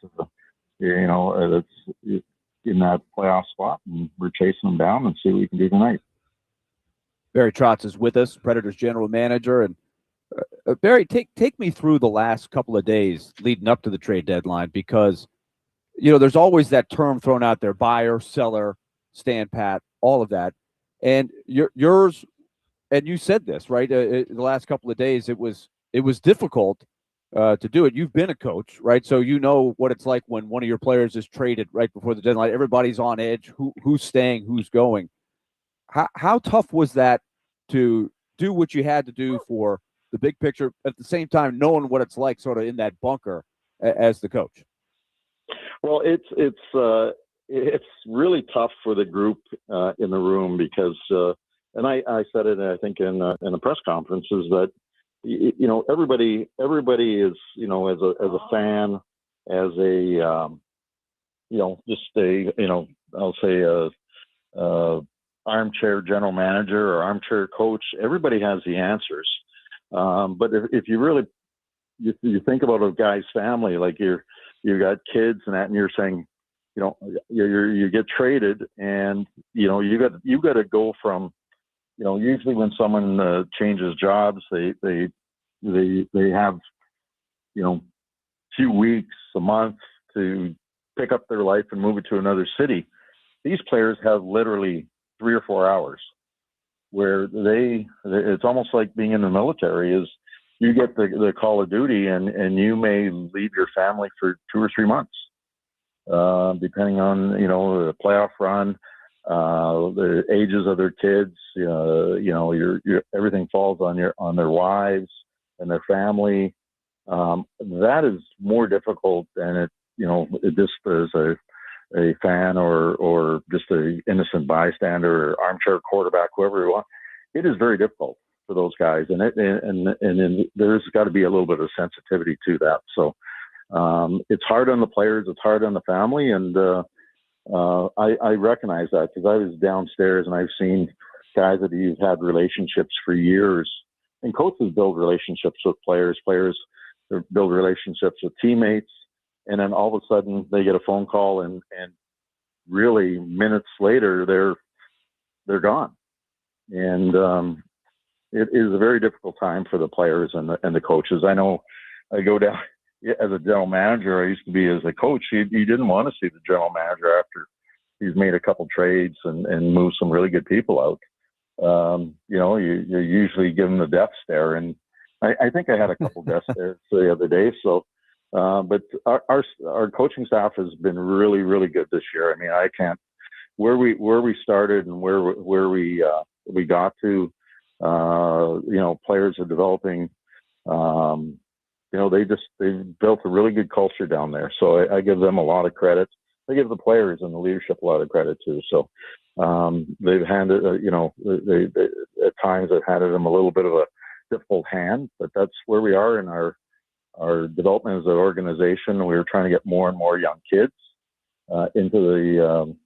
that's in that playoff spot, and we're chasing them down and see what we can do tonight. Barry Trotz is with us, Predators general manager, and Barry, take me through the last couple of days leading up to the trade deadline, because there's always that term thrown out there: buyer, seller, stand pat, all of that, and yours. And you said this, right? The last couple of days, it was difficult to do it. You've been a coach, right? So you know what it's like when one of your players is traded right before the deadline. Everybody's on edge. Who's staying? Who's going? How tough was that to do what you had to do for the big picture, at the same time knowing what it's like sort of in that bunker as the coach? Well, it's really tough for the group in the room because and I said it, I think, in a press conference, is that everybody is, as a fan, as a just a I'll say a armchair general manager or armchair coach. Everybody has the answers, but if you really you think about a guy's family, like you got kids and that, and you're saying, you get traded, and you got to go from, usually when someone changes jobs, they have few weeks, a month to pick up their life and move it to another city. These players have literally 3 or 4 hours, where it's almost like being in the military. Is you get the call of duty, and you may leave your family for 2 or 3 months, depending on the playoff run, the ages of their kids. Everything falls on their wives and their family. That is more difficult than it just as a fan or just an innocent bystander or armchair quarterback, whoever you want. It is very difficult for those guys, and there's got to be a little bit of sensitivity to that. So it's hard on the players, it's hard on the family, and I recognize that, because I was downstairs and I've seen guys that you've had relationships for years, and coaches build relationships with players build relationships with teammates, and then all of a sudden they get a phone call, and really minutes later they're gone. And it is a very difficult time for the players and the coaches. I know I go down as a general manager. I used to be as a coach. You didn't want to see the general manager after he's made a couple trades and moved some really good people out. You usually give them the death stare, and I think I had a couple death stares the other day. So, but our coaching staff has been really, really good this year. I mean, I can't where we started and where we got to. Players are developing. They've built a really good culture down there. So I give them a lot of credit. I give the players and the leadership a lot of credit too. So they've handed, they at times have handed them a little bit of a difficult hand, but that's where we are in our development as an organization. We're trying to get more and more young kids into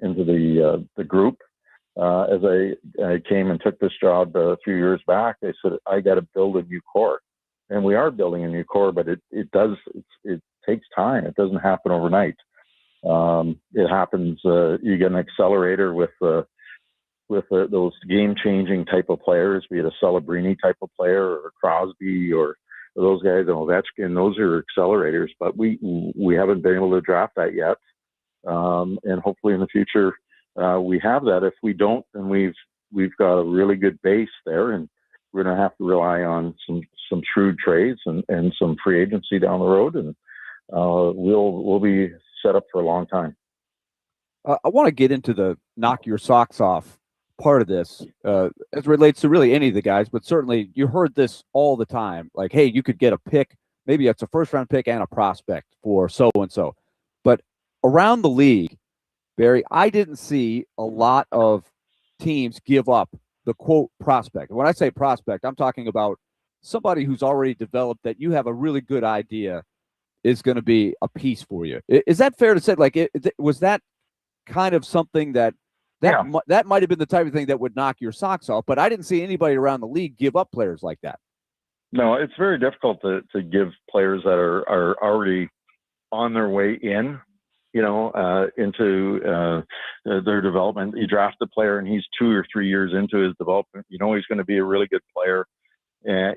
the group. As I came and took this job a few years back, I said, I got to build a new core. And we are building a new core, but it takes time. It doesn't happen overnight. It happens, you get an accelerator with those game-changing type of players, be it a Celebrini type of player or a Crosby or those guys, and Ovechkin. Those are accelerators, but we haven't been able to draft that yet. And hopefully in the future, we have that. If we don't, then we've got a really good base there, and we're going to have to rely on some shrewd trades and some free agency down the road, and we'll be set up for a long time. I want to get into the knock your socks off part of this as it relates to really any of the guys, but certainly you heard this all the time. Like, hey, you could get a pick, maybe it's a first-round pick and a prospect for so-and-so. But around the league, Barry, I didn't see a lot of teams give up the quote prospect. When I say prospect, I'm talking about somebody who's already developed that you have a really good idea is going to be a piece for you. Is that fair to say? Like, was that kind of something that might have been the type of thing that would knock your socks off? But I didn't see anybody around the league give up players like that. No, it's very difficult to give players that are already on their way in, into their development. You draft a player and he's 2 or 3 years into his development. He's going to be a really good player. And,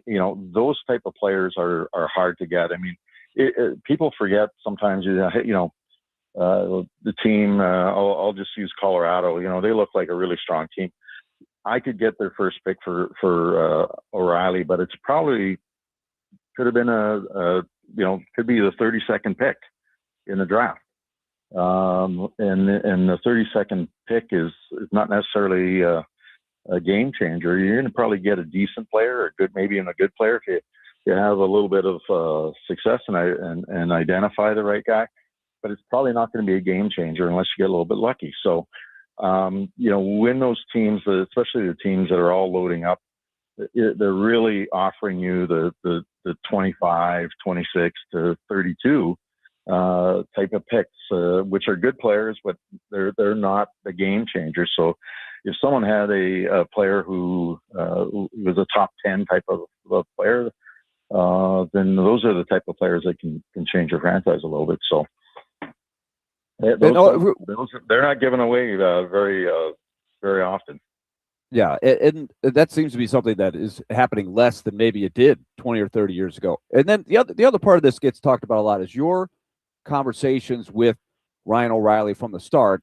those type of players are hard to get. I mean, people forget sometimes, the team, I'll just use Colorado. They look like a really strong team. I could get their first pick for O'Reilly, but it's probably could have been could be the 32nd pick in the draft. And the 32nd pick is not necessarily a game changer. You're going to probably get a decent player, maybe a good player if you have a little bit of success and identify the right guy. But it's probably not going to be a game changer unless you get a little bit lucky. So, when those teams, especially the teams that are all loading up, they're really offering you the 25, 26 to 32 type of picks, which are good players, but they're not the game changer. So if someone had a player who was a top 10 type of player, then those are the type of players that can change your franchise a little bit. So They're not given away very often. Yeah, and that seems to be something that is happening less than maybe it did 20 or 30 years ago. And then the other part of this gets talked about a lot is your conversations with Ryan O'Reilly from the start.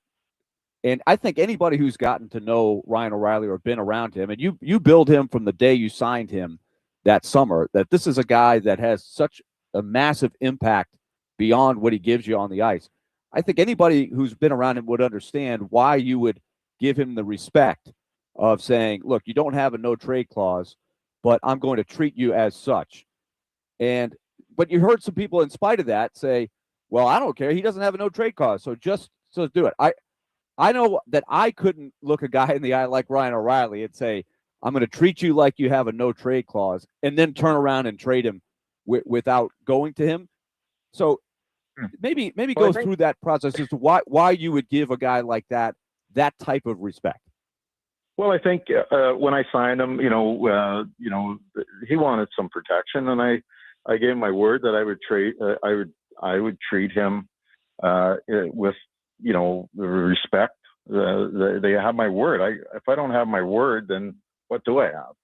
And I think anybody who's gotten to know Ryan O'Reilly or been around him, and you build him from the day you signed him that summer, that this is a guy that has such a massive impact beyond what he gives you on the ice. I think anybody who's been around him would understand why you would give him the respect of saying, look, you don't have a no trade clause, but I'm going to treat you as such. But you heard some people in spite of that say, well, I don't care. He doesn't have a no trade clause. So just do it. I know that I couldn't look a guy in the eye like Ryan O'Reilly and say, I'm going to treat you like you have a no trade clause and then turn around and trade him without going to him. So maybe go through that process as to why you would give a guy like that type of respect. Well, I think when I signed him, he wanted some protection, and I gave him my word that I would treat him with respect. They have my word. If I don't have my word, then what do I have?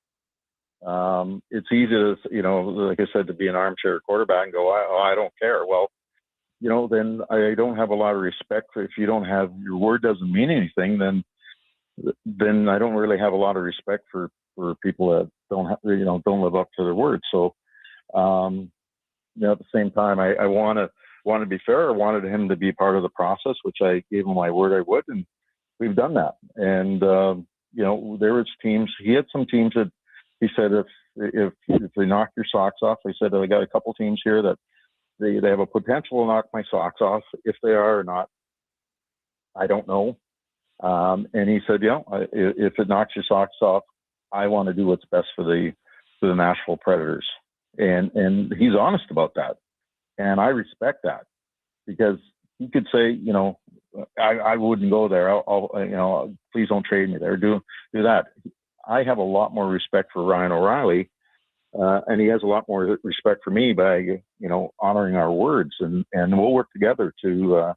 It's easy to, like I said, to be an armchair quarterback and go, I don't care. Well, then I don't have a lot of respect for, if you don't have, your word doesn't mean anything, then I don't really have a lot of respect for people that don't live up to their word. So, at the same time, I want to be fair. I wanted him to be part of the process, which I gave him my word I would, and we've done that. And there was teams. He had some teams that he said if they knock your socks off, he said I got a couple teams here that they have a potential to knock my socks off. If they are or not, I don't know. And he said, if it knocks your socks off, I want to do what's best for the Nashville Predators. And he's honest about that. And I respect that, because he could say, I wouldn't go there. I'll please don't trade me there. Do that. I have a lot more respect for Ryan O'Reilly, and he has a lot more respect for me by, honoring our words, and we'll work together to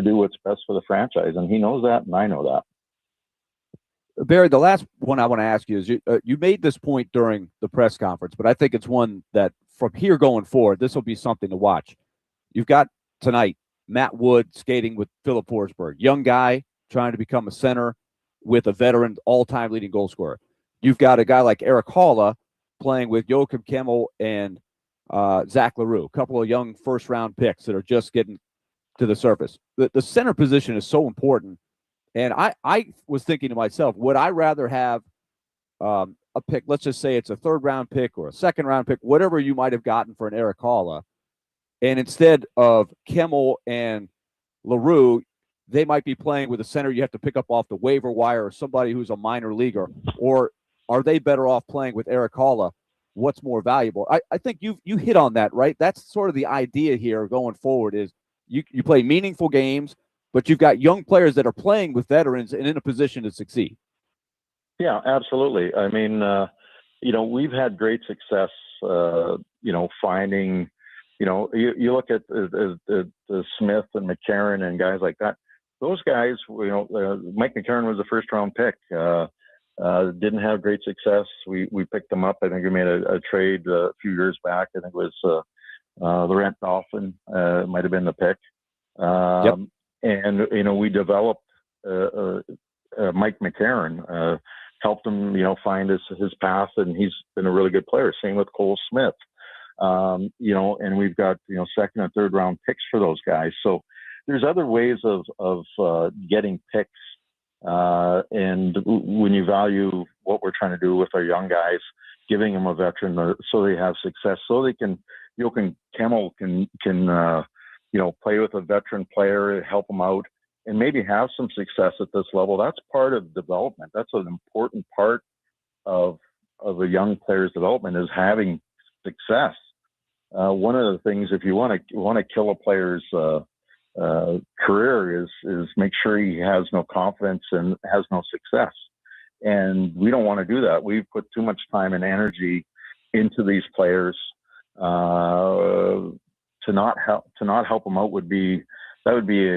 do what's best for the franchise. And he knows that, and I know that. Barry, the last one I want to ask you is you made this point during the press conference, but I think it's one that from here going forward, this will be something to watch. You've got tonight Matt Wood skating with Philip Forsberg, young guy trying to become a center with a veteran all-time leading goal scorer. You've got a guy like Eric Haula playing with Joachim Kemmel and Zach LaRue, a couple of young first-round picks that are just getting to the surface. The center position is so important. And I was thinking to myself, would I rather have a pick, let's just say it's a third-round pick or a second-round pick, whatever you might have gotten for an Eric Haula, and instead of Kemmel and LaRue, they might be playing with a center you have to pick up off the waiver wire or somebody who's a minor leaguer, or are they better off playing with Eric Haula? What's more valuable? I think you hit on that, right? That's sort of the idea here going forward is you play meaningful games, but you've got young players that are playing with veterans and in a position to succeed. Yeah, absolutely. I mean, we've had great success, finding, you look at the Smith and McCarron and guys like that. Those guys, Mike McCarron was a first-round pick. Didn't have great success. We picked them up. I think we made a trade a few years back. I think it was Laurent Dauphin might have been the pick. Yep. And we developed Mike McCarron, helped him find his path, and he's been a really good player. Same with Cole Smith. And we've got second and third round picks for those guys. So there's other ways of getting picks. And when you value what we're trying to do with our young guys, giving them a veteran so they have success, so they can, Kemmel can play with a veteran player, help them out, and maybe have some success at this level. That's part of development. That's an important part of a young player's development, is having success. One of the things, if you want to kill a player's career, is make sure he has no confidence and has no success. And we don't want to do that. We've put too much time and energy into these players. To not help them out would be that would be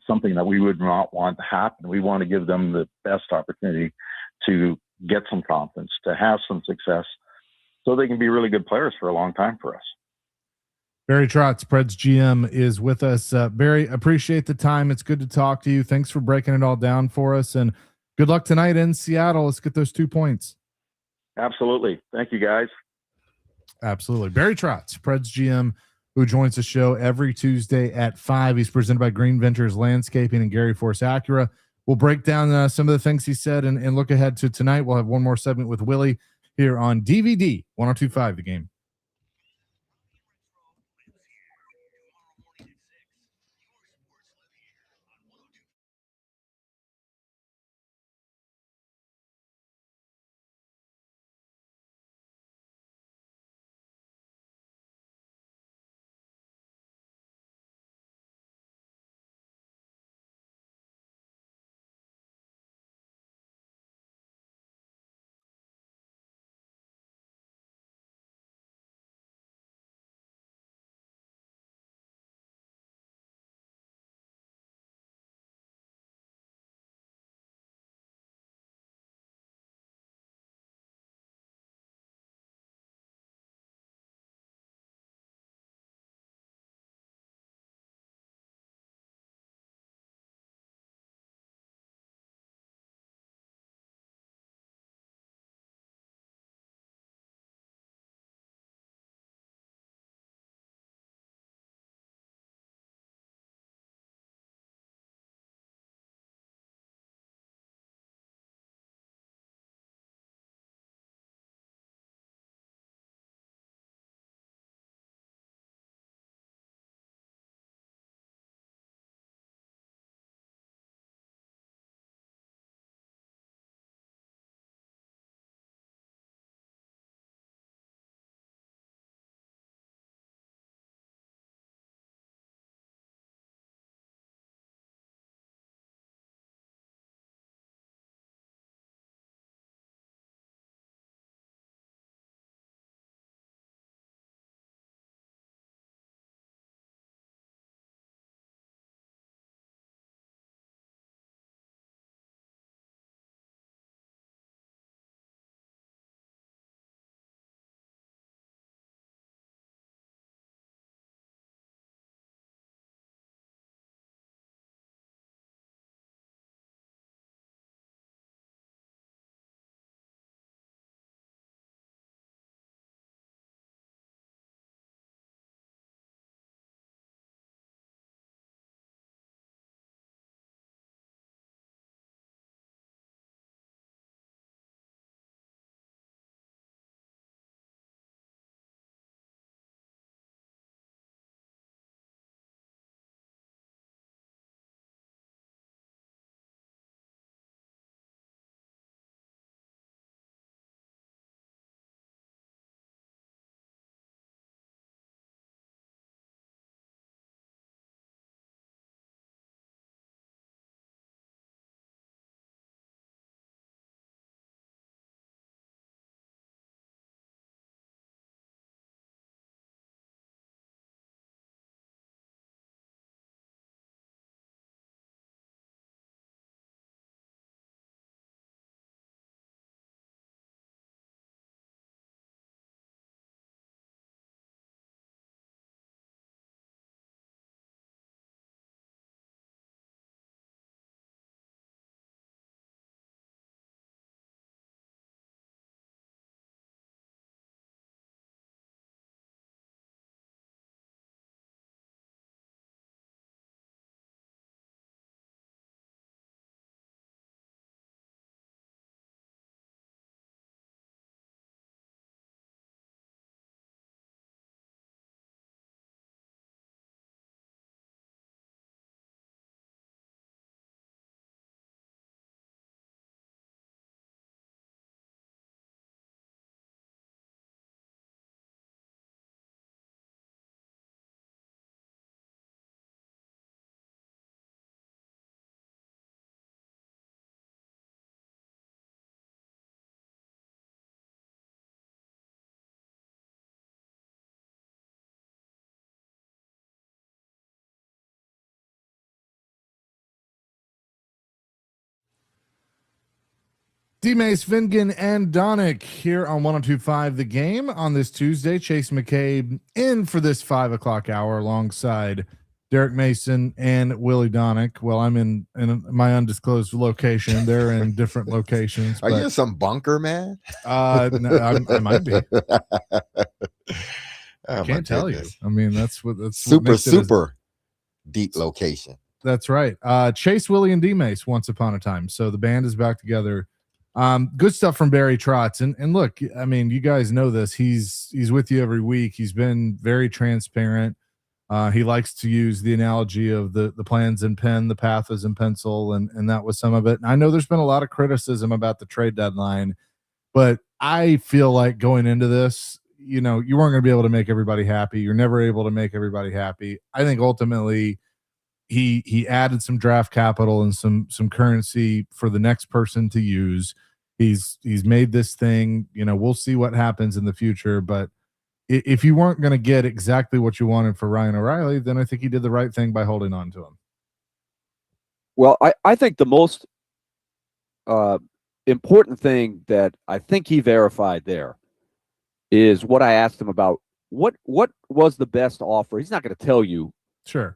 something that we would not want to happen. We want to give them the best opportunity to get some confidence, to have some success, so they can be really good players for a long time for us. Barry Trotz, Preds GM, is with us. Barry, appreciate the time. It's good to talk to you. Thanks for breaking it all down for us, and good luck tonight in Seattle. Let's get those 2 points. Absolutely. Thank you, guys. Absolutely. Barry Trotz, Preds GM, who joins the show every Tuesday at 5. He's presented by Green Ventures Landscaping and Gary Force Acura. We'll break down some of the things he said and look ahead to tonight. We'll have one more segment with Willie here on DVD 102.5 The Game. D-Mace, Vingan, and Donick here on 102.5 The Game on this Tuesday. Chase McCabe in for this 5 o'clock hour alongside Derek Mason and Willie Donick. Well, I'm in my undisclosed location. They're in different locations. Are you in some bunker, man? No, I might be. Oh, I can't tell you. I mean, that's super deep location. That's right. Chase, Willie, and D-Mace once upon a time. So the band is back together. Good stuff from Barry Trotz. And look, I mean, you guys know this. He's with you every week. He's been very transparent. He likes to use the analogy of the plan's in pen, the path is in pencil, and that was some of it. And I know there's been a lot of criticism about the trade deadline, but I feel like going into this, you weren't going to be able to make everybody happy. You're never able to make everybody happy. I think ultimately he added some draft capital and some currency for the next person to use. He's made this thing, we'll see what happens in the future, but if you weren't going to get exactly what you wanted for Ryan O'Reilly, then I think he did the right thing by holding on to him. Well, I think the most important thing that I think he verified there is what I asked him about. What was the best offer? He's not going to tell you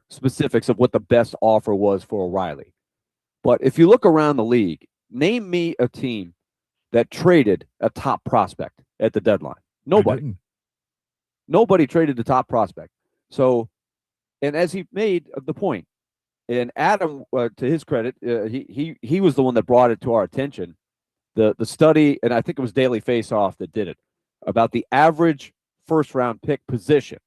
specifics of what the best offer was for O'Reilly. But if you look around the league, name me a team that traded a top prospect at the deadline. Nobody. Nobody traded the top prospect. So, and as he made the point, and Adam, to his credit, he was the one that brought it to our attention. The study, and I think it was Daily Faceoff that did it, about the average first-round pick position.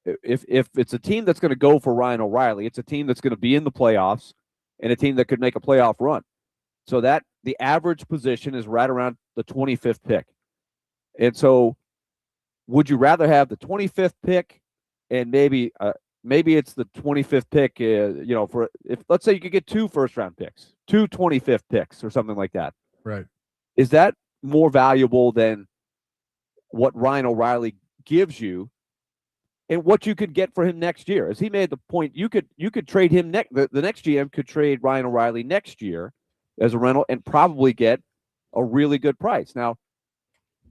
If it's a team that's going to go for Ryan O'Reilly, it's a team that's going to be in the playoffs and a team that could make a playoff run. So that the average position is right around the 25th pick. And so would you rather have the 25th pick and maybe it's the 25th pick, for if let's say you could get 2 first-round picks, 2 25th picks or something like that. Right. Is that more valuable than what Ryan O'Reilly gives you and what you could get for him next year? As he made the point, you could trade him the next GM could trade Ryan O'Reilly next year as a rental and probably get a really good price. Now,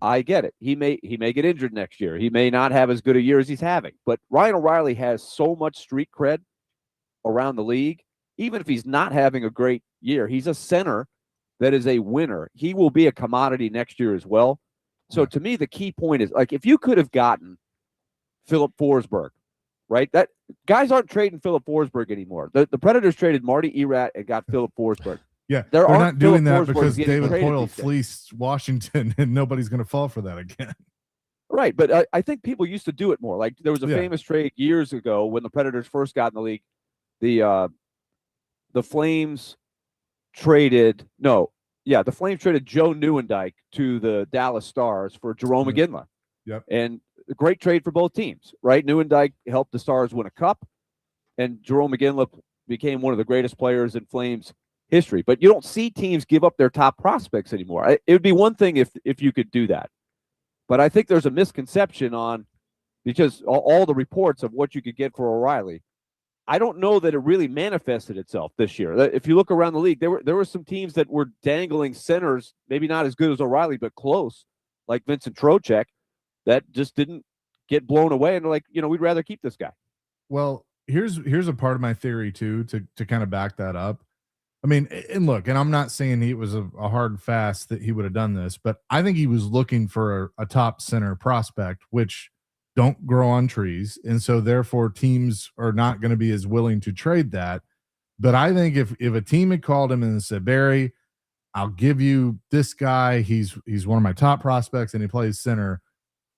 I get it. He may get injured next year. He may not have as good a year as he's having. But Ryan O'Reilly has so much street cred around the league. Even if he's not having a great year, he's a center that is a winner. He will be a commodity next year as well. So to me, the key point is, like, if you could have gotten Philip Forsberg, right? That guys aren't trading Philip Forsberg anymore. The Predators traded Marty Erat and got Philip Forsberg. Yeah, they're not doing that because David Poile fleeced Washington, and nobody's going to fall for that again. Right, but I think people used to do it more. Like there was a famous trade years ago when the Predators first got in the league. The Flames traded Joe Nieuwendyk to the Dallas Stars for Jarome Iginla. Yep, and a great trade for both teams. Right, Nieuwendyk helped the Stars win a cup, and Jarome Iginla became one of the greatest players in Flames history. But you don't see teams give up their top prospects anymore. It would be one thing if you could do that, but I think there's a misconception because all the reports of what you could get for O'Reilly, I don't know that it really manifested itself this year. If you look around the league, there were some teams that were dangling centers, maybe not as good as O'Reilly, but close, like Vincent Trocheck, that just didn't get blown away, and they're like, we'd rather keep this guy. Well, here's a part of my theory too to kind of back that up. I mean, and look, and I'm not saying it was a hard and fast that he would have done this, but I think he was looking for a top center prospect, which don't grow on trees. And so therefore teams are not going to be as willing to trade that. But I think if a team had called him and said, Barry, I'll give you this guy, he's one of my top prospects and he plays center,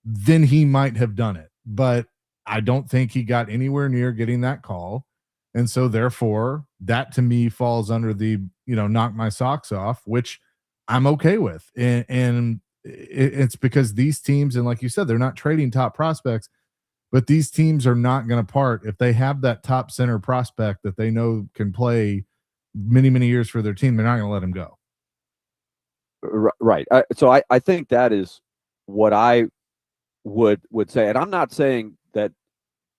then he might have done it. But I don't think he got anywhere near getting that call. And so therefore that to me falls under the, knock my socks off, which I'm okay with. And it's because these teams, and like you said, they're not trading top prospects, but these teams are not going to part if they have that top center prospect that they know can play many, many years for their team. They're not going to let him go. Right. So I think that is what I would say. And I'm not saying that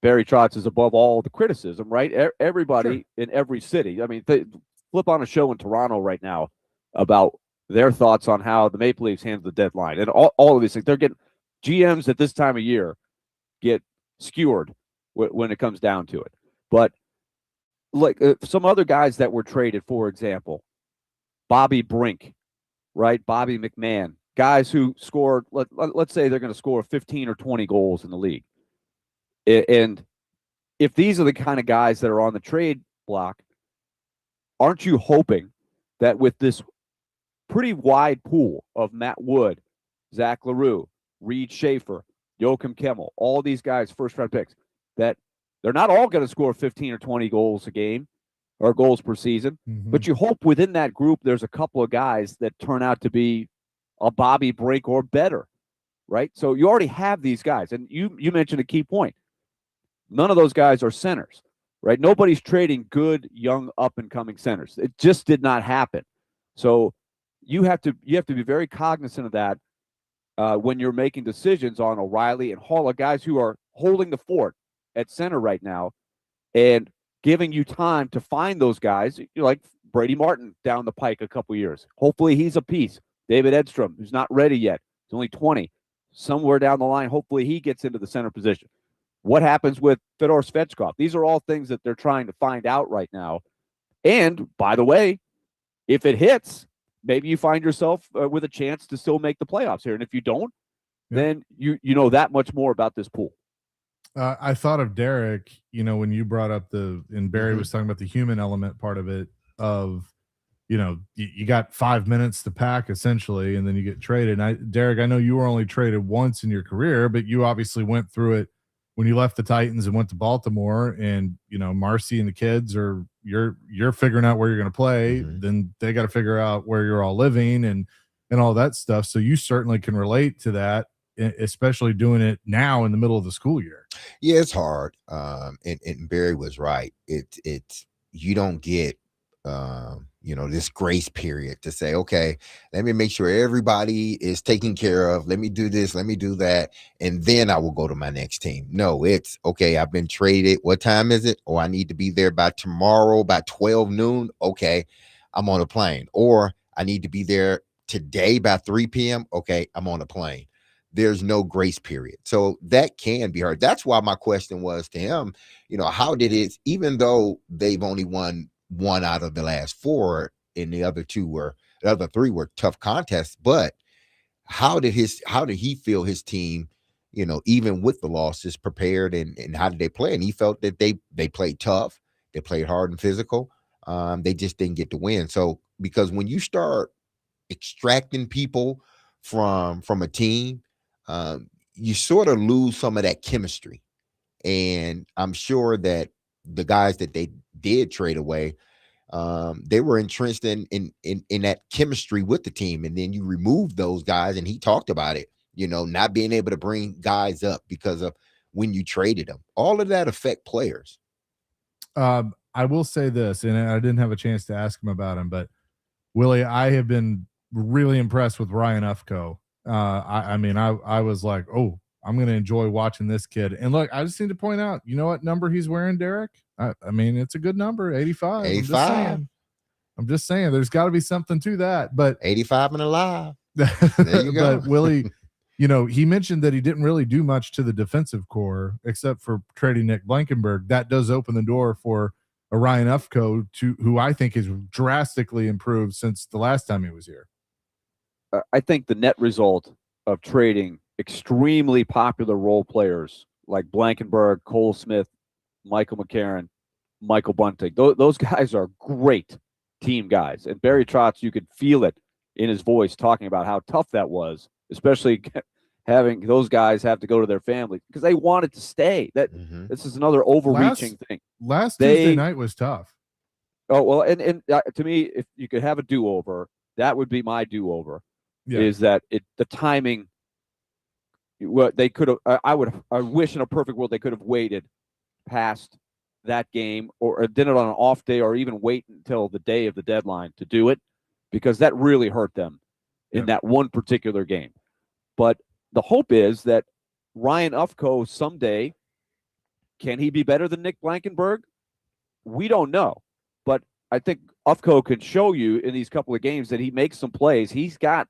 Barry Trotz is above all the criticism, right? Everybody in every city. I mean, flip on a show in Toronto right now about their thoughts on how the Maple Leafs handle the deadline and all of these things. They're getting GMs at this time of year get skewered when it comes down to it. But like some other guys that were traded, for example, Bobby Brink, right? Bobby McMahon, guys who scored, let's say they're going to score 15 or 20 goals in the league. And if these are the kind of guys that are on the trade block, aren't you hoping that with this pretty wide pool of Matt Wood, Zach LaRue, Reed Schaefer, Joachim Kemmel, all these guys, first-round picks, that they're not all going to score 15 or 20 goals a game or goals per season, but you hope within that group there's a couple of guys that turn out to be a Bobby Brink or better, right? So you already have these guys, and you mentioned a key point. None of those guys are centers, right? Nobody's trading good, young, up-and-coming centers. It just did not happen. So you have to be very cognizant of that when you're making decisions on O'Reilly and Hall, guys who are holding the fort at center right now and giving you time to find those guys, like Brady Martin down the pike a couple years. Hopefully he's a piece. David Edstrom, who's not ready yet, he's only 20. Somewhere down the line, hopefully he gets into the center position. What happens with Fedor Svechkov? These are all things that they're trying to find out right now. And, by the way, if it hits, maybe you find yourself with a chance to still make the playoffs here. And if you don't, then you know that much more about this pool. I thought of Derek, when you brought up and Barry was talking about the human element part of it, of, you got 5 minutes to pack essentially, and then you get traded. And Derek, I know you were only traded once in your career, but you obviously went through it when you left the Titans and went to Baltimore, and, Marcy and the kids you're figuring out where you're going to play. Then they got to figure out where you're all living and all that stuff. So you certainly can relate to that, especially doing it now in the middle of the school year. Yeah, it's hard. And Barry was right. It's you don't get this grace period to say, okay, let me make sure everybody is taken care of. Let me do this, let me do that, and then I will go to my next team. No, it's okay. I've been traded. What time is it? Oh, I need to be there by tomorrow by 12 noon. Okay, I'm on a plane. Or I need to be there today by 3 p.m. Okay, I'm on a plane. There's no grace period. So that can be hard. That's why my question was to him, how did it, even though they've only won one out of the last four and the other three were tough contests, but how did he feel his team, even with the losses, prepared, and how did they play? And he felt that they played tough, they played hard and physical. They just didn't get to win. So because when you start extracting people from a team, you sort of lose some of that chemistry. And I'm sure that the guys that they did trade away, they were entrenched in that chemistry with the team. And then you remove those guys, and he talked about it, not being able to bring guys up because of when you traded them. All of that affect players. I will say this, and I didn't have a chance to ask him about him, but Willie, I have been really impressed with Ryan Ufko. I was like, oh, I'm going to enjoy watching this kid. And look, I just need to point out, you know what number he's wearing, Derek? It's a good number, 85. 85. I'm just saying there's got to be something to that. But 85 and alive. There you go. But Willie, he mentioned that he didn't really do much to the defensive core except for trading Nick Blankenburg. That does open the door for a Ryan Ufko, who I think has drastically improved since the last time he was here. I think the net result of trading extremely popular role players like Blankenburg, Cole Smith, Michael McCarron, Michael Bunting, those guys are great team guys. And Barry Trotz, you could feel it in his voice talking about how tough that was, especially having those guys have to go to their family because they wanted to stay. This is another overreaching thing. Tuesday night was tough. Oh, well, and to me, if you could have a do-over, that would be my do-over. Yeah. Is that the timing? What they could have, I wish in a perfect world they could have waited past that game or did it on an off day or even wait until the day of the deadline to do it, because that really hurt them in that one particular game. But the hope is that Ryan Ufko someday, can he be better than Nick Blankenburg? We don't know. But I think Ufko can show you in these couple of games that he makes some plays. He's got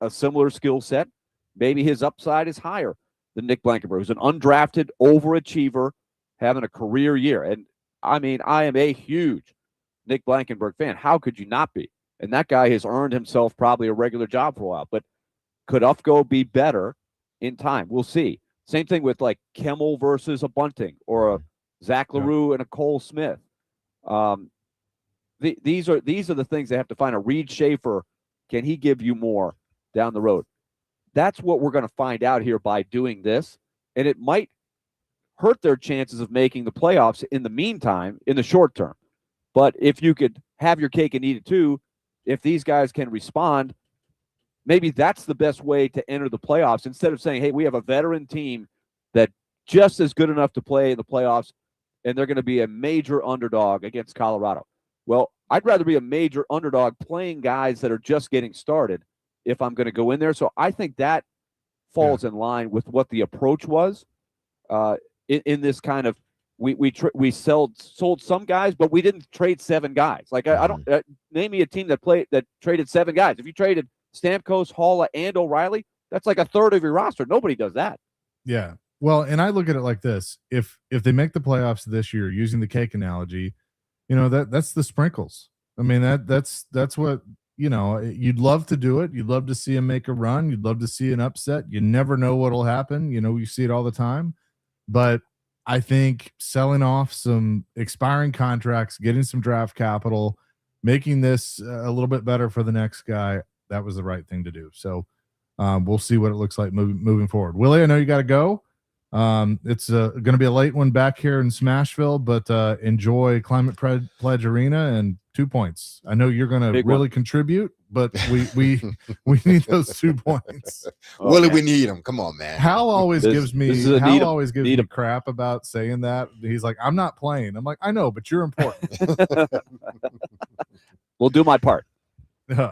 a similar skill set. Maybe his upside is higher than Nick Blankenberg, who's an undrafted overachiever having a career year. And I mean, I am a huge Nick Blankenberg fan. How could you not be? And that guy has earned himself probably a regular job for a while. But could Ufko be better in time? We'll see. Same thing with like Kimmel versus a Bunting or a Zach LaRue and a Cole Smith. These are the things they have to find. A Reed Schaefer, can he give you more down the road? That's what we're going to find out here by doing this. And it might hurt their chances of making the playoffs in the meantime, in the short term. But if you could have your cake and eat it too, if these guys can respond, maybe that's the best way to enter the playoffs instead of saying, hey, we have a veteran team that just is good enough to play in the playoffs, and they're going to be a major underdog against Colorado. Well, I'd rather be a major underdog playing guys that are just getting started if I'm going to go in there. So I think that falls in line with what the approach was in this kind of we sold some guys, but we didn't trade 7 guys. Like I don't name me a team that traded 7 guys. If you traded Stamkos, Haula, and O'Reilly, that's like a third of your roster. Nobody does that. Yeah. Well, and I look at it like this: if they make the playoffs this year, using the cake analogy, that's the sprinkles. I mean, that's what, you'd love to do it. You'd love to see him make a run. You'd love to see an upset. You never know what'll happen. You see it all the time. But I think selling off some expiring contracts, getting some draft capital, making this a little bit better for the next guy, that was the right thing to do. So we'll see what it looks like moving forward. Willie, I know you got to go. It's going to be a late one back here in Smashville, but enjoy Climate Pledge Arena and 2 points. I know you're going to really contribute, but we need those 2 points. Willie, we need them. Come on, man. Hal always gives me crap about saying that. He's like, I'm not playing. I'm like, I know, but you're important. We'll do my part.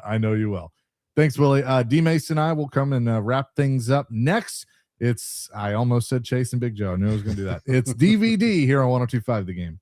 I know you will. Thanks, Willie. D Mason and I will come and wrap things up next. I almost said Chase and Big Joe. I knew I was going to do that. It's DVD here on 102.5 The Game.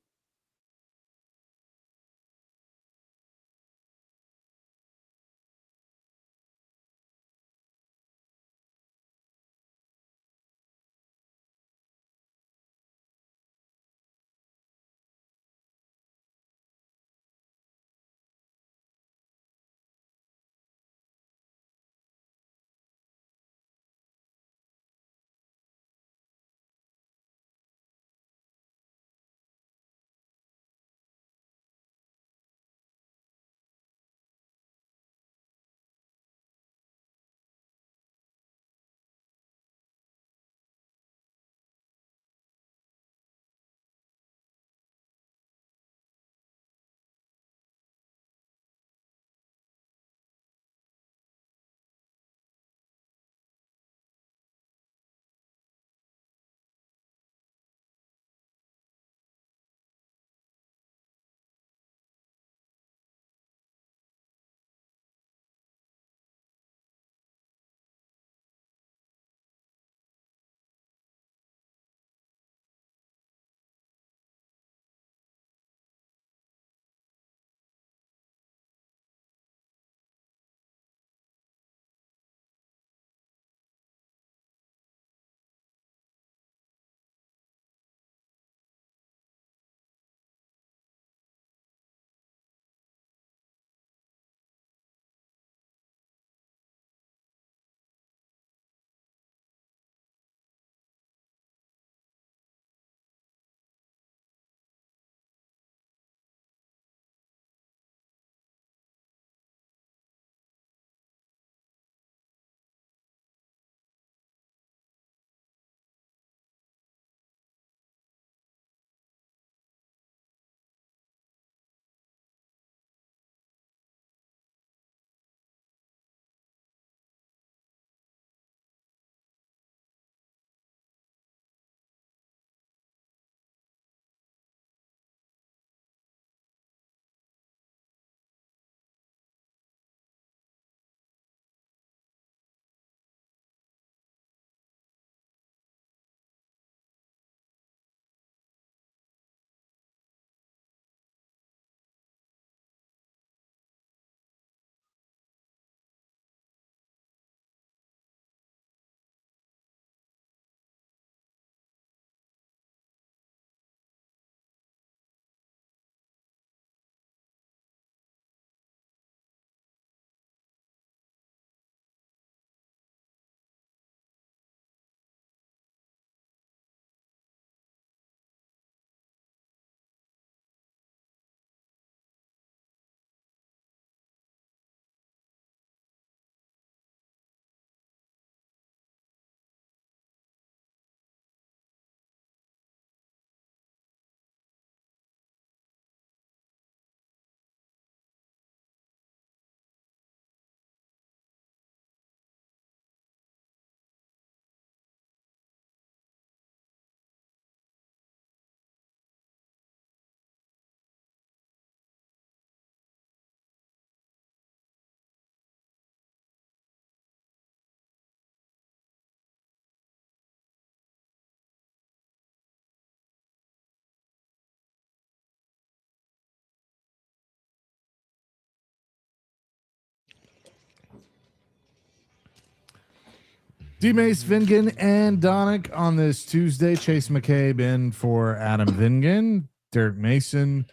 D-Mace, Vingan, and Donick on this Tuesday. Chase McCabe in for Adam Vingan. Derek Mason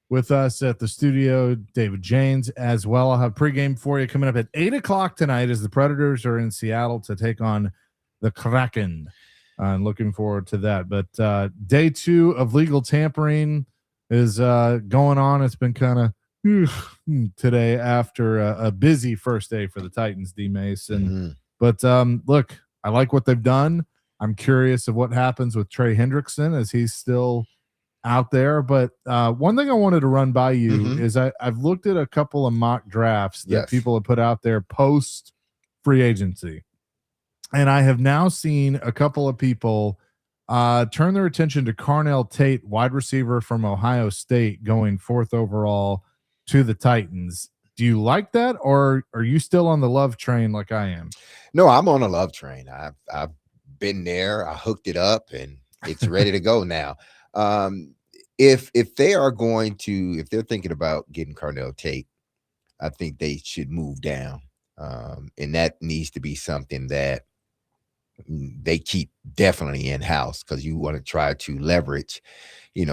with us at the studio. David Janes as well. I'll have pregame for you coming up at 8 o'clock tonight as the Predators are in Seattle to take on the Kraken. I'm looking forward to that. But day 2 of legal tampering is going on. It's been kind of today after a busy first day for the Titans, D-Mace. And But look, I like what they've done. I'm curious of what happens with Trey Hendrickson as he's still out there. But one thing I wanted to run by you is I've looked at a couple of mock drafts that people have put out there post free agency. And I have now seen a couple of people turn their attention to Carnell Tate, wide receiver from Ohio State, going 4th overall to the Titans. Do you like that, or are you still on the love train like I am? No, I'm on a love train. I've been there. I hooked it up, and it's ready to go now. If they are going to, if they're thinking about getting Carnell Tate, I think they should move down, and that needs to be something that they keep definitely in house, because you want to try to leverage,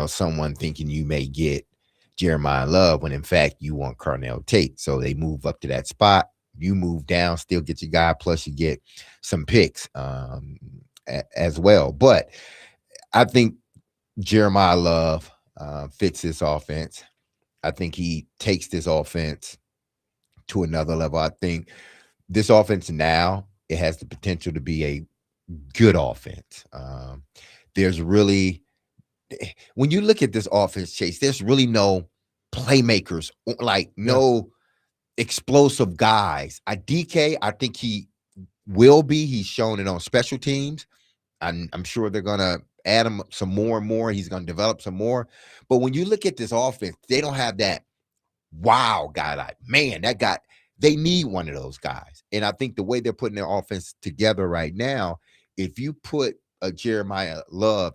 someone thinking you may get Jeremiah Love when in fact you want Carnell Tate. So they move up to that spot. You move down, still get your guy, plus you get some picks as well. But I think Jeremiah Love fits this offense. I think he takes this offense to another level. I think this offense now, it has the potential to be a good offense. There's really, when you look at this offense, Chase, there's really no playmakers, like no explosive guys. DK, I think he will be. He's shown it on special teams. I'm sure they're going to add him some more and more. He's going to develop some more. But when you look at this offense, they don't have that wow guy. Like, man, that guy, they need one of those guys. And I think the way they're putting their offense together right now, if you put a Jeremiah Love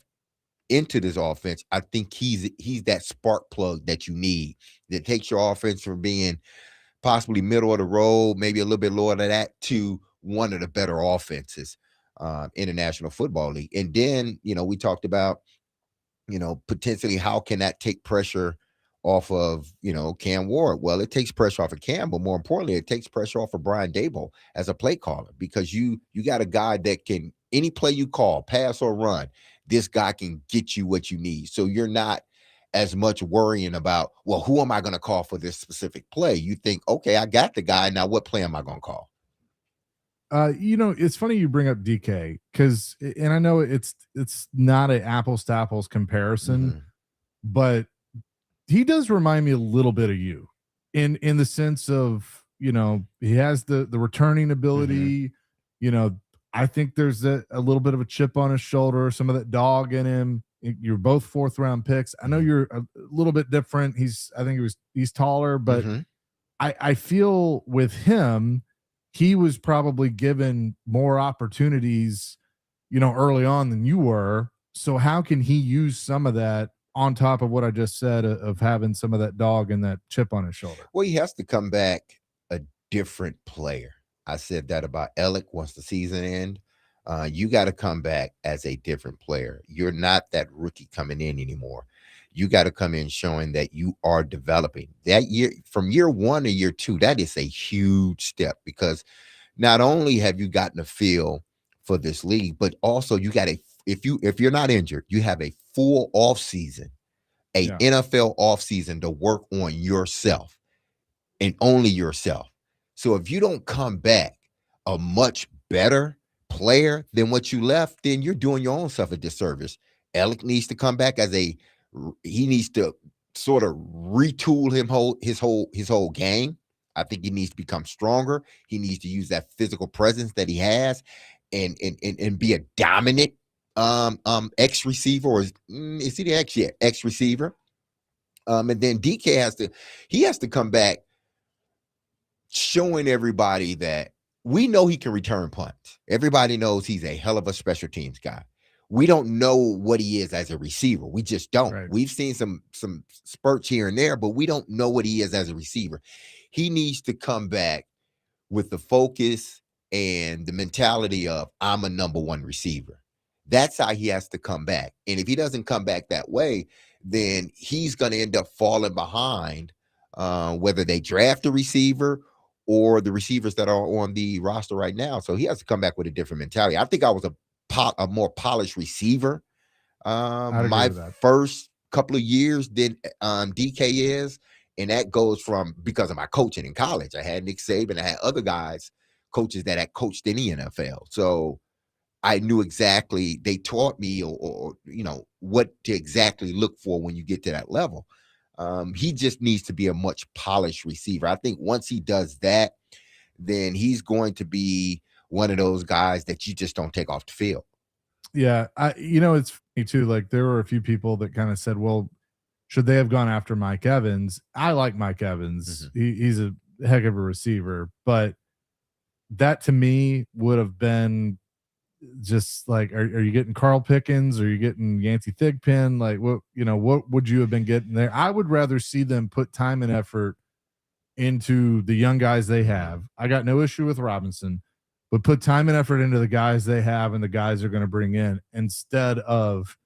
into this offense, I think he's that spark plug that you need, that takes your offense from being possibly middle of the road, maybe a little bit lower than that, to one of the better offenses in the National Football League. And then, we talked about, potentially how can that take pressure off of, Cam Ward? Well, it takes pressure off of Cam, but more importantly, it takes pressure off of Brian Daboll as a play caller, because you got a guy that can, any play you call, pass or run, this guy can get you what you need. So you're not as much worrying about, well, who am I going to call for this specific play? You think, okay, I got the guy. Now what play am I going to call? It's funny you bring up DK, because, and I know it's not an apples to apples comparison, but he does remind me a little bit of you in the sense of, he has the returning ability, I think there's a little bit of a chip on his shoulder, some of that dog in him. You're both 4th round picks. I know you're a little bit different. He's taller, but I feel with him, he was probably given more opportunities, early on than you were. So how can he use some of that on top of what I just said of having some of that dog and that chip on his shoulder? Well, he has to come back a different player. I said that about Alec once the season ends. You got to come back as a different player. You're not that rookie coming in anymore. You got to come in showing that you are developing. That year, from year 1 to year 2, that is a huge step, because not only have you gotten a feel for this league, but also you got if you're not injured, you have a full off season, NFL off season to work on yourself and only yourself. So if you don't come back a much better player than what you left, then you're doing your own self a disservice. Alec needs to come back he needs to sort of retool his whole game. I think he needs to become stronger. He needs to use that physical presence that he has and be a dominant X receiver, or is he the X? Yeah, X receiver. And then DK has to come back showing everybody that we know he can return punts. Everybody knows he's a hell of a special teams guy. We don't know what he is as a receiver. We just don't. Right. We've seen some spurts here and there, but we don't know what he is as a receiver. He needs to come back with the focus and the mentality of I'm a number one receiver. That's how he has to come back. And if he doesn't come back that way, then he's going to end up falling behind whether they draft a receiver or the receivers that are on the roster right now. So he has to come back with a different mentality. I think I was a more polished receiver my first couple of years than DK is. And that goes from because of my coaching in college. I had Nick Saban. I had other guys, coaches that had coached in the NFL. So I knew exactly, they taught me or what to exactly look for when you get to that level. He just needs to be a much polished receiver. I think once he does that, then he's going to be one of those guys that you just don't take off the field. Yeah. It's funny too. Like there were a few people that kind of said, well, should they have gone after Mike Evans? I like Mike Evans. Mm-hmm. He's a heck of a receiver, but that to me would have been just like, are you getting Carl Pickens? Or are you getting Yancey Thigpen? Like what would you have been getting there? I would rather see them put time and effort into the young guys they have. I got no issue with Robinson, but put time and effort into the guys they have and the guys they're going to bring in instead of,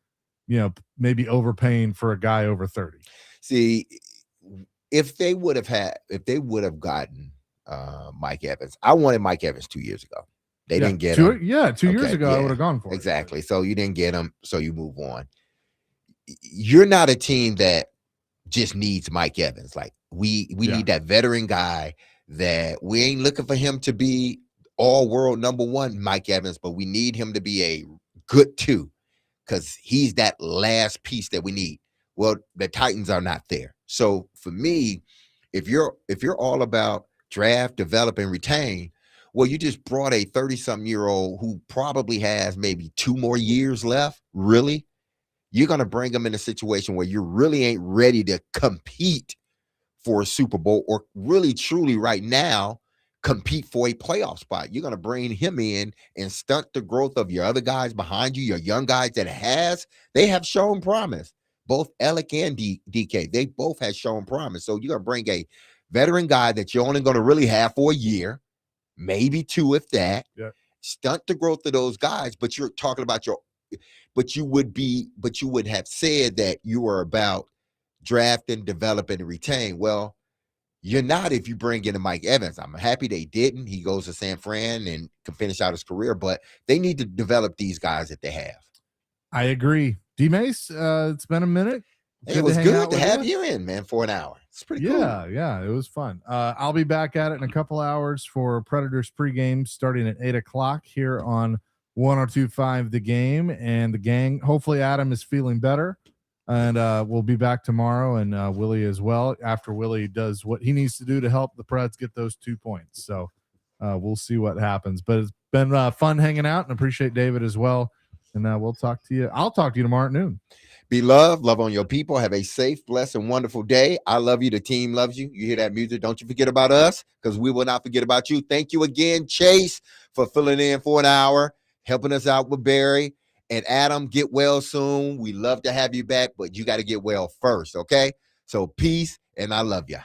maybe overpaying for a guy over 30. See, if they would have gotten Mike Evans, I wanted Mike Evans 2 years ago. They didn't get him. 2 years ago, I would have gone for it. Exactly. So you didn't get him, so you move on. You're not a team that just needs Mike Evans. Like we need that veteran guy that we ain't looking for him to be all world number one, Mike Evans, but we need him to be a good 2 because he's that last piece that we need. Well, the Titans are not there. So for me, if you're all about draft, develop, and retain, well, you just brought a 30-something-year-old who probably has maybe 2 more years left. Really? You're going to bring him in a situation where you really ain't ready to compete for a Super Bowl or really, truly right now compete for a playoff spot. You're going to bring him in and stunt the growth of your other guys behind you, your young guys that they have shown promise. Both Alec and DK, they both have shown promise. So you're going to bring a veteran guy that you're only going to really have for a year, maybe 2 if that. Yeah. Stunt the growth of those guys, but you're talking about but you would have said that you were about drafting, developing, and retain. Well, you're not if you bring in a Mike Evans. I'm happy they didn't. He goes to San Fran and can finish out his career, but they need to develop these guys that they have. I agree. D-Mace, it's been a minute. It was good to have you in, man, for an hour. It's pretty cool. Yeah, it was fun. I'll be back at it in a couple hours for Predators pregame starting at 8:00 here on 102.5 The Game and the gang. Hopefully Adam is feeling better, and we'll be back tomorrow, and Willie as well after Willie does what he needs to do to help the Preds get those 2 points. So we'll see what happens. But it's been fun hanging out, and appreciate David as well. And we'll talk to you. I'll talk to you tomorrow at noon. Be loved. Love on your people. Have a safe, blessed, and wonderful day. I love you. The team loves you. You hear that music? Don't you forget about us, because we will not forget about you. Thank you again, Chase, for filling in for an hour, helping us out with Barry. And Adam, get well soon. We love to have you back, but you got to get well first, okay? So peace, and I love you.